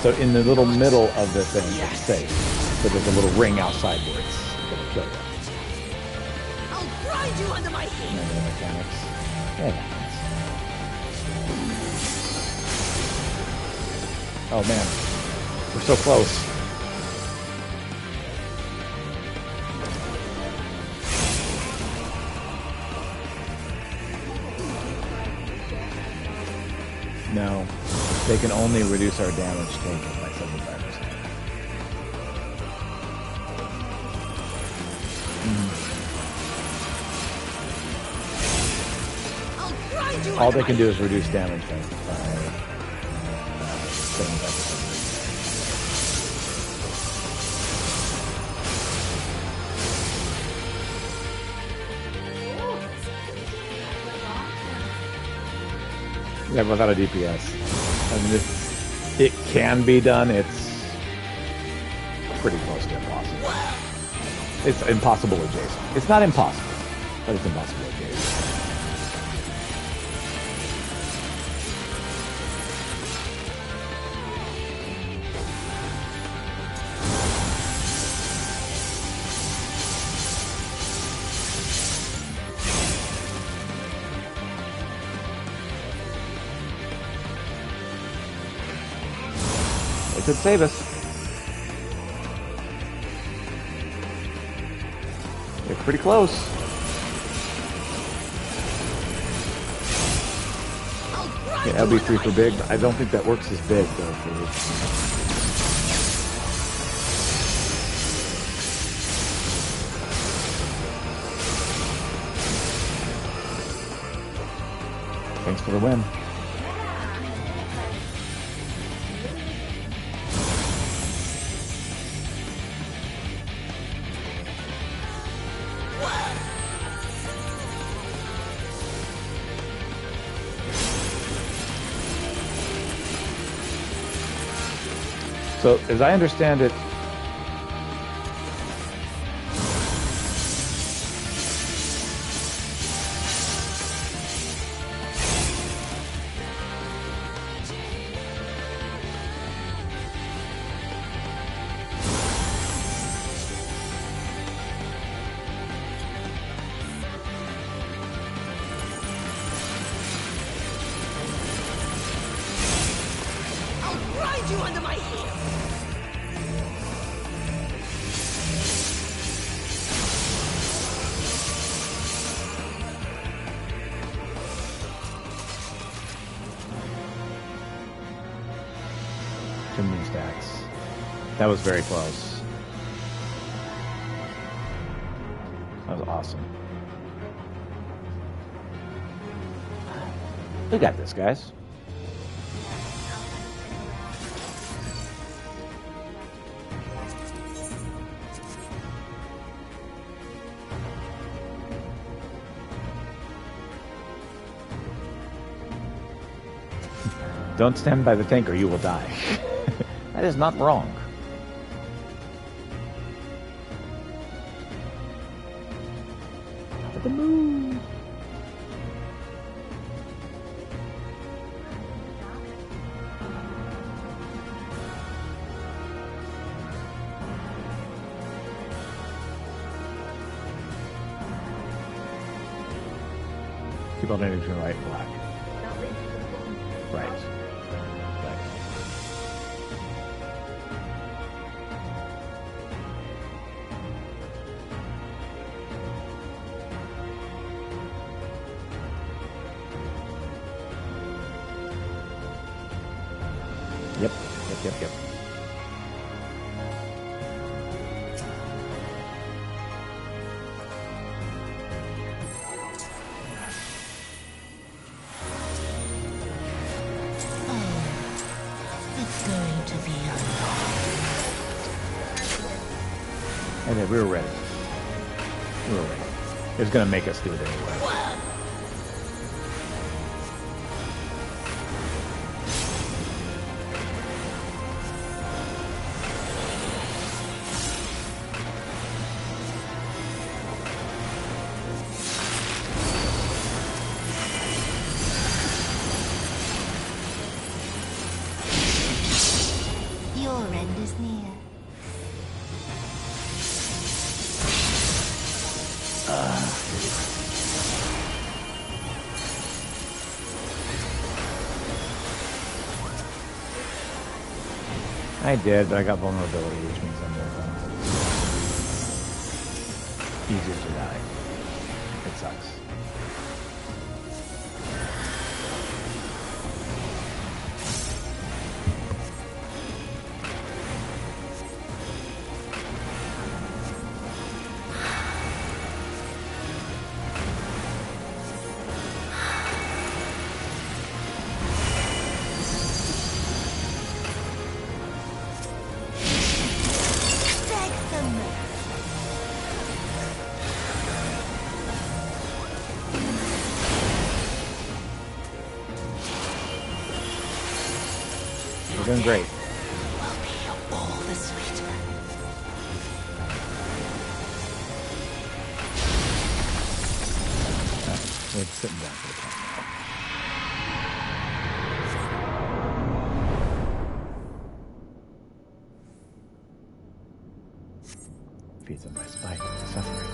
So in the little middle of the thing, it's safe. So there's a little ring outside where it's going to kill you. I'll grind you under my heel. Remember the mechanics? Yeah. Oh man, we're so close. No, they can only reduce our damage taken by 75%. All they can do is reduce damage by 75%. Yeah, without a DPS. I mean, it can be done. It's pretty close to impossible. It's impossible adjacent. It's not impossible, but it's impossible adjacent. It could save us. It's pretty close. Yeah, LB3 for big. I don't think that works as big though. Thanks for the win. So, as I understand it, I'll grind you under my heel. Chimney stacks. That was very close. That was awesome. We got this, guys. Don't stand by the tank or you will die. That is not wrong. To the moon. Keep on aiming to the right, black. Right. Yep. It's going to be a And then we were ready. We were ready. It was going to make us do it anyway. I did, but I got vulnerability, which means I'm more easier to die. It sucks. We're doing great. All the sweeter. We're sitting down for the count now. Feeds on my spite and suffering.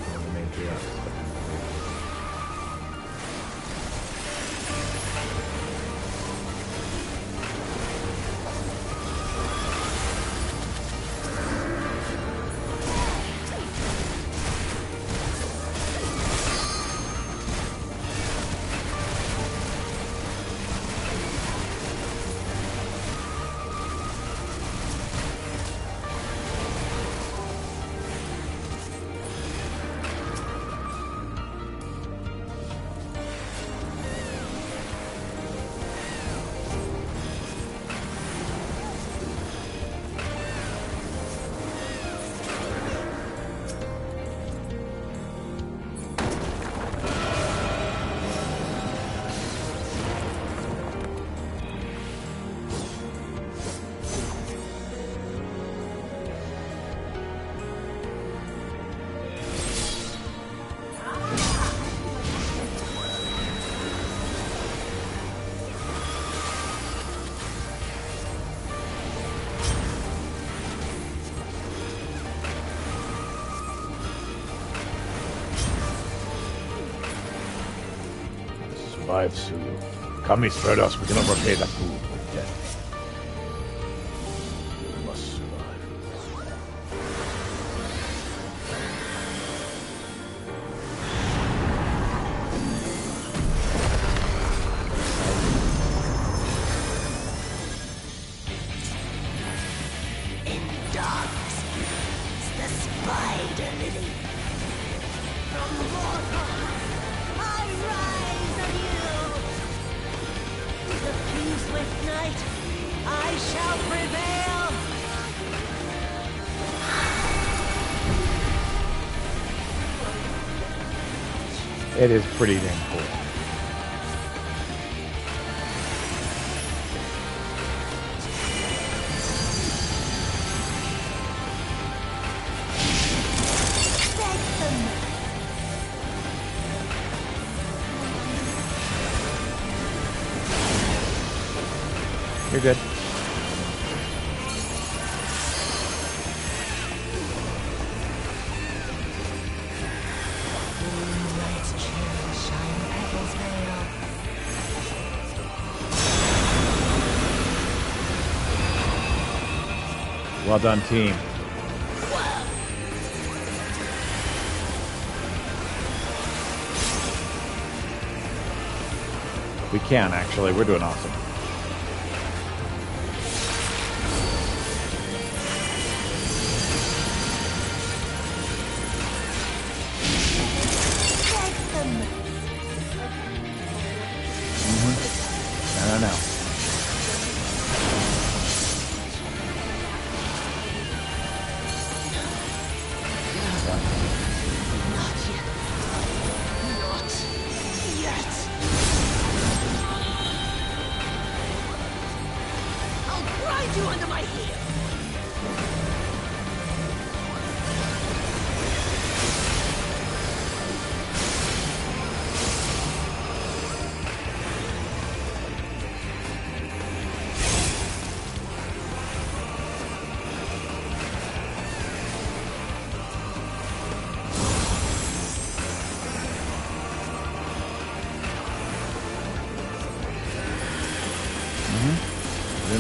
One of the matriarchs. Survive, Suyu. Kami spared us, we cannot repay that fool with death. You must survive. In darkness breathes the spider lily. From mortal, I rise anew. Diffuse with night, I shall prevail. It is pretty damn cool. You're good. Well done, team. We can, actually. We're doing awesome. I don't know. You under my heel.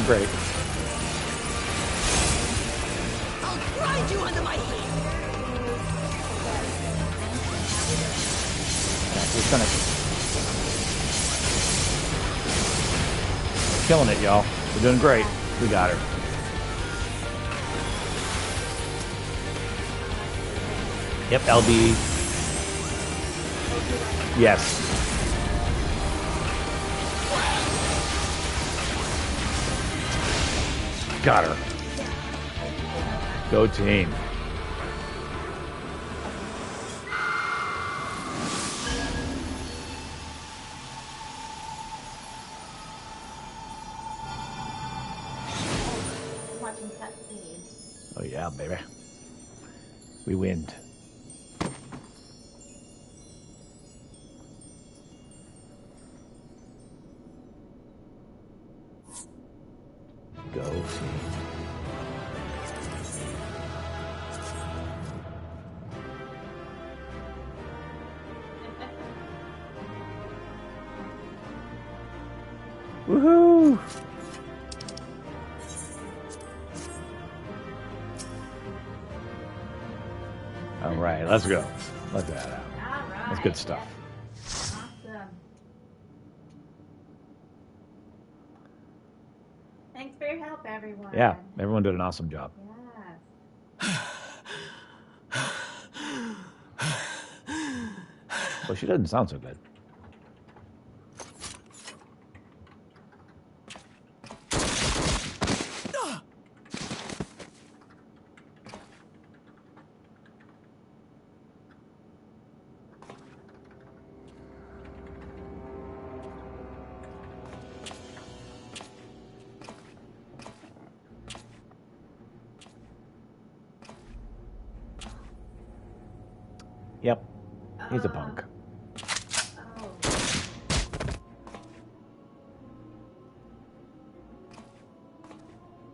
great. I'll grind you under my heel. Just gonna killing it, y'all. We're doing great. We got her. Yep, LB. Yes. Got her. Go team. Watching cutscenes. Oh yeah, baby. We win. Go team. Woohoo! All right, let's go. Let that out. All right. That's good stuff. Awesome. Thanks for your help, everyone. Yeah, everyone did an awesome job. Yes. Well, she doesn't sound so good. Yep, he's a punk.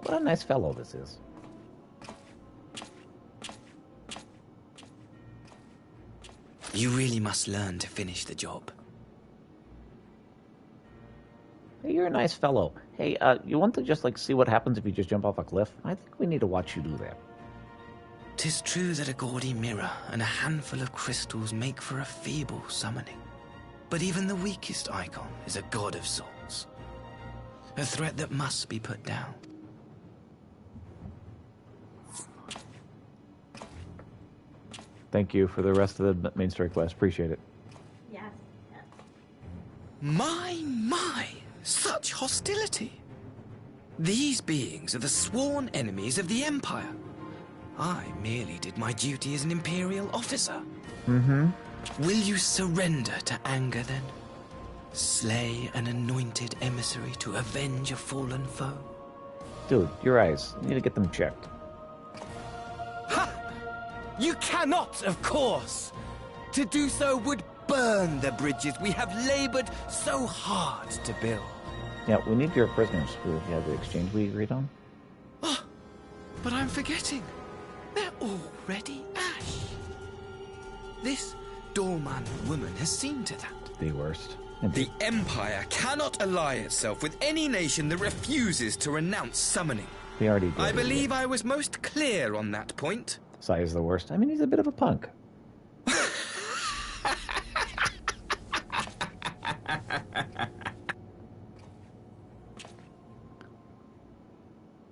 What a nice fellow this is. You really must learn to finish the job. Hey, you're a nice fellow. Hey, you want to just like see what happens if you just jump off a cliff? I think we need to watch you do that. 'Tis true that a gaudy mirror and a handful of crystals make for a feeble summoning. But even the weakest icon is a god of sorts. A threat that must be put down. Thank you for the rest of the main story quest. Appreciate it. Yes. My, such hostility. These beings are the sworn enemies of the Empire. I merely did my duty as an Imperial officer. Mm-hmm. Will you surrender to anger then? Slay an anointed emissary to avenge a fallen foe? Dude, your eyes. You need to get them checked. Ha! You cannot, of course! To do so would burn the bridges we have labored so hard to build. Yeah, we need your prisoners for the exchange we agreed on. Oh, but I'm forgetting. They're already ash. This Dorman woman has seen to that. The worst. The Empire cannot ally itself with any nation that refuses to renounce summoning. We already did. I believe I was most clear on that point. Sai is the worst. I mean, he's a bit of a punk.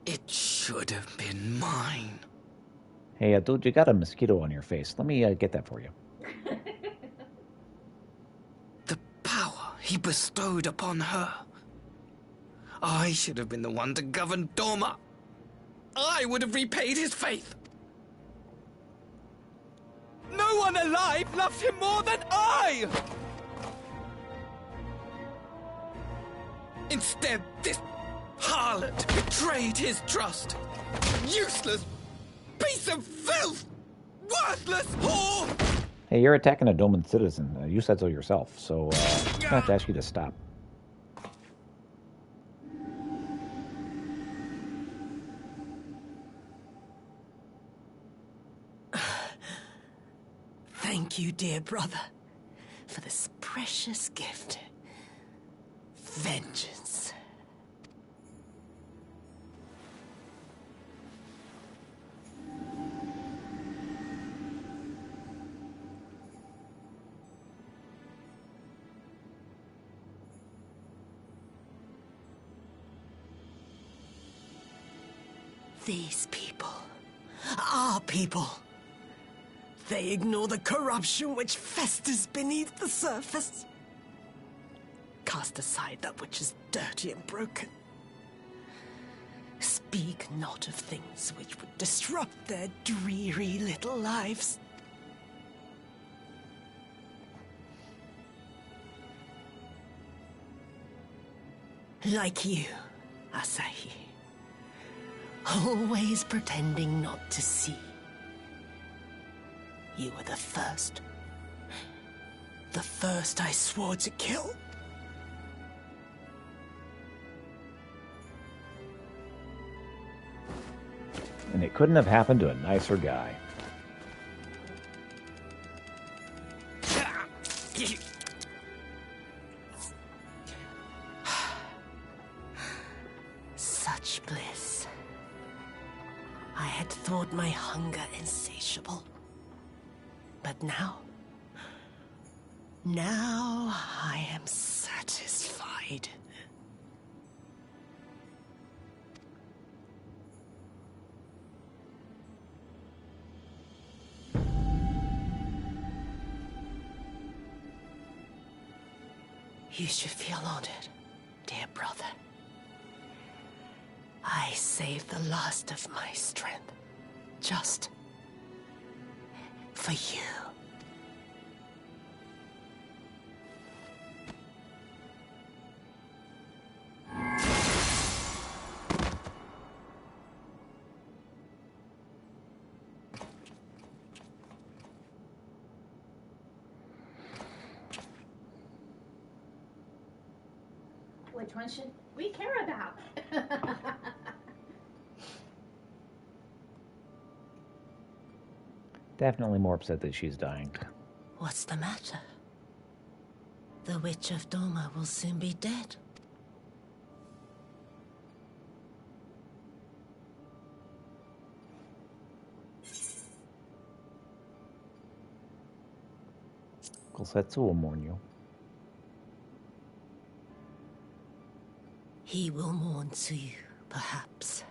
It should have been mine. Hey, dude, you got a mosquito on your face. Let me get that for you. The power he bestowed upon her. I should have been the one to govern Doma. I would have repaid his faith. No one alive loves him more than I! Instead, this harlot betrayed his trust. Useless piece of filth! Worthless whore! Hey, you're attacking a Doman citizen. You said so yourself, so I'm gonna have to ask you to stop. Thank you, dear brother, for this precious gift. Vengeance. These people, our people, they ignore the corruption which festers beneath the surface. Cast aside that which is dirty and broken. Speak not of things which would disrupt their dreary little lives. Like you, Asahi. Always pretending not to see. You were the first. The first I swore to kill. And it couldn't have happened to a nicer guy. Such bliss. I had thought my hunger insatiable. But now I am satisfied. You should feel honored, dear brother. I saved the last of my strength, just for you. Which one should we care about? Definitely more upset that she's dying. What's the matter? The Witch of Doma will soon be dead. Kosetsu will mourn you. He will mourn too, perhaps.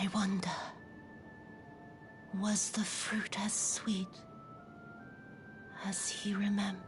I wonder, was the fruit as sweet as he remembered?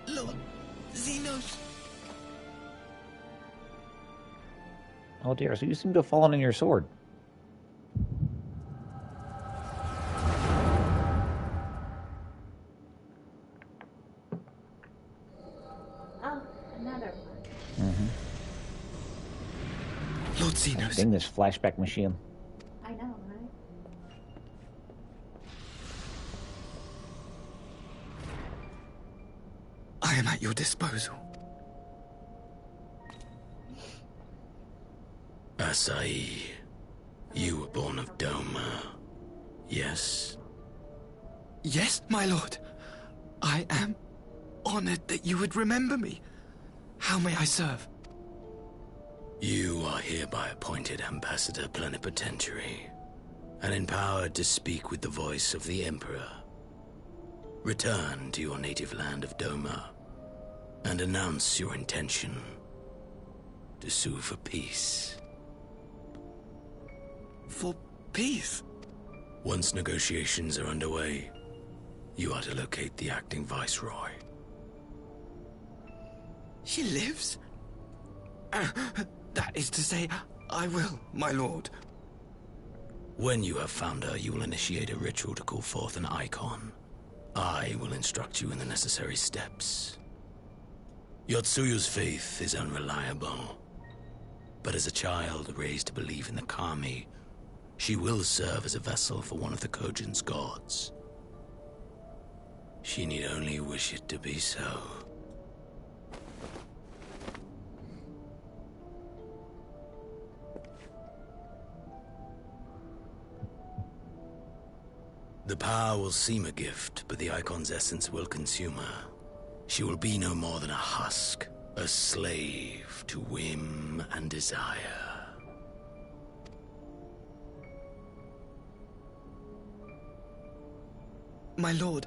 Lord Xenos. Oh dear, so you seem to have fallen on your sword. Oh, another one. Mm-hmm. Lord Xenos. Dang this flashback machine. I know, right? I am at your disposal. Asahi, you were born of Doma, yes? Yes, my lord. I am honored that you would remember me. How may I serve? You are hereby appointed Ambassador Plenipotentiary, and empowered to speak with the voice of the Emperor. Return to your native land of Doma, and announce your intention to sue for peace. For peace? Once negotiations are underway, you are to locate the acting Viceroy. She lives? That is to say, I will, my lord. When you have found her, you will initiate a ritual to call forth an icon. I will instruct you in the necessary steps. Yotsuyu's faith is unreliable, but as a child raised to believe in the Kami, she will serve as a vessel for one of the Kojin's gods. She need only wish it to be so. The power will seem a gift, but the Icon's essence will consume her. She will be no more than a husk, a slave to whim and desire. My lord,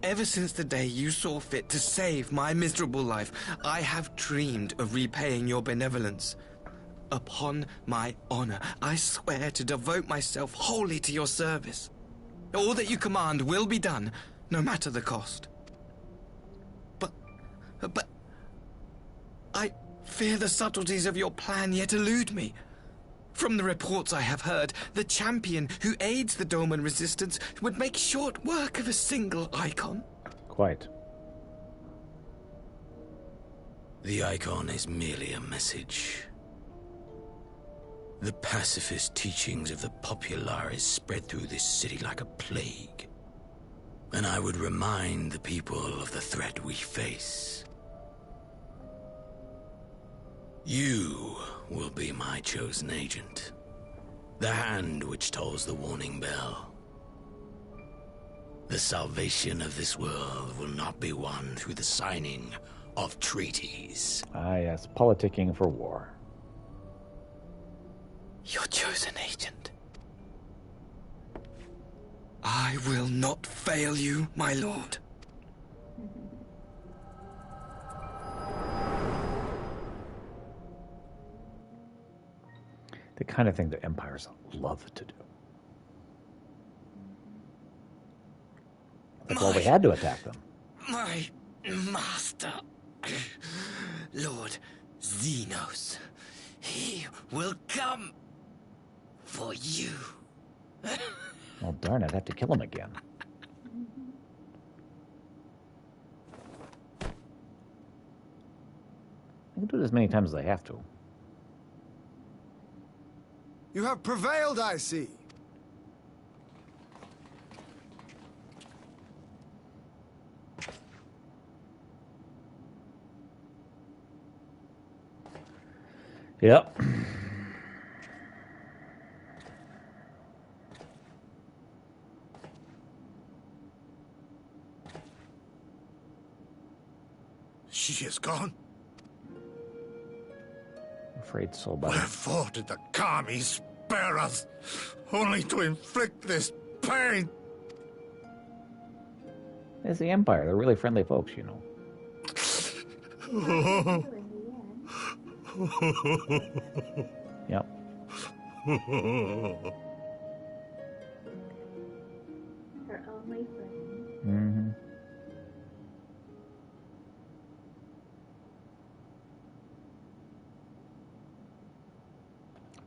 ever since the day you saw fit to save my miserable life, I have dreamed of repaying your benevolence. Upon my honor, I swear to devote myself wholly to your service. All that you command will be done, no matter the cost. But I fear the subtleties of your plan yet elude me. From the reports I have heard, the champion who aids the Doman resistance would make short work of a single Icon. Quite. The Icon is merely a message. The pacifist teachings of the Populares spread through this city like a plague. And I would remind the people of the threat we face. You will be my chosen agent. The hand which tolls the warning bell. The salvation of this world will not be won through the signing of treaties. Ah, yes, politicking for war. Your chosen agent. I will not fail you, my lord. The kind of thing that empires love to do. That's why we had to attack them. My master, Lord Xenos, he will come for you. Well, darn, I'd have to kill him again. I can do it as many times as I have to. You have prevailed, I see. Yep. She is gone. Afraid so, buddy. Wherefore did the Kami spare us, only to inflict this pain? It's the Empire. They're really friendly folks, you know. Yep. Her only friend. Mm-hmm.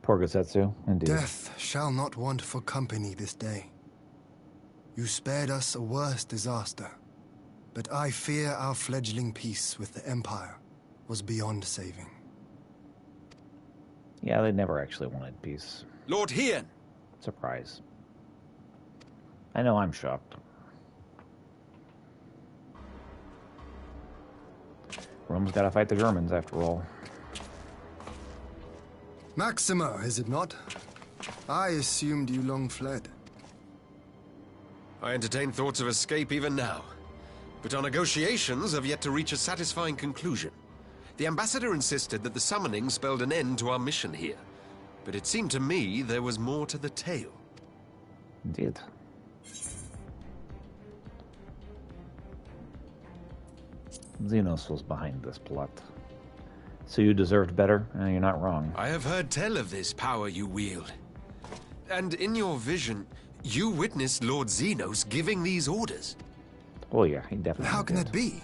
Poor Gosetsu, indeed. Death shall not want for company this day. You spared us a worse disaster, but I fear our fledgling peace with the Empire was beyond saving. Yeah, they never actually wanted peace. Lord Hien! Surprise. I know I'm shocked. Rome's gotta fight the Germans, after all. Maxima, is it not? I assumed you long fled. I entertain thoughts of escape even now. But our negotiations have yet to reach a satisfying conclusion. The ambassador insisted that the summoning spelled an end to our mission here. But it seemed to me there was more to the tale. Indeed. Xenos was behind this plot. So you deserved better? You're not wrong. I have heard tell of this power you wield. And in your vision, you witnessed Lord Xenos giving these orders. Oh yeah, he definitely How can did. that be?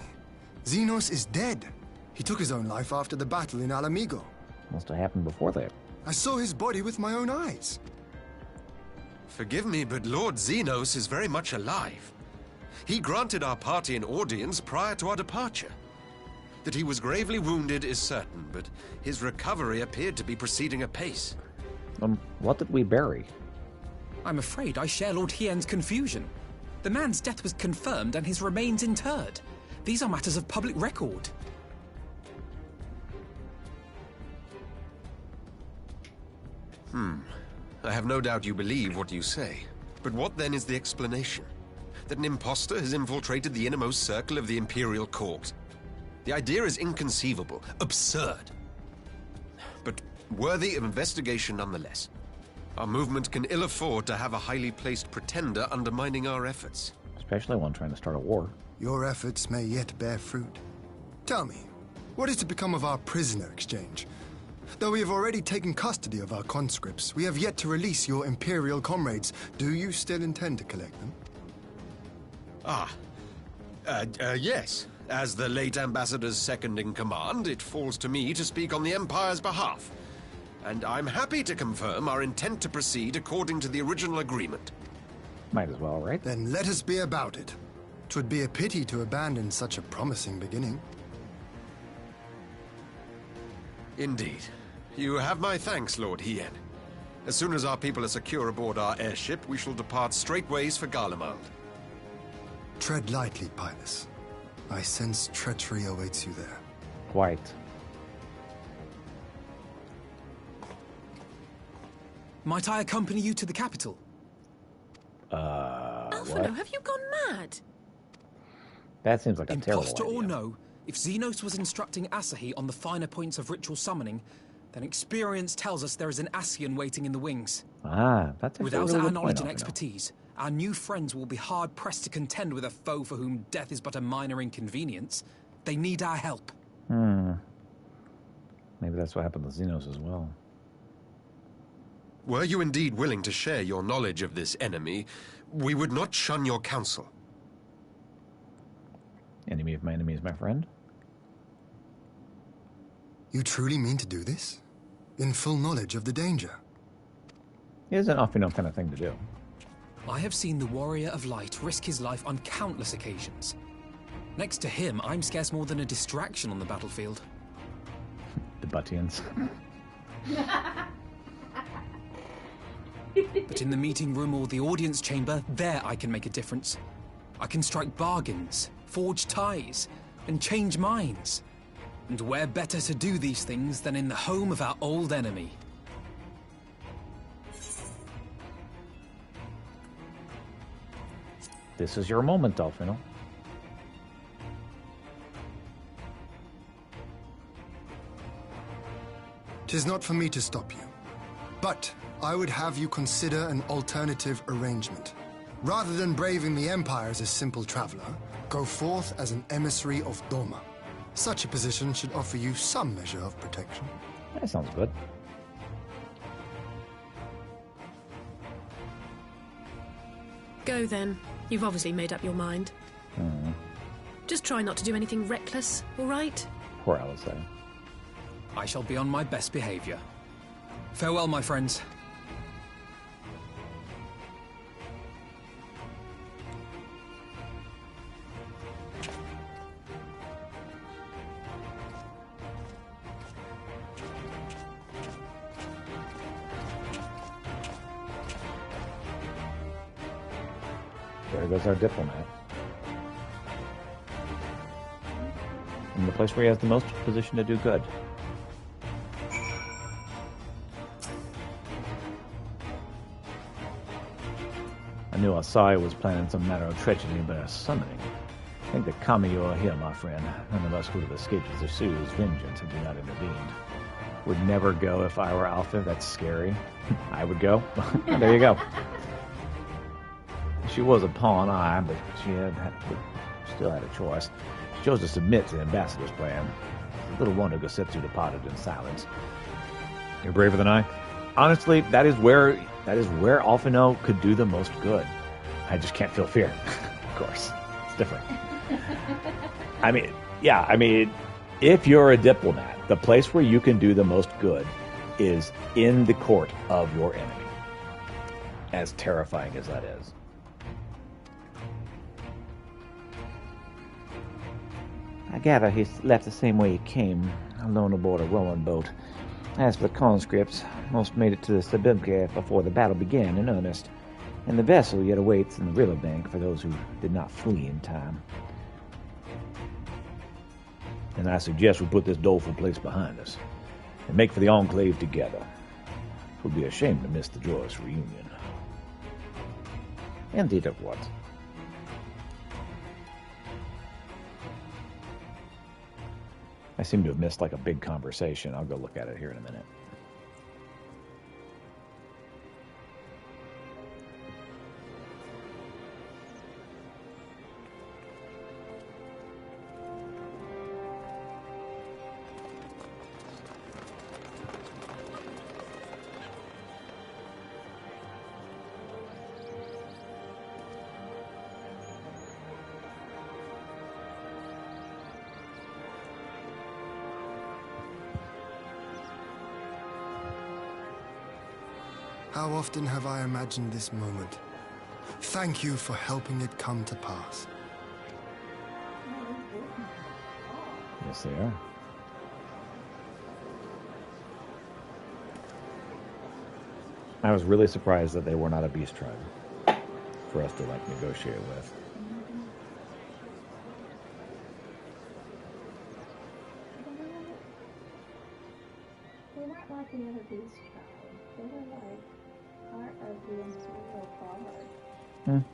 Xenos is dead. He took his own life after the battle in Alamigo. Must have happened before that. I saw his body with my own eyes. Forgive me, but Lord Xenos is very much alive. He granted our party an audience prior to our departure. That he was gravely wounded is certain, but his recovery appeared to be proceeding apace. What did we bury? I'm afraid I share Lord Hien's confusion. The man's death was confirmed and his remains interred. These are matters of public record. I have no doubt you believe what you say. But what then is the explanation? That an impostor has infiltrated the innermost circle of the Imperial Court? The idea is inconceivable, absurd. But worthy of investigation nonetheless. Our movement can ill afford to have a highly placed pretender undermining our efforts. Especially one trying to start a war. Your efforts may yet bear fruit. Tell me, what is to become of our prisoner exchange? Though we have already taken custody of our conscripts, we have yet to release your Imperial comrades. Do you still intend to collect them? Yes. As the late Ambassador's second-in-command, it falls to me to speak on the Empire's behalf. And I'm happy to confirm our intent to proceed according to the original agreement. Might as well, right? Then let us be about it. 'Twould be a pity to abandon such a promising beginning. Indeed. You have my thanks, Lord Hien. As soon as our people are secure aboard our airship, we shall depart straightways for Garlemald. Tread lightly, Pilus. I sense treachery awaits you there. Quite. Might I accompany you to the capital? Alphino, have you gone mad? That seems like a terrible Imposter idea. or no, if Xenos was instructing Asahi on the finer points of ritual summoning, then experience tells us there is an Ascian waiting in the wings. That's actually Without a really our good knowledge point, and Alphino. expertise, our new friends will be hard-pressed to contend with a foe for whom death is but a minor inconvenience. They need our help. Maybe that's what happened with Xenos as well. Were you indeed willing to share your knowledge of this enemy, we would not shun your counsel. Enemy of my enemy is my friend? You truly mean to do this? In full knowledge of the danger? It is an Alphino kind of thing to do. I have seen the Warrior of Light risk his life on countless occasions. Next to him, I'm scarce more than a distraction on the battlefield. The Buttians. But in the meeting room or the audience chamber, there I can make a difference. I can strike bargains, forge ties, and change minds. And where better to do these things than in the home of our old enemy? This is your moment, Alphino. Tis not for me to stop you. But I would have you consider an alternative arrangement. Rather than braving the Empire as a simple traveler, go forth as an emissary of Doma. Such a position should offer you some measure of protection. That sounds good. Go then. You've obviously made up your mind. Just try not to do anything reckless, all right? Poor Alistair. I shall be on my best behavior. Farewell, my friends. There goes our diplomat. In the place where he has the most position to do good. I knew Asai was planning some matter of treachery by a summoning. I think the Kami you are here, my friend. None of us would have escaped Zasu's vengeance had you not intervened. Would never go if I were Alpha. That's scary. I would go. There you go. She was a pawn, but still had a choice. She chose to submit to the ambassador's plan. Little wonder Gosetsu departed in silence. You're braver than I. Honestly, that is where Alphino could do the most good. I just can't feel fear. Of course, it's different. I mean, if you're a diplomat, the place where you can do the most good is in the court of your enemy. As terrifying as that is. I gather he left the same way he came, alone aboard a rowing boat. As for the conscripts, most made it to the Sabimke before the battle began in earnest, and the vessel yet awaits in the riverbank for those who did not flee in time. And I suggest we put this doleful place behind us, and make for the Enclave together. It would be a shame to miss the joyous reunion. Indeed of what? I seem to have missed like a big conversation. I'll go look at it here in a minute. How often have I imagined this moment? Thank you for helping it come to pass. Yes, they are. I was really surprised that they were not a beast tribe for us to like negotiate with. They weren't like the other beast tribes. They were like part of the Imperial Guard.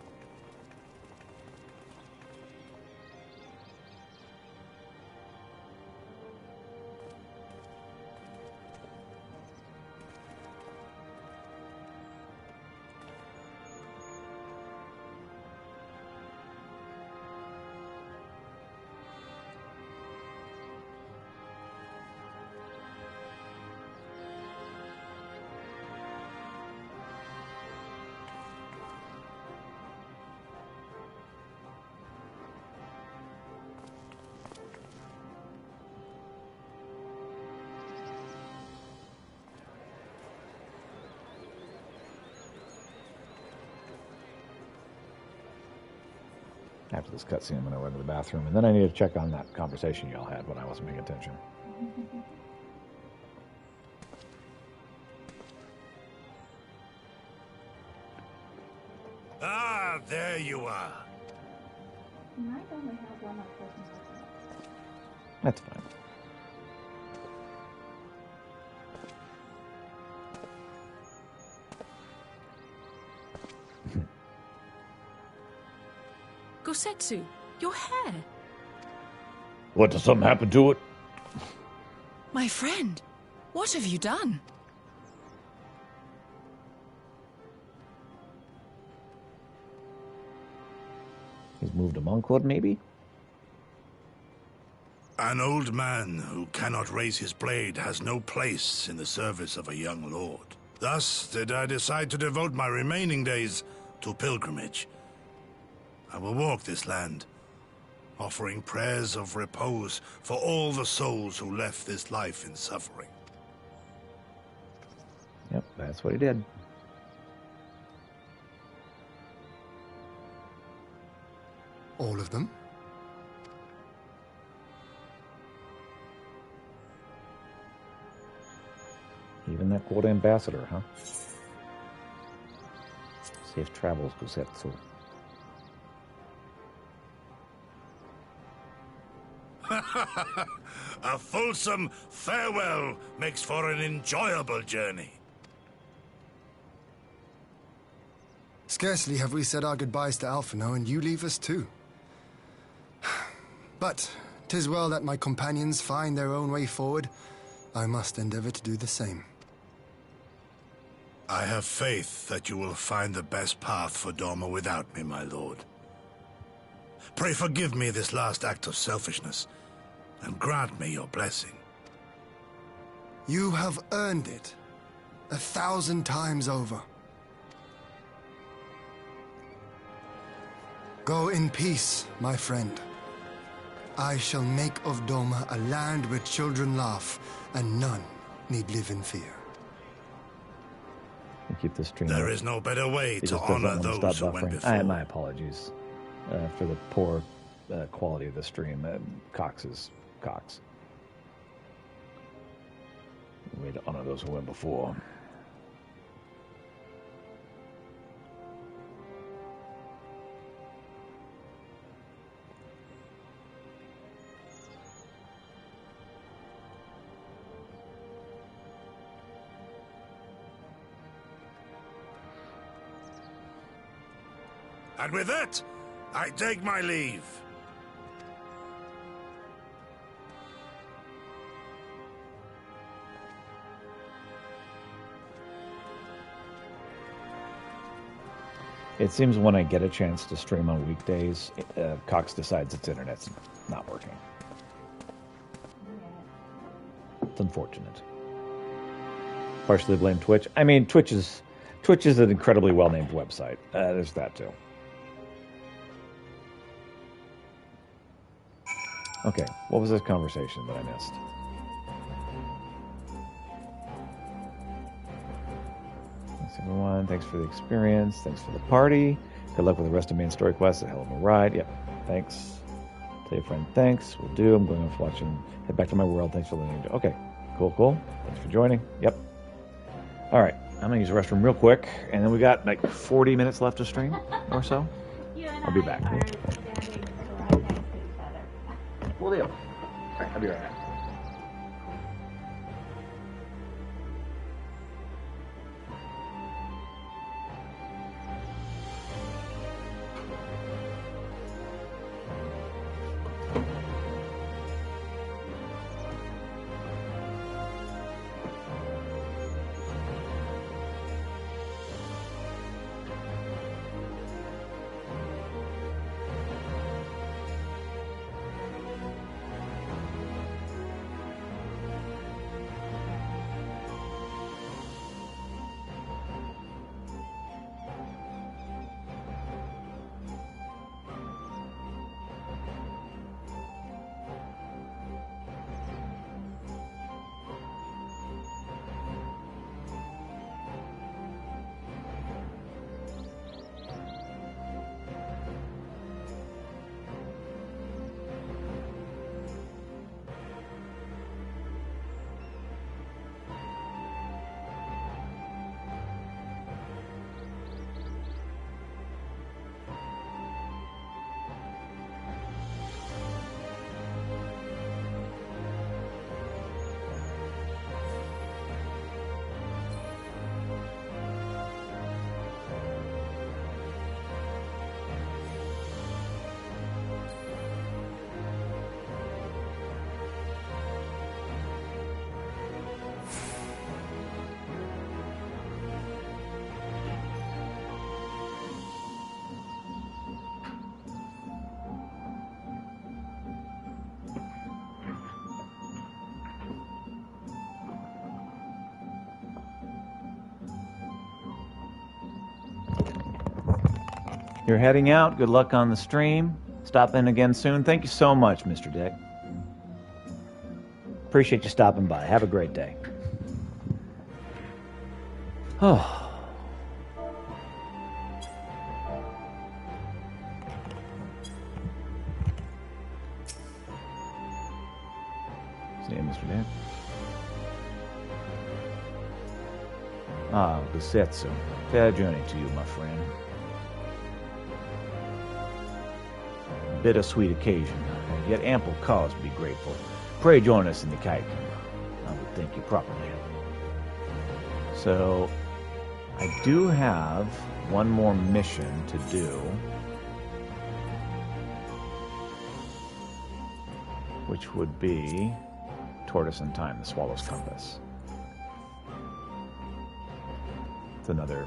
After this cutscene, I'm going to run to the bathroom, and then I need to check on that conversation y'all had when I wasn't paying attention. Ah, there you are. You might only have one more person looking. That's fine. Gosetsu, your hair. What, does something happen to it? My friend, what have you done? He's moved to monkhood, maybe? An old man who cannot raise his blade has no place in the service of a young lord. Thus did I decide to devote my remaining days to pilgrimage. I will walk this land, offering prayers of repose for all the souls who left this life in suffering. Yep, that's what he did. All of them? Even that court ambassador, huh? Safe travels, Gosetsu. A fulsome farewell makes for an enjoyable journey. Scarcely have we said our goodbyes to Alphino, and you leave us too. But 'tis well that my companions find their own way forward. I must endeavor to do the same. I have faith that you will find the best path for Doma without me, my lord. Pray forgive me this last act of selfishness, and grant me your blessing. You have earned it 1,000 times over. Go in peace, my friend. I shall make of Doma a land where children laugh, and none need live in fear. We'll keep this stream There up. is no better way It to just doesn't honor want to those stop who went buffering. before. My apologies for the poor quality of the stream. Cox is Cox. Way to honor those who went before. And with that, I take my leave. It seems when I get a chance to stream on weekdays, Cox decides its internet's not working. It's unfortunate. Partially blame Twitch. I mean, Twitch is an incredibly well-named website. There's that too. Okay, what was this conversation that I missed? Thanks everyone. Thanks for the experience. Thanks for the party. Good luck with the rest of main story quests. A hell of a ride. Yep. Thanks. Tell your friend thanks. Will do. I'm going off watching. Head back to my world. Thanks for listening. Okay. Cool. Thanks for joining. Yep. All right. I'm going to use the restroom real quick. And then we got like 40 minutes left to stream or so. I'll be back. Will do. All right. I'll be right back. You're heading out. Good luck on the stream. Stop in again soon. Thank you so much, Mr. Dick. Appreciate you stopping by. Have a great day. Oh. See you, Mr. Dick. Ah, Gusetsu. Fair journey to you, my friend. Bittersweet occasion, yet ample cause to be grateful. Pray join us in the Kaiken. I would thank you properly. So, I do have one more mission to do. Which would be Tortoise in Time, the Swallow's Compass. It's another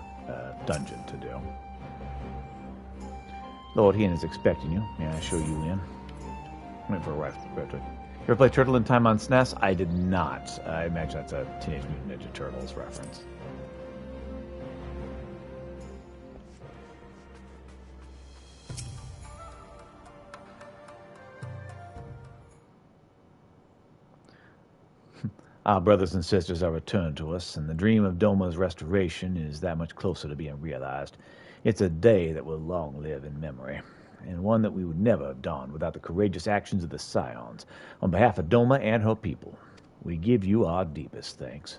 dungeon to do. Lord Hien is expecting you. May I show you in? Wait for a rifle. You ever play Turtle in Time on SNES? I did not. I imagine that's a Teenage Mutant Ninja Turtles reference. Our brothers and sisters are returned to us, and the dream of Doma's restoration is that much closer to being realized. It's a day that will long live in memory, and one that we would never have dawned without the courageous actions of the Scions. On behalf of Doma and her people, we give you our deepest thanks.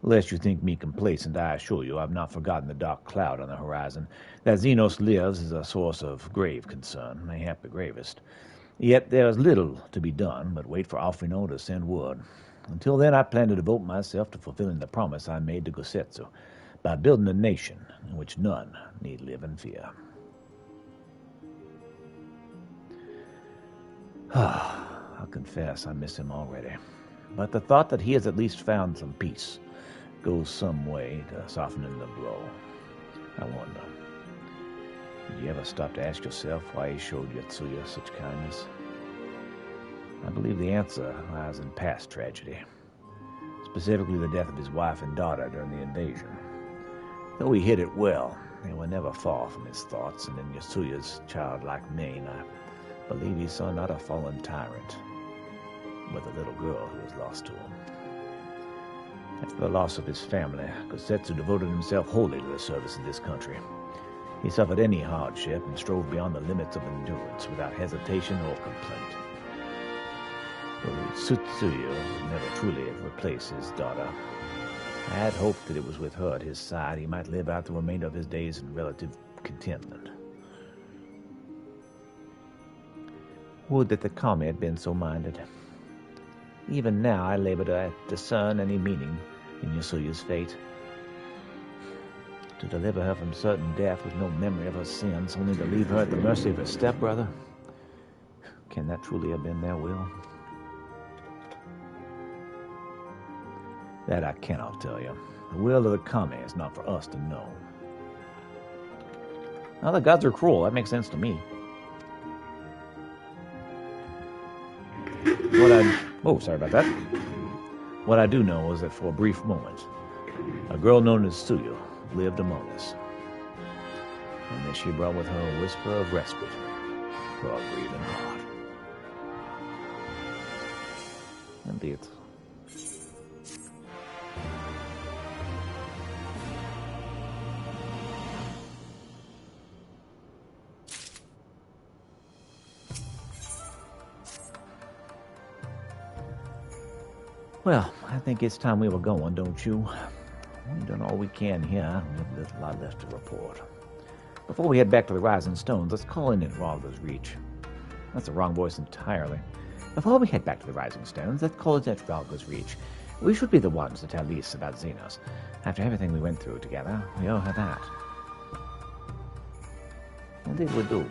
Lest you think me complacent, I assure you I've not forgotten the dark cloud on the horizon. That Xenos lives is a source of grave concern, mayhap the gravest. Yet there is little to be done but wait for Alfino to send word. Until then, I plan to devote myself to fulfilling the promise I made to Gosetsu by building a nation in which none need live in fear. I'll confess I miss him already, but the thought that he has at least found some peace goes some way to softening the blow. I wonder, did you ever stop to ask yourself why he showed Yotsuya such kindness? I believe the answer lies in past tragedy, specifically the death of his wife and daughter during the invasion. Though he hid it well, they were never far from his thoughts, and in Yotsuya's childlike mien, I believe he saw not a fallen tyrant, but a little girl who was lost to him. After the loss of his family, Gosetsu devoted himself wholly to the service of this country. He suffered any hardship and strove beyond the limits of endurance without hesitation or complaint. Though Tsutsuyu would never truly have replaced his daughter, I had hoped that it was with her at his side he might live out the remainder of his days in relative contentment. Would that the kami had been so minded. Even now I labor to discern any meaning in Yotsuya's fate. To deliver her from certain death with no memory of her sins, only to leave her at the mercy of her stepbrother? Can that truly have been their will? That I cannot tell you. The will of the kami is not for us to know. Now the gods are cruel. That makes sense to me. Sorry about that. What I do know is that for a brief moment, a girl known as Tsuyu lived among us. And that she brought with her a whisper of respite for our grieving heart. Indeed. Well, I think it's time we were going, don't you? We've done all we can here. We have a lot left to report. Before we head back to the Rising Stones, let's call in at Ralga's Reach. That's the wrong voice entirely. Before we head back to the Rising Stones, let's call in at Ralga's Reach. We should be the ones to tell Lys about Xenos. After everything we went through together, we owe her that. Indeed we do.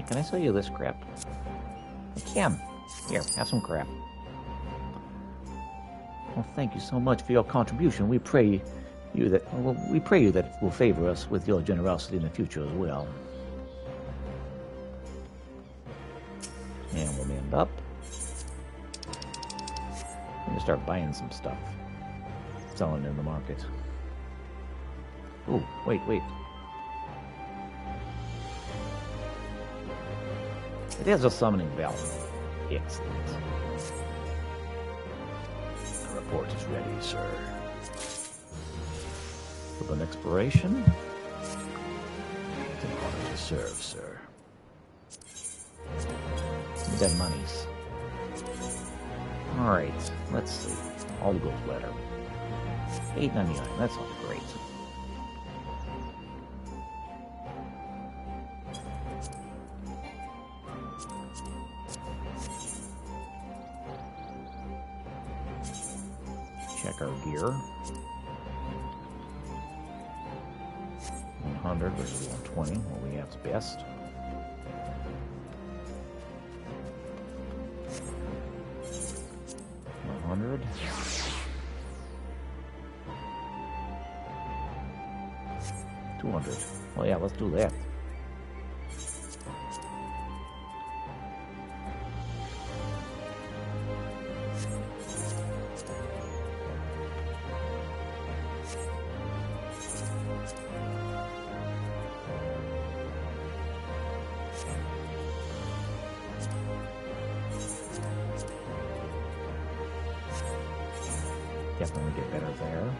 Can I sell you this crap? I can. Here, have some crap. Well, thank you so much for your contribution. We pray you that it will favor us with your generosity in the future as well. And we'll end up. I'm gonna start buying some stuff, selling in the market. Oh, wait. It is a summoning bell. Excellent. The report is ready, sir. With an expiration, it's an honor to serve, sir. Dead monies. Alright, let's see. All the gold letter. $8.99, that's all great. Check our gear. 100 versus 120. What we have is best. $100. $200. Well, yeah, let's do that. Definitely get better there.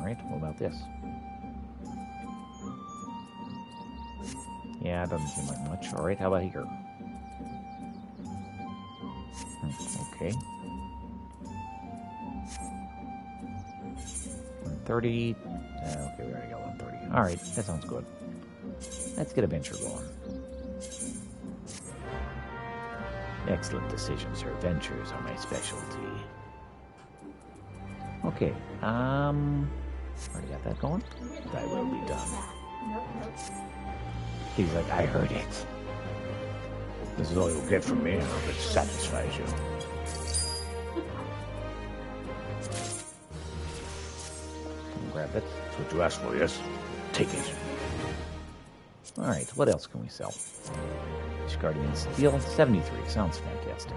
Alright, what about this? Yeah, it doesn't seem like much. Alright, how about here? Okay. 130. Okay, we already got 130. Alright, that sounds good. Let's get a venture going. Excellent decision, sir. Ventures are my specialty. Okay, already got that going? Thy will be done. He's like, I heard it. This is all you'll get from me. I hope it satisfies you. Grab it. That's what you asked for, yes? Take it. Alright, what else can we sell? Guardian Steel, 73. Sounds fantastic.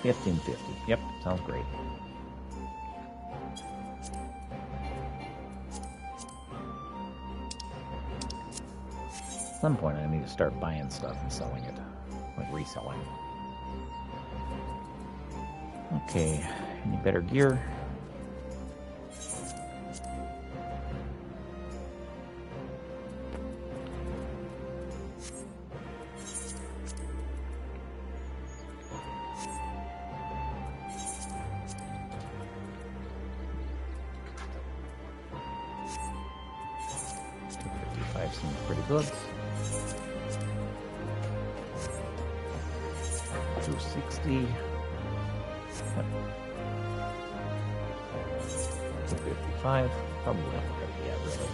$15.50. Yep, sounds great. At some point, I need to start buying stuff and selling it, like reselling. Okay, any better gear? Seems pretty good. 260. Yep. 255. Probably not going to be at really.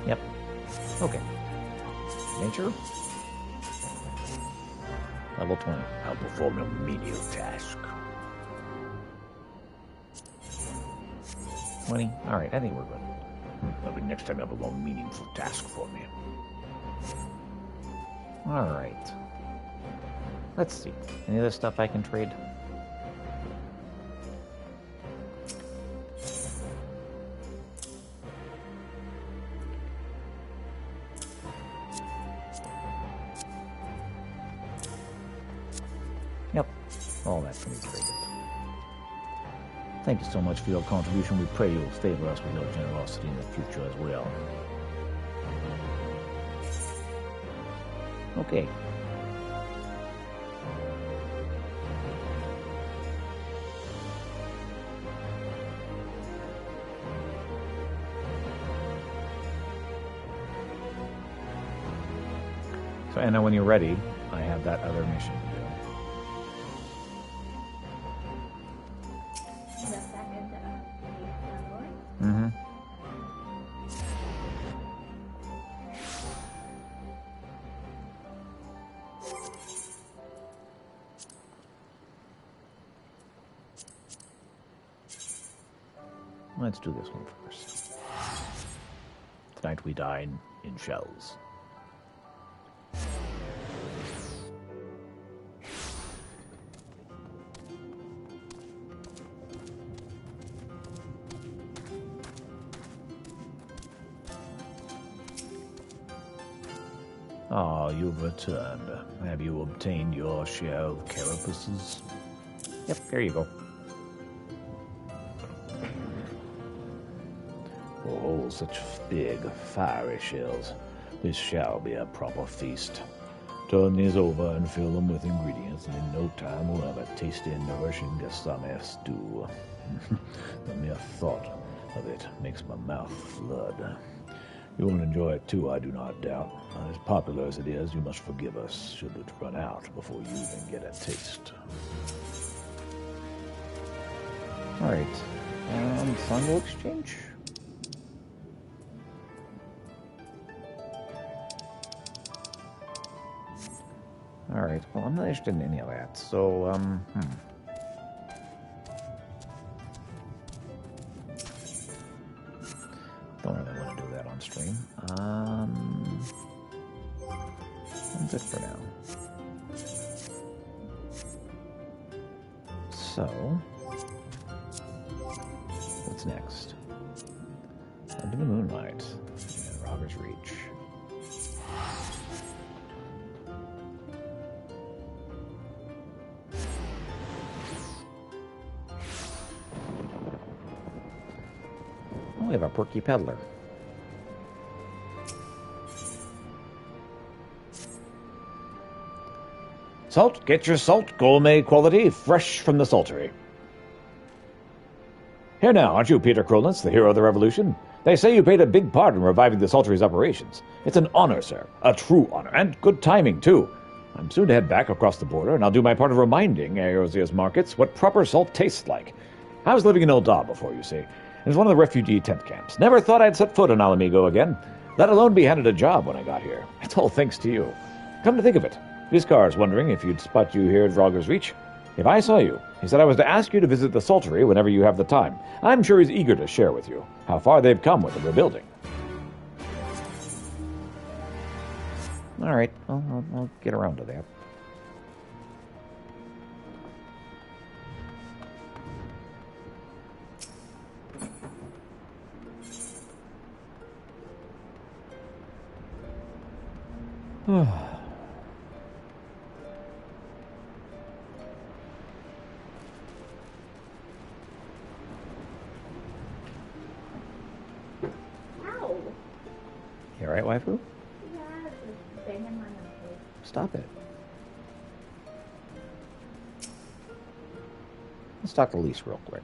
Yep. Okay. Nature. Level 20. I'll perform a menial task. 20. Alright, I think we're good. Maybe next time you have a more meaningful task for me. Alright. Let's see. Any other stuff I can trade? Yep. All that can be traded. Thank you so much for your contribution. We pray you'll favor us with your generosity in the future as well. Okay. So, Anna, when you're ready, I have that other mission to do. Mm-hmm. Let's do this one first. Tonight we dine in shells. Ah, you've returned. Have you obtained your share of carapaces? Yep, there you go. Oh, such big, fiery shells. This shall be a proper feast. Turn these over and fill them with ingredients, and in no time we'll have a tasty and nourishing Gasame stew. The mere thought of it makes my mouth flood. You will enjoy it too, I do not doubt. As popular as it is, you must forgive us should it run out before you even get a taste. Alright. Songbow exchange? Alright, well, I'm not interested in any of that, so, Don't really want to do that on stream. I'm good for now. So, what's next? into the moonlight. And Robber's Reach. Oh, we have a perky peddler. Salt, get your salt, gourmet quality, fresh from the saltery. Here now, aren't you Peter Krolnitz, the hero of the revolution? They say you played a big part in reviving the saltery's operations. It's an honor, sir, a true honor, and good timing, too. I'm soon to head back across the border, and I'll do my part of reminding Eosia's markets what proper salt tastes like. I was living in Oldar before, you see. It was one of the refugee tent camps. Never thought I'd set foot in Alamigo again, let alone be handed a job when I got here. It's all thanks to you. Come to think of it, Viscar's wondering if you'd spot you here at Vrager's Reach. If I saw you, he said I was to ask you to visit the saltery whenever you have the time. I'm sure he's eager to share with you how far they've come with the rebuilding. All right, I'll get around to that. Ow! You alright, waifu? Yeah, it's banging my nose. Stop it. Let's talk to Lise real quick.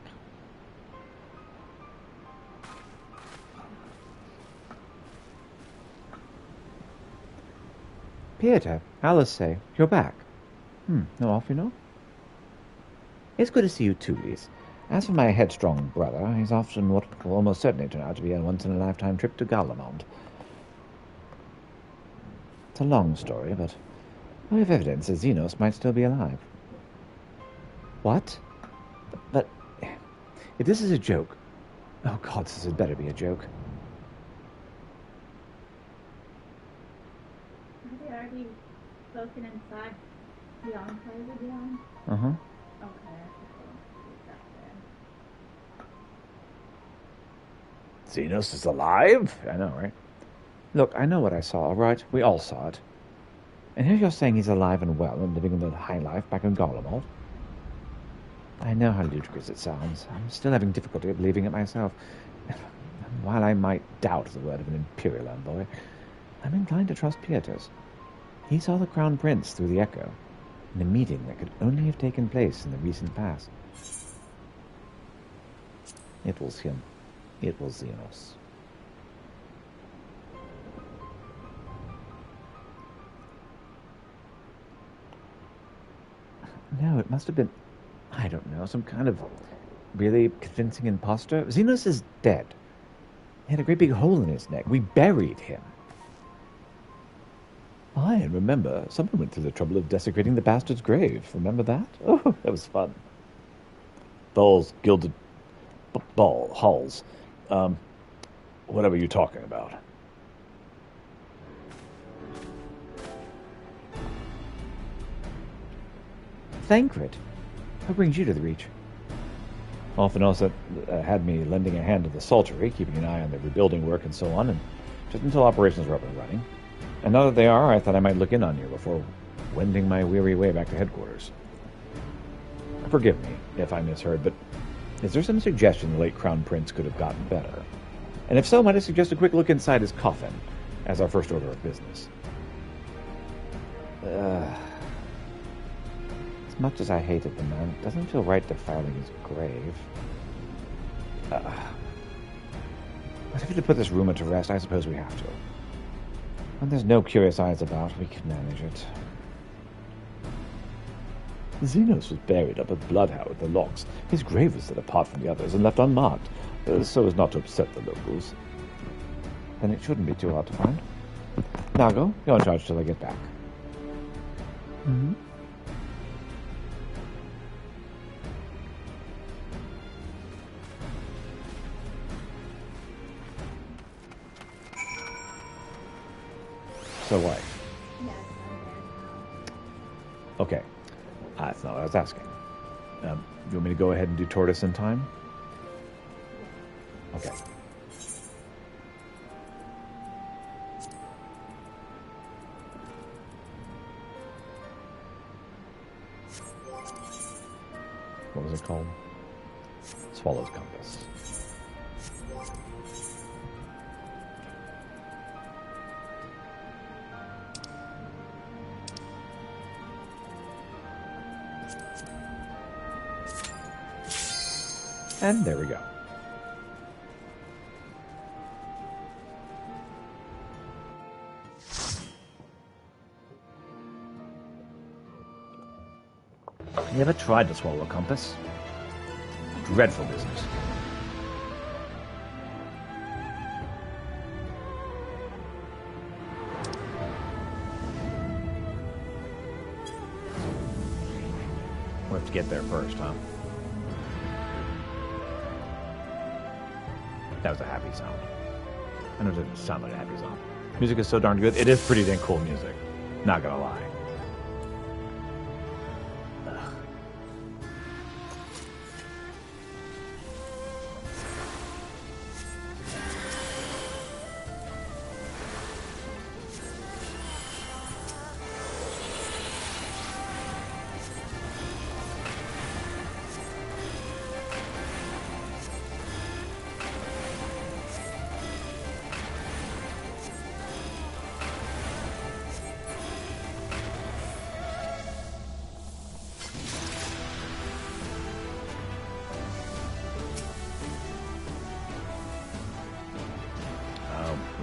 Peter, Alice say, you're back. No off, you know? It's good to see you too, Lise. As for my headstrong brother, he's off on what will almost certainly turn out to be a once-in-a-lifetime trip to Garlemald. It's a long story, but we have evidence that Xenos might still be alive. What? But if this is a joke... Oh, God, this had better be a joke. Have you already spoken inside the enclave again? Uh-huh. Okay. Xenos is alive? I know, right? Look, I know what I saw, all right? We all saw it. And here you're saying he's alive and well and living the high life back in Garlemald. I know how ludicrous it sounds. I'm still having difficulty believing it myself. And while I might doubt the word of an Imperial envoy, I'm inclined to trust Pieters. He saw the Crown Prince through the Echo, in a meeting that could only have taken place in the recent past. It was him. It was Xenos. No, it must have been, I don't know, some kind of really convincing imposter. Xenos is dead. He had a great big hole in his neck. We buried him. Aye, and remember, someone went through the trouble of desecrating the bastard's grave. Remember that? Oh, that was fun. Those gilded halls. Whatever you're talking about. Thancred. What brings you to the Reach? Often also had me lending a hand to the saltery, keeping an eye on the rebuilding work and so on, and just until operations were up and running. And now that they are, I thought I might look in on you before wending my weary way back to headquarters. Forgive me if I misheard, but is there some suggestion the late Crown Prince could have gotten better? And if so, might I suggest a quick look inside his coffin as our first order of business? As much as I hated the man, it doesn't feel right defiling his grave. But if we to put this rumor to rest, I suppose we have to. When there's no curious eyes about, we can manage it. Xenos was buried up at Bloodhound with the locks. His grave was set apart from the others and left unmarked, so as not to upset the locals. Then it shouldn't be too hard to find. Nago, you're in charge till I get back. Mm-hmm. So what? Okay. That's not what I was asking. You want me to go ahead and do Tortoise in time? Okay. What was it called? Swallow's Compass. And there we go. You ever tried to swallow a compass? Dreadful business. We'll have to get there first, huh? That was a happy sound. I know it didn't sound like a happy sound. Music is so darn good. It is pretty dang cool music. Not gonna lie.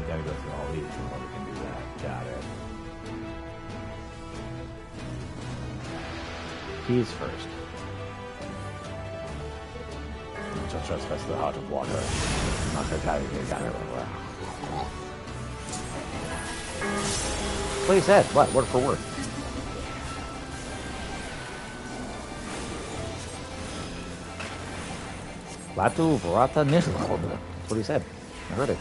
Gotta go through all these before we can do that. Got it. Keys first. Just trespass the heart of water. Not her got it. What he said? What? Word for word. Latu Varata Nishla. That's what he said. I heard it.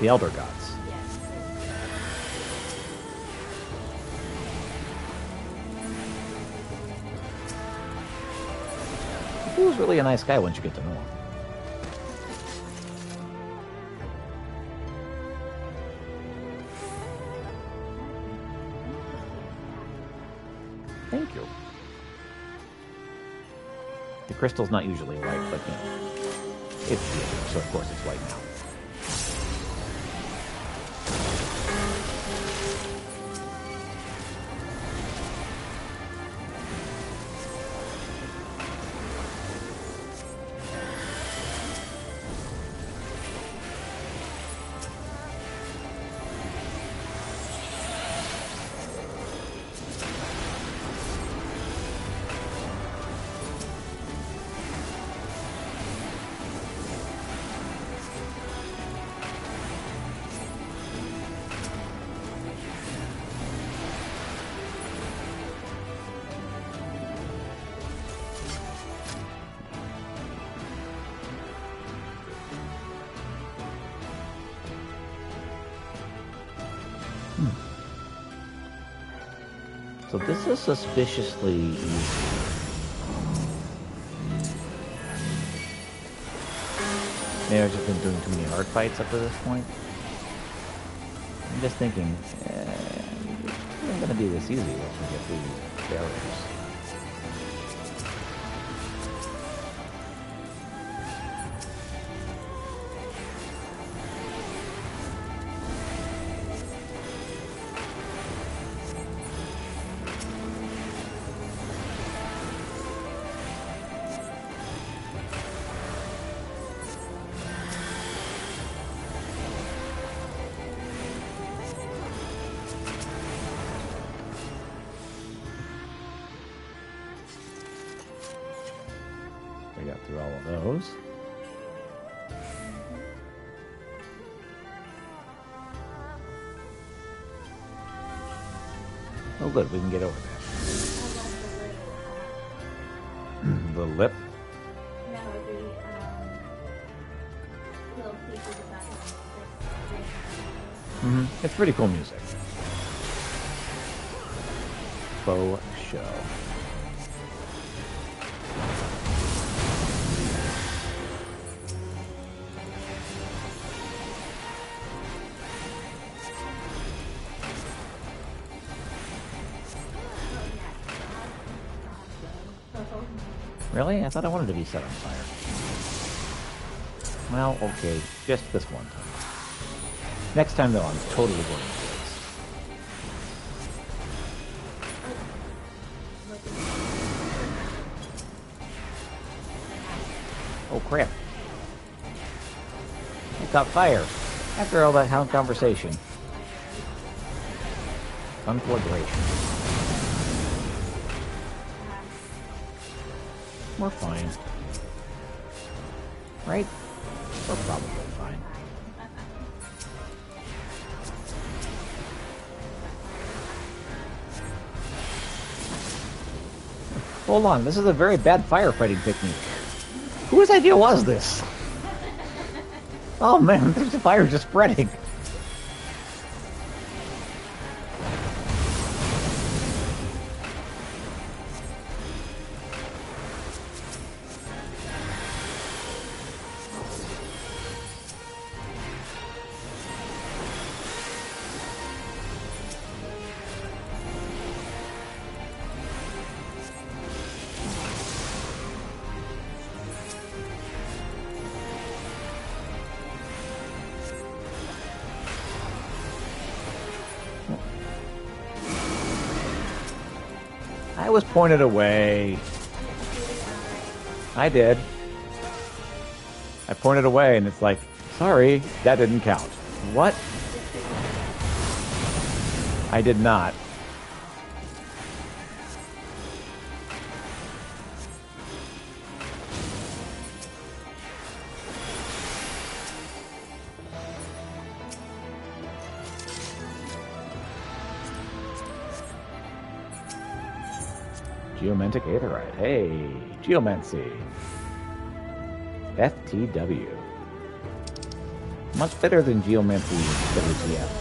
The Elder Gods. He was really a nice guy once you get to know him. Thank you. The crystal's not usually white, but you know, it's beautiful, so of course it's white now. So this is suspiciously easy. Maybe I've just been doing too many hard fights up to this point. I'm just thinking, it's not going to be this easy once we get through these barriers. We got through all of those. Oh good, we can get over that. The lip? No, the little pieces of that. It's pretty cool music. faux show. Really? I thought I wanted to be set on fire. Well, okay, just this one time. Next time, though, I'm totally going to this. Oh, crap. I caught fire. After all that conversation. Conflagration. We're fine. Right? We're probably fine. Hold on, this is a very bad firefighting technique. Whose idea was this? Oh man, there's the fire just spreading. I was pointed away. I did. I pointed away and it's like, sorry, that didn't count. What? I did not. Geomantic Aetherite. Hey, Geomancy. FTW. Much better than Geomancy WTF.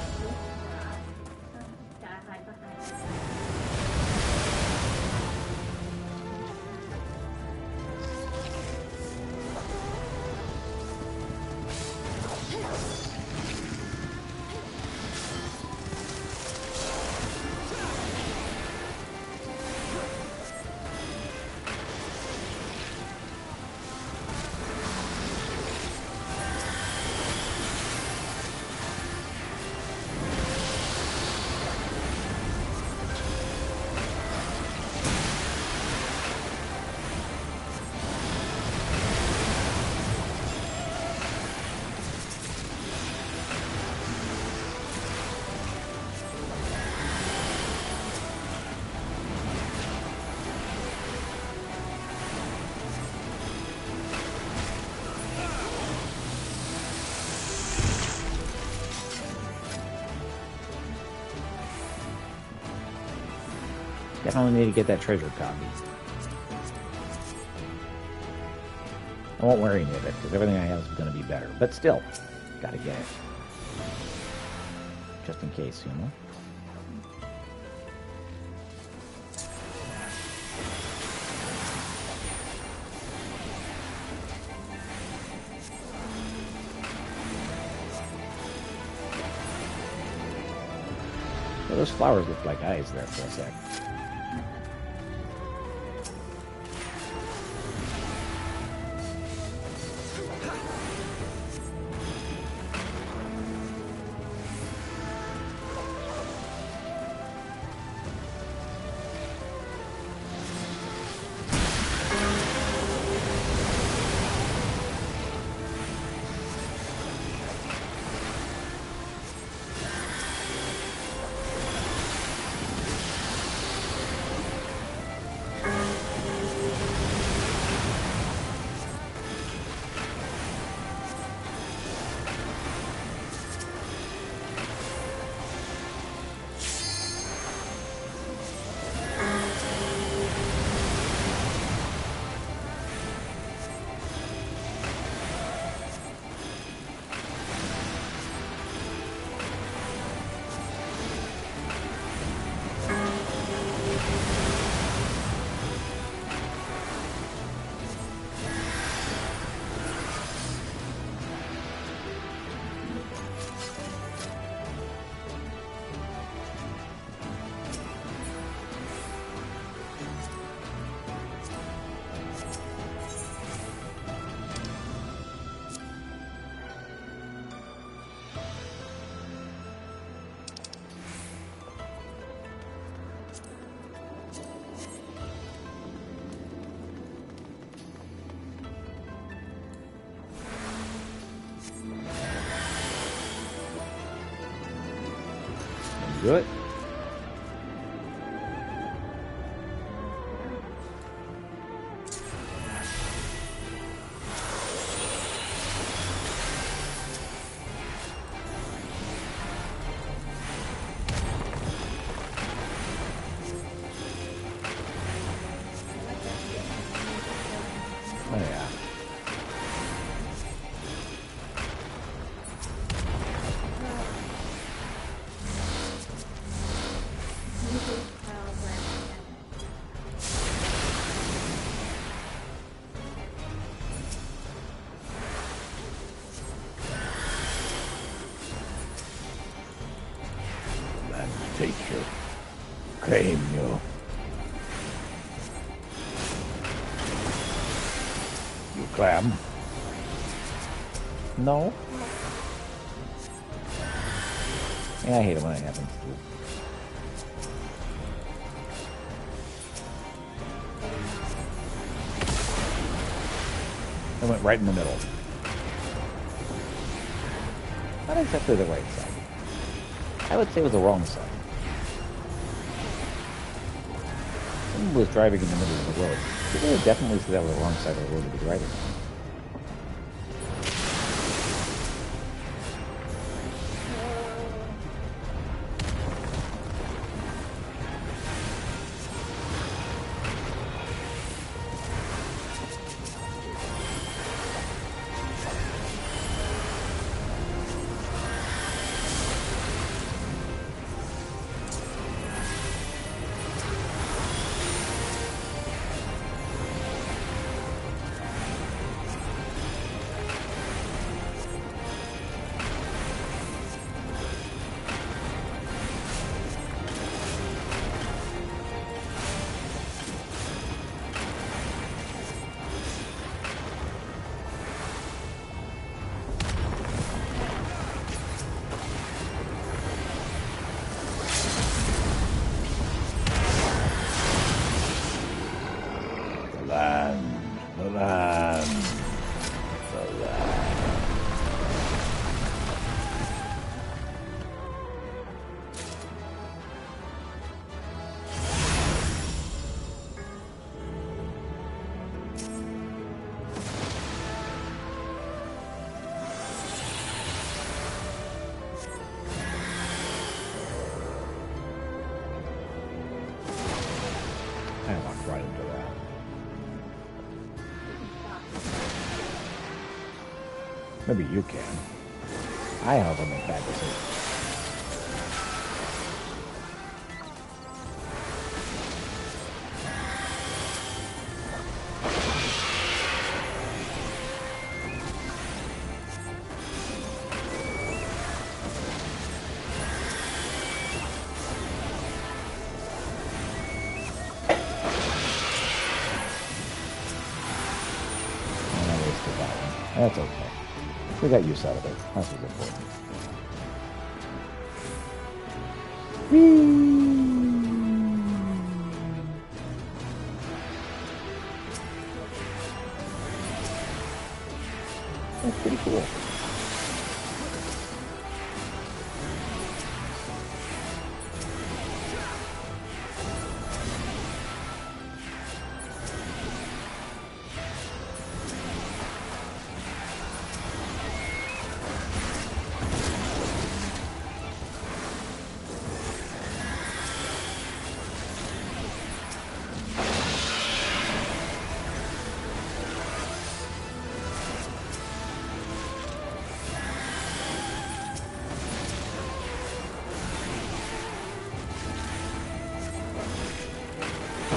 Definitely need to get that treasure copy. I won't worry any of it, because everything I have is going to be better. But still, gotta get it. Just in case, you know? Well, those flowers look like eyes there for a sec. Do it. Oh yeah. Land take you. Claim you. You clam? No. Yeah, I hate it when it happens. I went right in the middle. Not exactly the right side. I would say it was the wrong side. Someone was driving in the middle of the road. You would definitely see that was the wrong side of the road to be driving on. I walked right into that. Maybe you can. I have make bad decisions. That's okay. We got use out of it. That's what's important. That's pretty cool.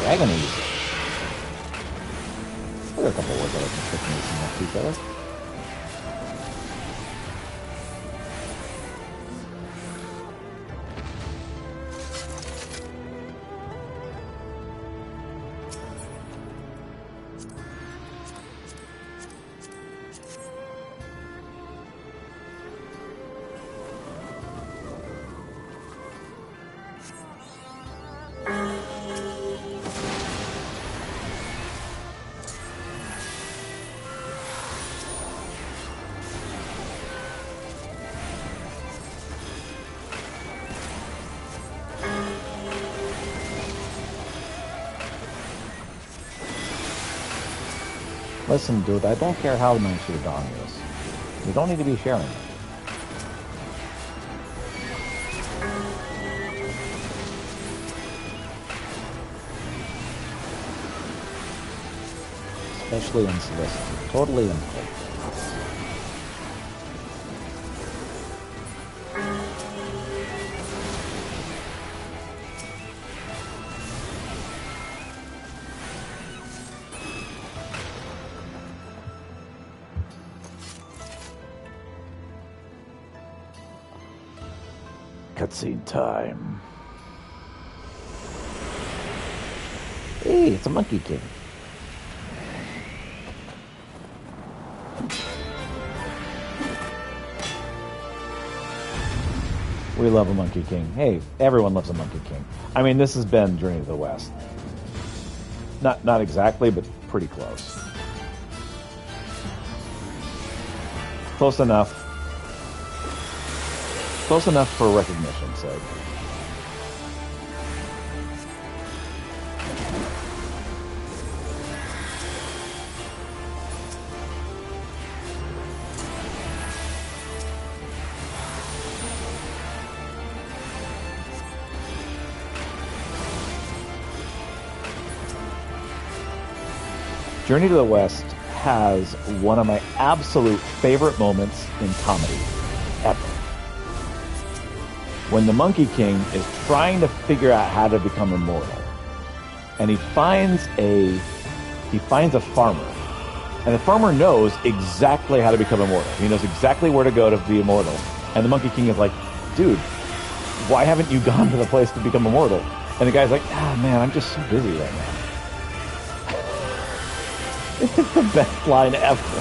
I'm gonna use it. There are a couple words that I can put next to each other. Listen, dude, I don't care how nice your dong is. You don't need to be sharing it. Especially unsolicited. Totally unsolicited. Cutscene time. Hey, it's a Monkey King. We love a Monkey King. Hey, everyone loves a Monkey King. I mean, this has been Journey to the West. Not exactly, but pretty close. Close enough. Close enough for recognition's sake. Journey to the West has one of my absolute favorite moments in comedy ever. When the Monkey King is trying to figure out how to become immortal, and he finds a farmer, and the farmer knows exactly how to become immortal. He knows exactly where to go to be immortal. And the Monkey King is like, dude, why haven't you gone to the place to become immortal? And the guy's like, man, I'm just so busy right now. It's the best line ever.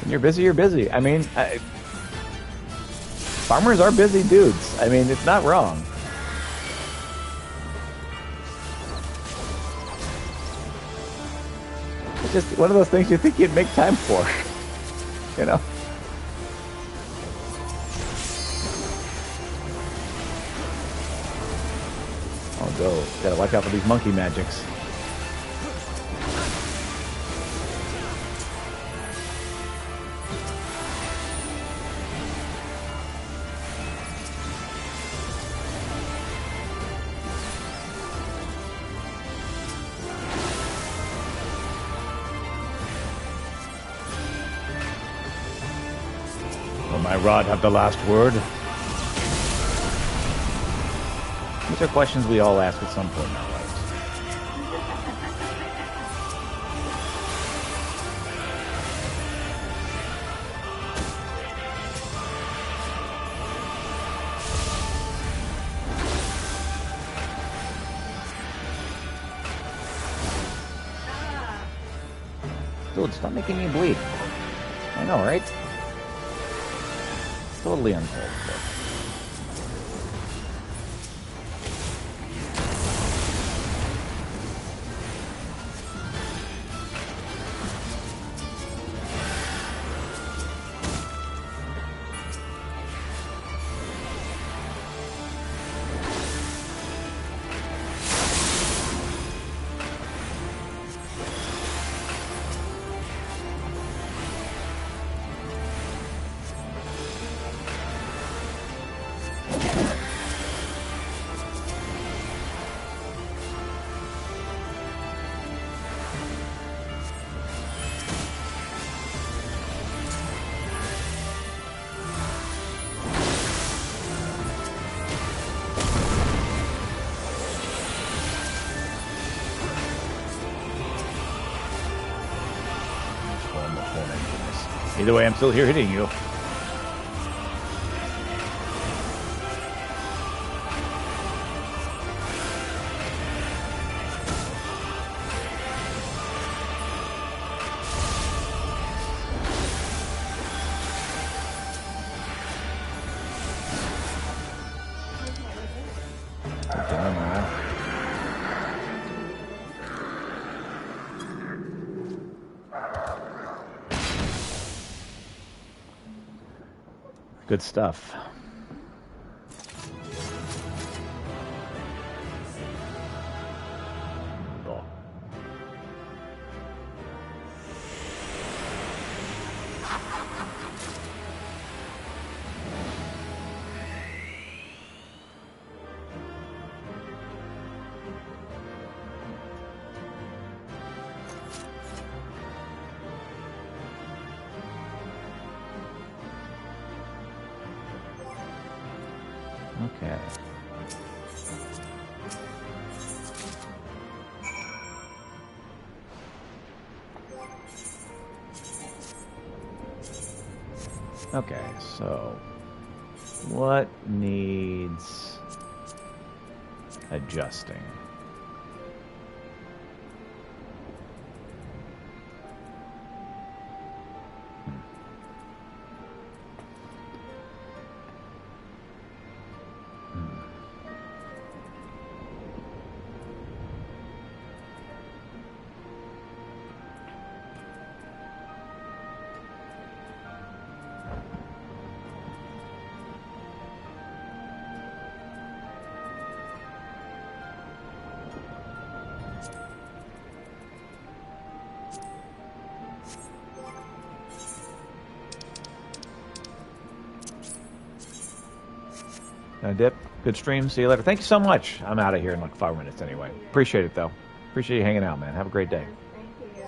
When you're busy, you're busy. I mean, farmers are busy dudes. I mean, it's not wrong. It's just one of those things you think you'd make time for, you know? Oh, go. Gotta watch out for these monkey magics. Will my rod have the last word? These are questions we all ask at some point in our lives. Dude, stop making me bleed. I know, right? Totally uncalled for. Either way, I'm still here hitting you. Good stuff. Okay. Okay, so what needs adjusting? Dip, good stream. See you later. Thank you so much. I'm out of here in like 5 minutes anyway. Appreciate it, though. Appreciate you hanging out, man. Have a great day. Thank you.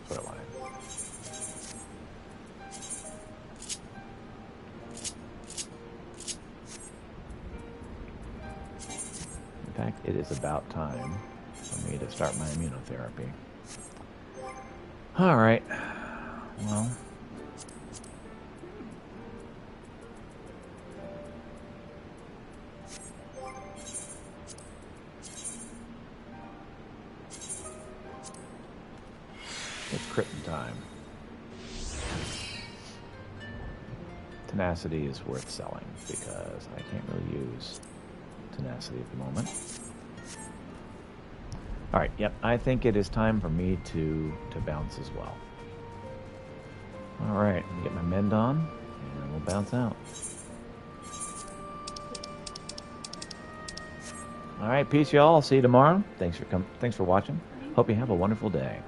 That's what I wanted. In fact, it is about time for me to start my immunotherapy. All right. Well. It's critting time. Tenacity is worth selling because I can't really use tenacity at the moment. All right, yep, I think it is time for me to bounce as well. All right, let me get my mend on and we'll bounce out. All right, peace, y'all. I'll see you tomorrow. Thanks for watching. Hope you have a wonderful day.